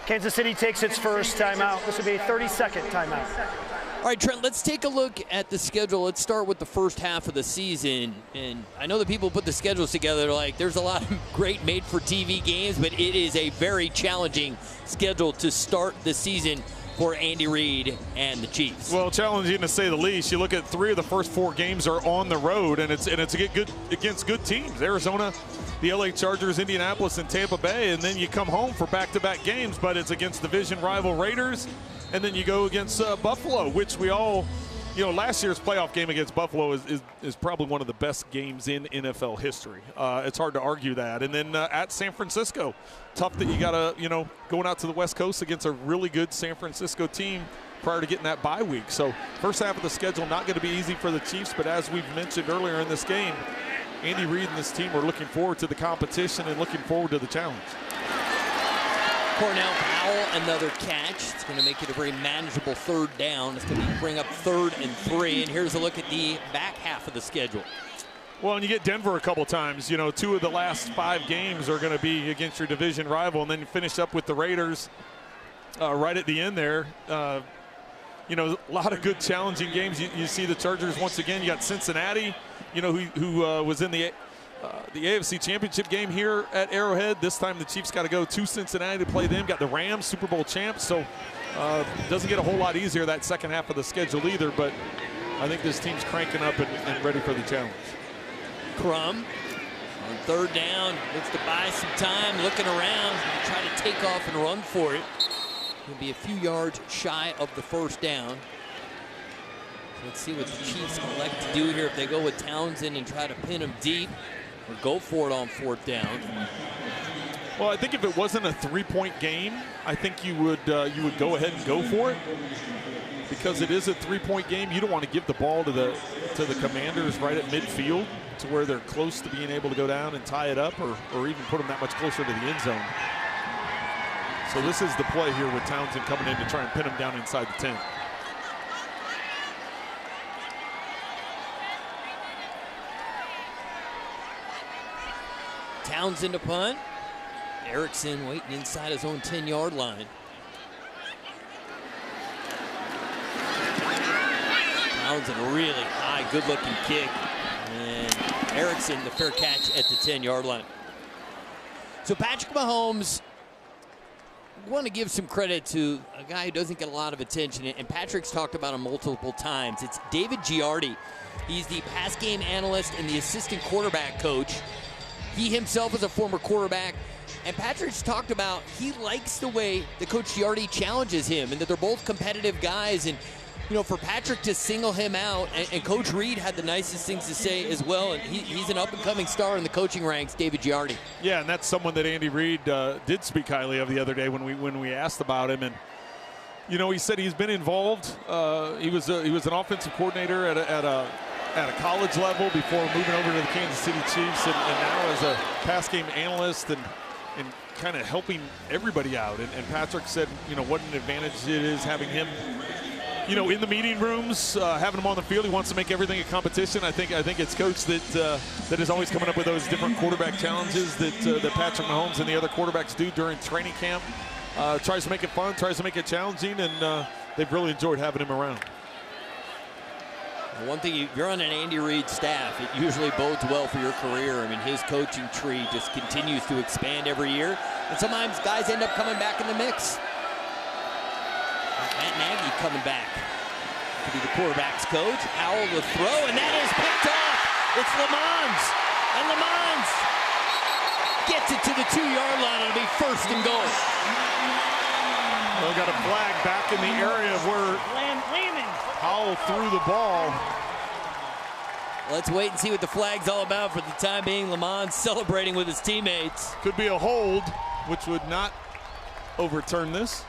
Kansas City takes its first timeout. This will be a 30-second timeout. All right, Trent, let's take a look at the schedule. Let's start with the first half of the season. And I know that people put the schedules together like there's a lot of great made-for-TV games, but it is a very challenging schedule to start the season. for Andy Reid and the Chiefs. Well, challenging to say the least. You look at 3 of the first 4 games are on the road, and it's against good teams. Arizona, the LA Chargers, Indianapolis, and Tampa Bay, and then you come home for back-to-back games, but it's against division rival Raiders, and then you go against Buffalo, which we all, last year's playoff game against Buffalo is probably one of the best games in NFL history. It's hard to argue that. And then at San Francisco, tough that you got to, going out to the West Coast against a really good San Francisco team prior to getting that bye week. So first half of the schedule not going to be easy for the Chiefs, but as we've mentioned earlier in this game, Andy Reid and this team are looking forward to the competition and looking forward to the challenge. Cornell Powell, another catch. It's going to make it a very manageable 3rd down. It's going to bring up 3rd and 3. And here's a look at the back half of the schedule. Well, and you get Denver a couple times. 2 of the last 5 games are going to be against your division rival, and then you finish up with the Raiders right at the end there. A lot of good challenging games. You see the Chargers once again. You got Cincinnati, who was in the AFC Championship game here at Arrowhead. This time the Chiefs got to go to Cincinnati to play them. Got the Rams, Super Bowl champs. So doesn't get a whole lot easier that second half of the schedule either. But I think this team's cranking up and ready for the challenge. Crum on 3rd down, looks to buy some time, looking around, try to take off and run for it. He'll be a few yards shy of the 1st down. Let's see what the Chiefs elect to do here, if they go with Townsend and try to pin him deep or go for it on 4th down. Well, I think if it wasn't a 3-point game, I think you would go ahead and go for it. Because it is a 3-point game, you don't want to give the ball to the Commanders right at midfield to where they're close to being able to go down and tie it up or even put them that much closer to the end zone. So this is the play here with Townsend coming in to try and pin him down inside the 10. Townsend to punt. Erickson waiting inside his own 10-yard line. Townsend a really high, good-looking kick. And Erickson, the fair catch at the 10-yard line. So Patrick Mahomes, I want to give some credit to a guy who doesn't get a lot of attention, and Patrick's talked about him multiple times. It's David Giardi. He's the pass game analyst and the assistant quarterback coach. He himself is a former quarterback, and Patrick's talked about he likes the way that Coach Giardi challenges him and that they're both competitive guys. And for Patrick to single him out, and Coach Reid had the nicest things to say as well, and he's an up-and-coming star in the coaching ranks, David Giardi. Yeah, and that's someone that Andy Reid did speak highly of the other day when we asked about him. And he said he's been involved. He was an offensive coordinator at a college level before moving over to the Kansas City Chiefs, and now as a pass game analyst and kind of helping everybody out. And Patrick said, what an advantage it is having him in the meeting rooms, having him on the field. He wants to make everything a competition. I think it's Coach that is always coming up with those different quarterback challenges that Patrick Mahomes and the other quarterbacks do during training camp. Tries to make it fun, tries to make it challenging, and they've really enjoyed having him around. One thing, if you're on an Andy Reid staff, it usually bodes well for your career. I mean, his coaching tree just continues to expand every year, and sometimes guys end up coming back in the mix. Matt Nagy coming back to be the quarterback's coach. Howell the throw, and that is picked off. It's Lamons, and Lamons gets it to the 2-yard line. It'll be 1st and goal. Well, got a flag back in the area where Howell threw the ball. Let's wait and see what the flag's all about. For the time being, Lamont celebrating with his teammates. Could be a hold, which would not overturn this.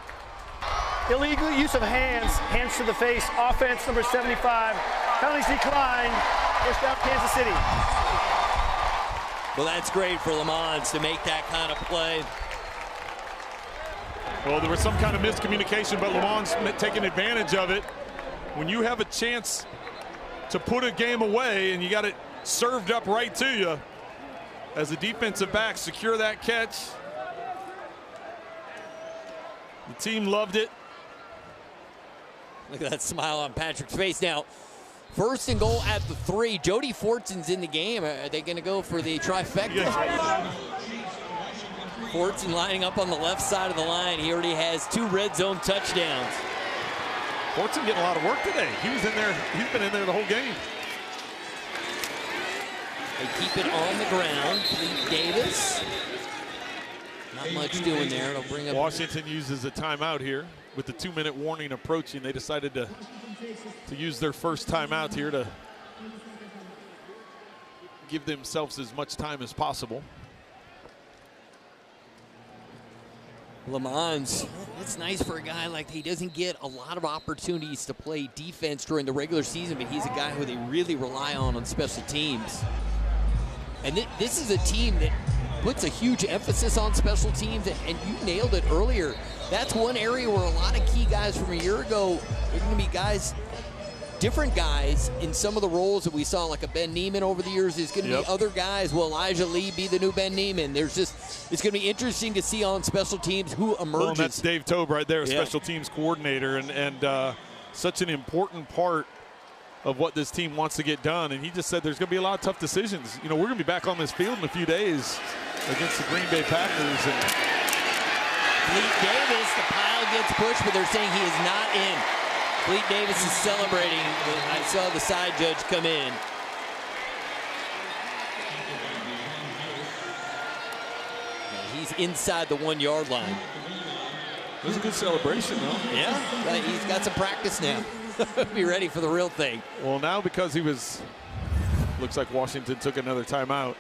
Illegal use of hands to the face, offense number 75. Penalties declined, first down Kansas City. Well, that's great for Lamont to make that kind of play. Well, there was some kind of miscommunication, but Lamont's taking advantage of it. When you have a chance to put a game away and you got it served up right to you, as a defensive back, secure that catch. The team loved it. Look at that smile on Patrick's face. Now, 1st and goal at the 3. Jody Fortson's in the game. Are they going to go for the trifecta? Yeah. Fortson lining up on the left side of the line. He already has 2 red zone touchdowns. Fortson getting a lot of work today. He was in there. He's been in there the whole game. They keep it on the ground. Fleet Davis. Not much doing there. It'll bring up. Washington uses a timeout here with the 2-minute warning approaching. They decided to use their first timeout here to give themselves as much time as possible. Lamons, it's nice for a guy like he doesn't get a lot of opportunities to play defense during the regular season, but he's a guy who they really rely on special teams. And this is a team that puts a huge emphasis on special teams, and you nailed it earlier. That's one area where a lot of key guys from a year ago are going to be guys, different guys in some of the roles that we saw, like a Ben Neiman over the years. There's going to be other guys. Will Elijah Lee be the new Ben Neiman? It's going to be interesting to see on special teams who emerges. Well, and that's Dave Tobe right there, special teams coordinator, and such an important part of what this team wants to get done. And he just said there's going to be a lot of tough decisions. You know, we're going to be back on this field in a few days against the Green Bay Packers. And Fleet Davis, the pile gets pushed, but they're saying he is not in. Fleet Davis is celebrating. I saw the side judge come in. He's inside the 1-yard line. It was a good celebration, though. Yeah, but he's got some practice now. Be ready for the real thing. Well, now because he was, looks like Washington took another timeout.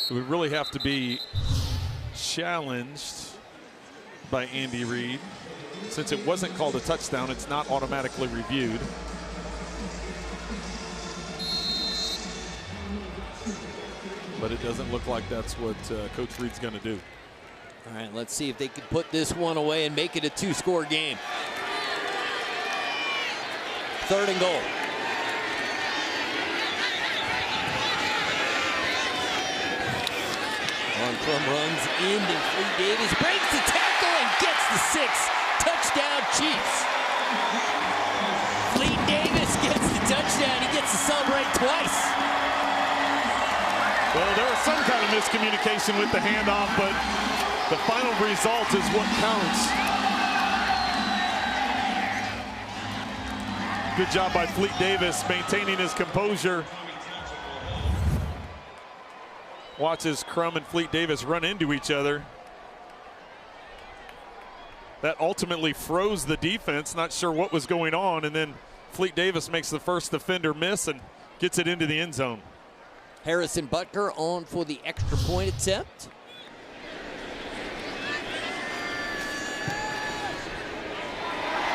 It would really have to be challenged by Andy Reid. Since it wasn't called a touchdown, it's not automatically reviewed. But it doesn't look like that's what Coach Reid's going to do. All right, let's see if they can put this one away and make it a 2-score game. 3rd and goal. Crum runs into Fleet Davis, breaks the tackle and gets the 6. Touchdown Chiefs. Fleet Davis gets the touchdown. He gets to celebrate twice. Well, there was some kind of miscommunication with the handoff, but the final result is what counts. Good job by Fleet Davis maintaining his composure. Watches Crum and Fleet Davis run into each other. That ultimately froze the defense, not sure what was going on, and then Fleet Davis makes the first defender miss and gets it into the end zone. Harrison Butker on for the extra point attempt.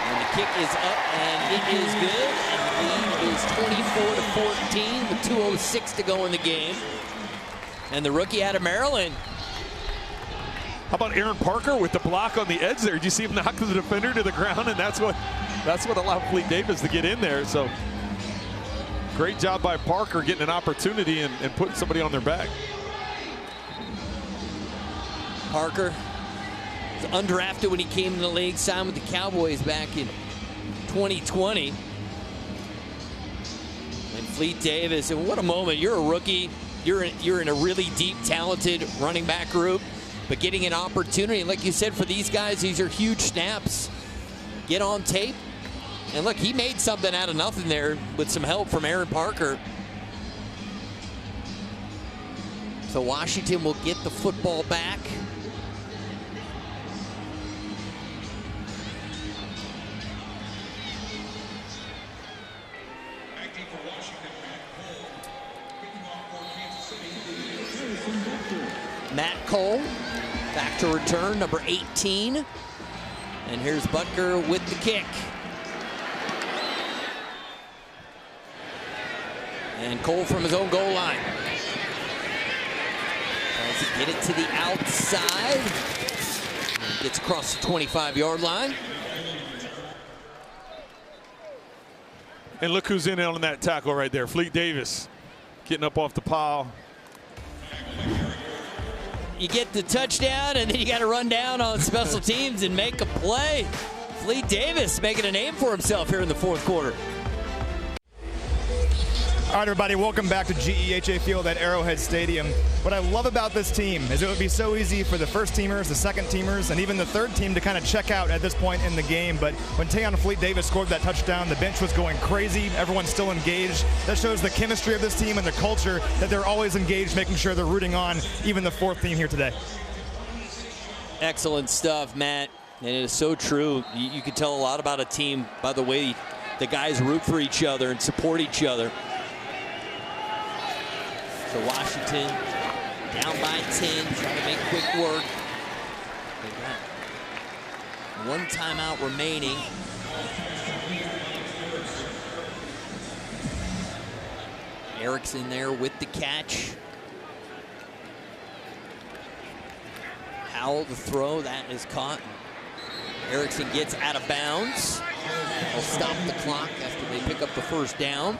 And the kick is up, and it is good. And the lead is 24-14 with 2:06 to go in the game. And the rookie out of Maryland. How about Aaron Parker with the block on the edge there? Did you see him knock the defender to the ground? And that's what allowed Fleet Davis to get in there. So great job by Parker getting an opportunity and putting somebody on their back. Parker was undrafted when he came in the league, signed with the Cowboys back in 2020. And Fleet Davis, and what a moment. You're a rookie. You're in a really deep, talented running back group, but getting an opportunity, like you said, for these guys, these are huge snaps. Get on tape. And look, he made something out of nothing there with some help from Aaron Parker. So Washington will get the football back. Matt Cole back to return, number 18. And here's Butker with the kick. And Cole from his own goal line. Tries to get it to the outside. Gets across the 25-yard line. And look who's in on that tackle right there. Fleet Davis getting up off the pile. You get the touchdown, and then you got to run down on special teams and make a play. Fleet Davis making a name for himself here in the 4th quarter. All right, everybody, welcome back to GEHA Field at Arrowhead Stadium. What I love about this team is it would be so easy for the first teamers, the second teamers, and even the third team to kind of check out at this point in the game. But when Tayon Fleet-Davis scored that touchdown, the bench was going crazy. Everyone's still engaged. That shows the chemistry of this team and the culture that they're always engaged, making sure they're rooting on even the fourth team here today. Excellent stuff, Matt. And it is so true. You can tell a lot about a team by the way the guys root for each other and support each other. So Washington down by 10, trying to make quick work. They got one timeout remaining. Erickson there with the catch. Howell the throw, that is caught. Erickson gets out of bounds. They'll stop the clock after they pick up the first down.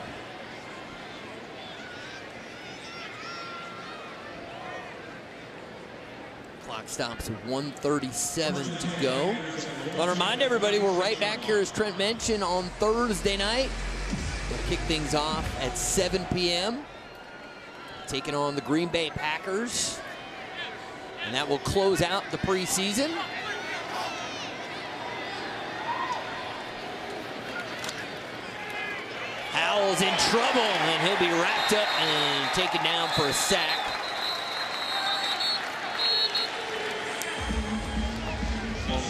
Clock stops at 1:37 to go. I want to remind everybody we're right back here, as Trent mentioned, on Thursday night. We'll kick things off at 7 p.m. taking on the Green Bay Packers. And that will close out the preseason. Howell's in trouble, and he'll be wrapped up and taken down for a sack.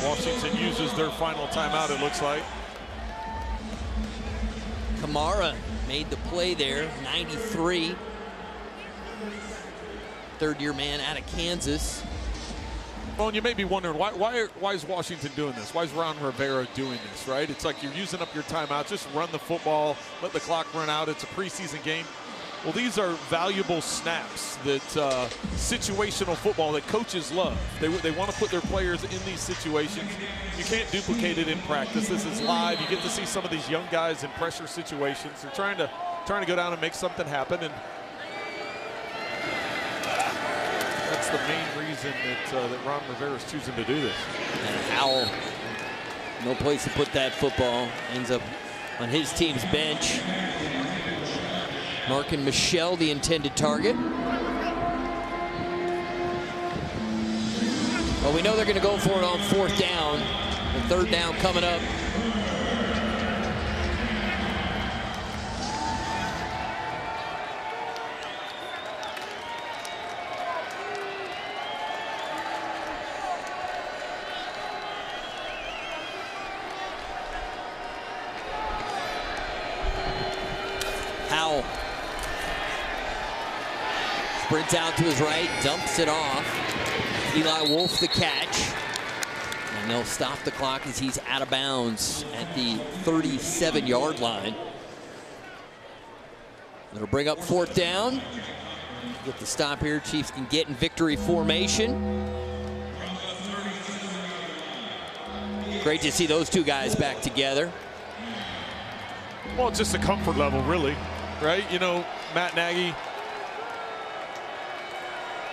Washington uses their final timeout, it looks like. Kamara made the play there, 93. Third-year man out of Kansas. Well, and you may be wondering, why is Washington doing this? Why is Ron Rivera doing this, right? It's like you're using up your timeout. Just run the football, let the clock run out. It's a preseason game. Well, these are valuable snaps that situational football that coaches love. They want to put their players in these situations. You can't duplicate it in practice. This is live. You get to see some of these young guys in pressure situations. They're trying to go down and make something happen, and that's the main reason that Ron Rivera is choosing to do this. And Howell, no place to put that football, ends up on his team's bench. Markin Michel, the intended target. Well, we know they're going to go for it on fourth down. The third down coming up. Howell sprints out to his right, dumps it off. Eli Wolf the catch. And they'll stop the clock as he's out of bounds at the 37-yard line. That'll bring up fourth down. Get the stop here. Chiefs can get in victory formation. Great to see those two guys back together. Well, it's just a comfort level, really, right? You know, Matt Nagy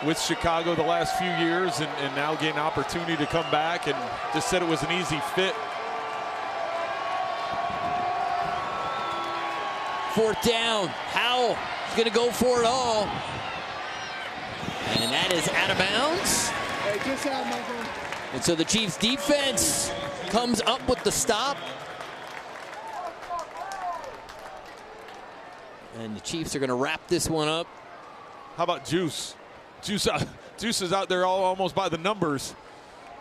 with Chicago the last few years and now getting an opportunity to come back, and just said it was an easy fit. Fourth down. Howell is going to go for it all. And that is out of bounds. Hey, just out, Michael. And so the Chiefs defense comes up with the stop. And the Chiefs are going to wrap this one up. How about Juice? Juice is out there almost by the numbers,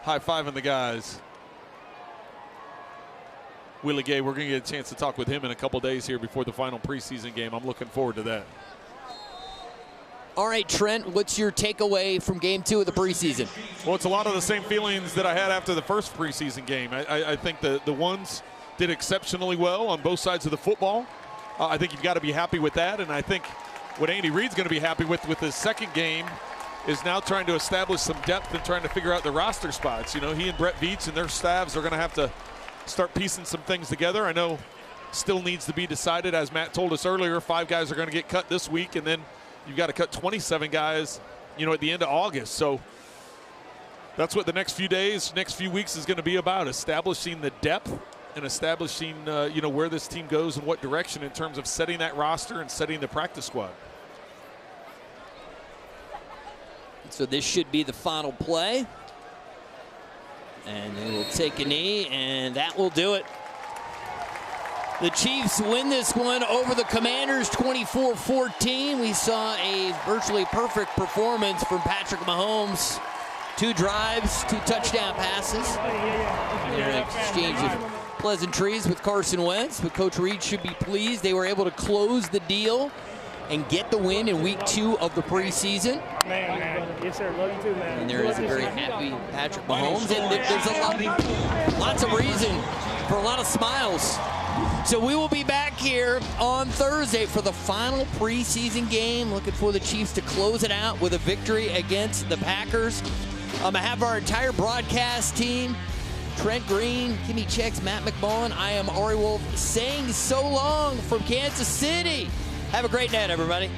high-fiving the guys. Willie Gay, we're going to get a chance to talk with him in a couple days here before the final preseason game. I'm looking forward to that. All right, Trent, what's your takeaway from game 2 of the preseason? Well, it's a lot of the same feelings that I had after the first preseason game. I think the ones did exceptionally well on both sides of the football. I think you've got to be happy with that, and I think what Andy Reid's going to be happy with his second game is now trying to establish some depth and trying to figure out the roster spots. You know, he and Brett Veach and their staffs are going to have to start piecing some things together. I know still needs to be decided. As Matt told us earlier, 5 guys are going to get cut this week, and then you've got to cut 27 guys, you know, at the end of August. So that's what the next few days, next few weeks is going to be about, establishing the depth and establishing, where this team goes and what direction in terms of setting that roster and setting the practice squad. So this should be the final play. And they will take a knee, and that will do it. The Chiefs win this one over the Commanders 24-14. We saw a virtually perfect performance from Patrick Mahomes. 2 drives, 2 touchdown passes. An exchange of pleasantries with Carson Wentz, but Coach Reid should be pleased. They were able to close the deal and get the win in week 2 of the preseason. Man. Yes, sir. Love you too, man. And there is a very happy Patrick Mahomes. And there's lots of reason for a lot of smiles. So we will be back here on Thursday for the final preseason game. Looking for the Chiefs to close it out with a victory against the Packers. I have our entire broadcast team, Trent Green, Kimmy Checks, Matt McMullen. I am Ari Wolf saying so long from Kansas City. Have a great night, everybody.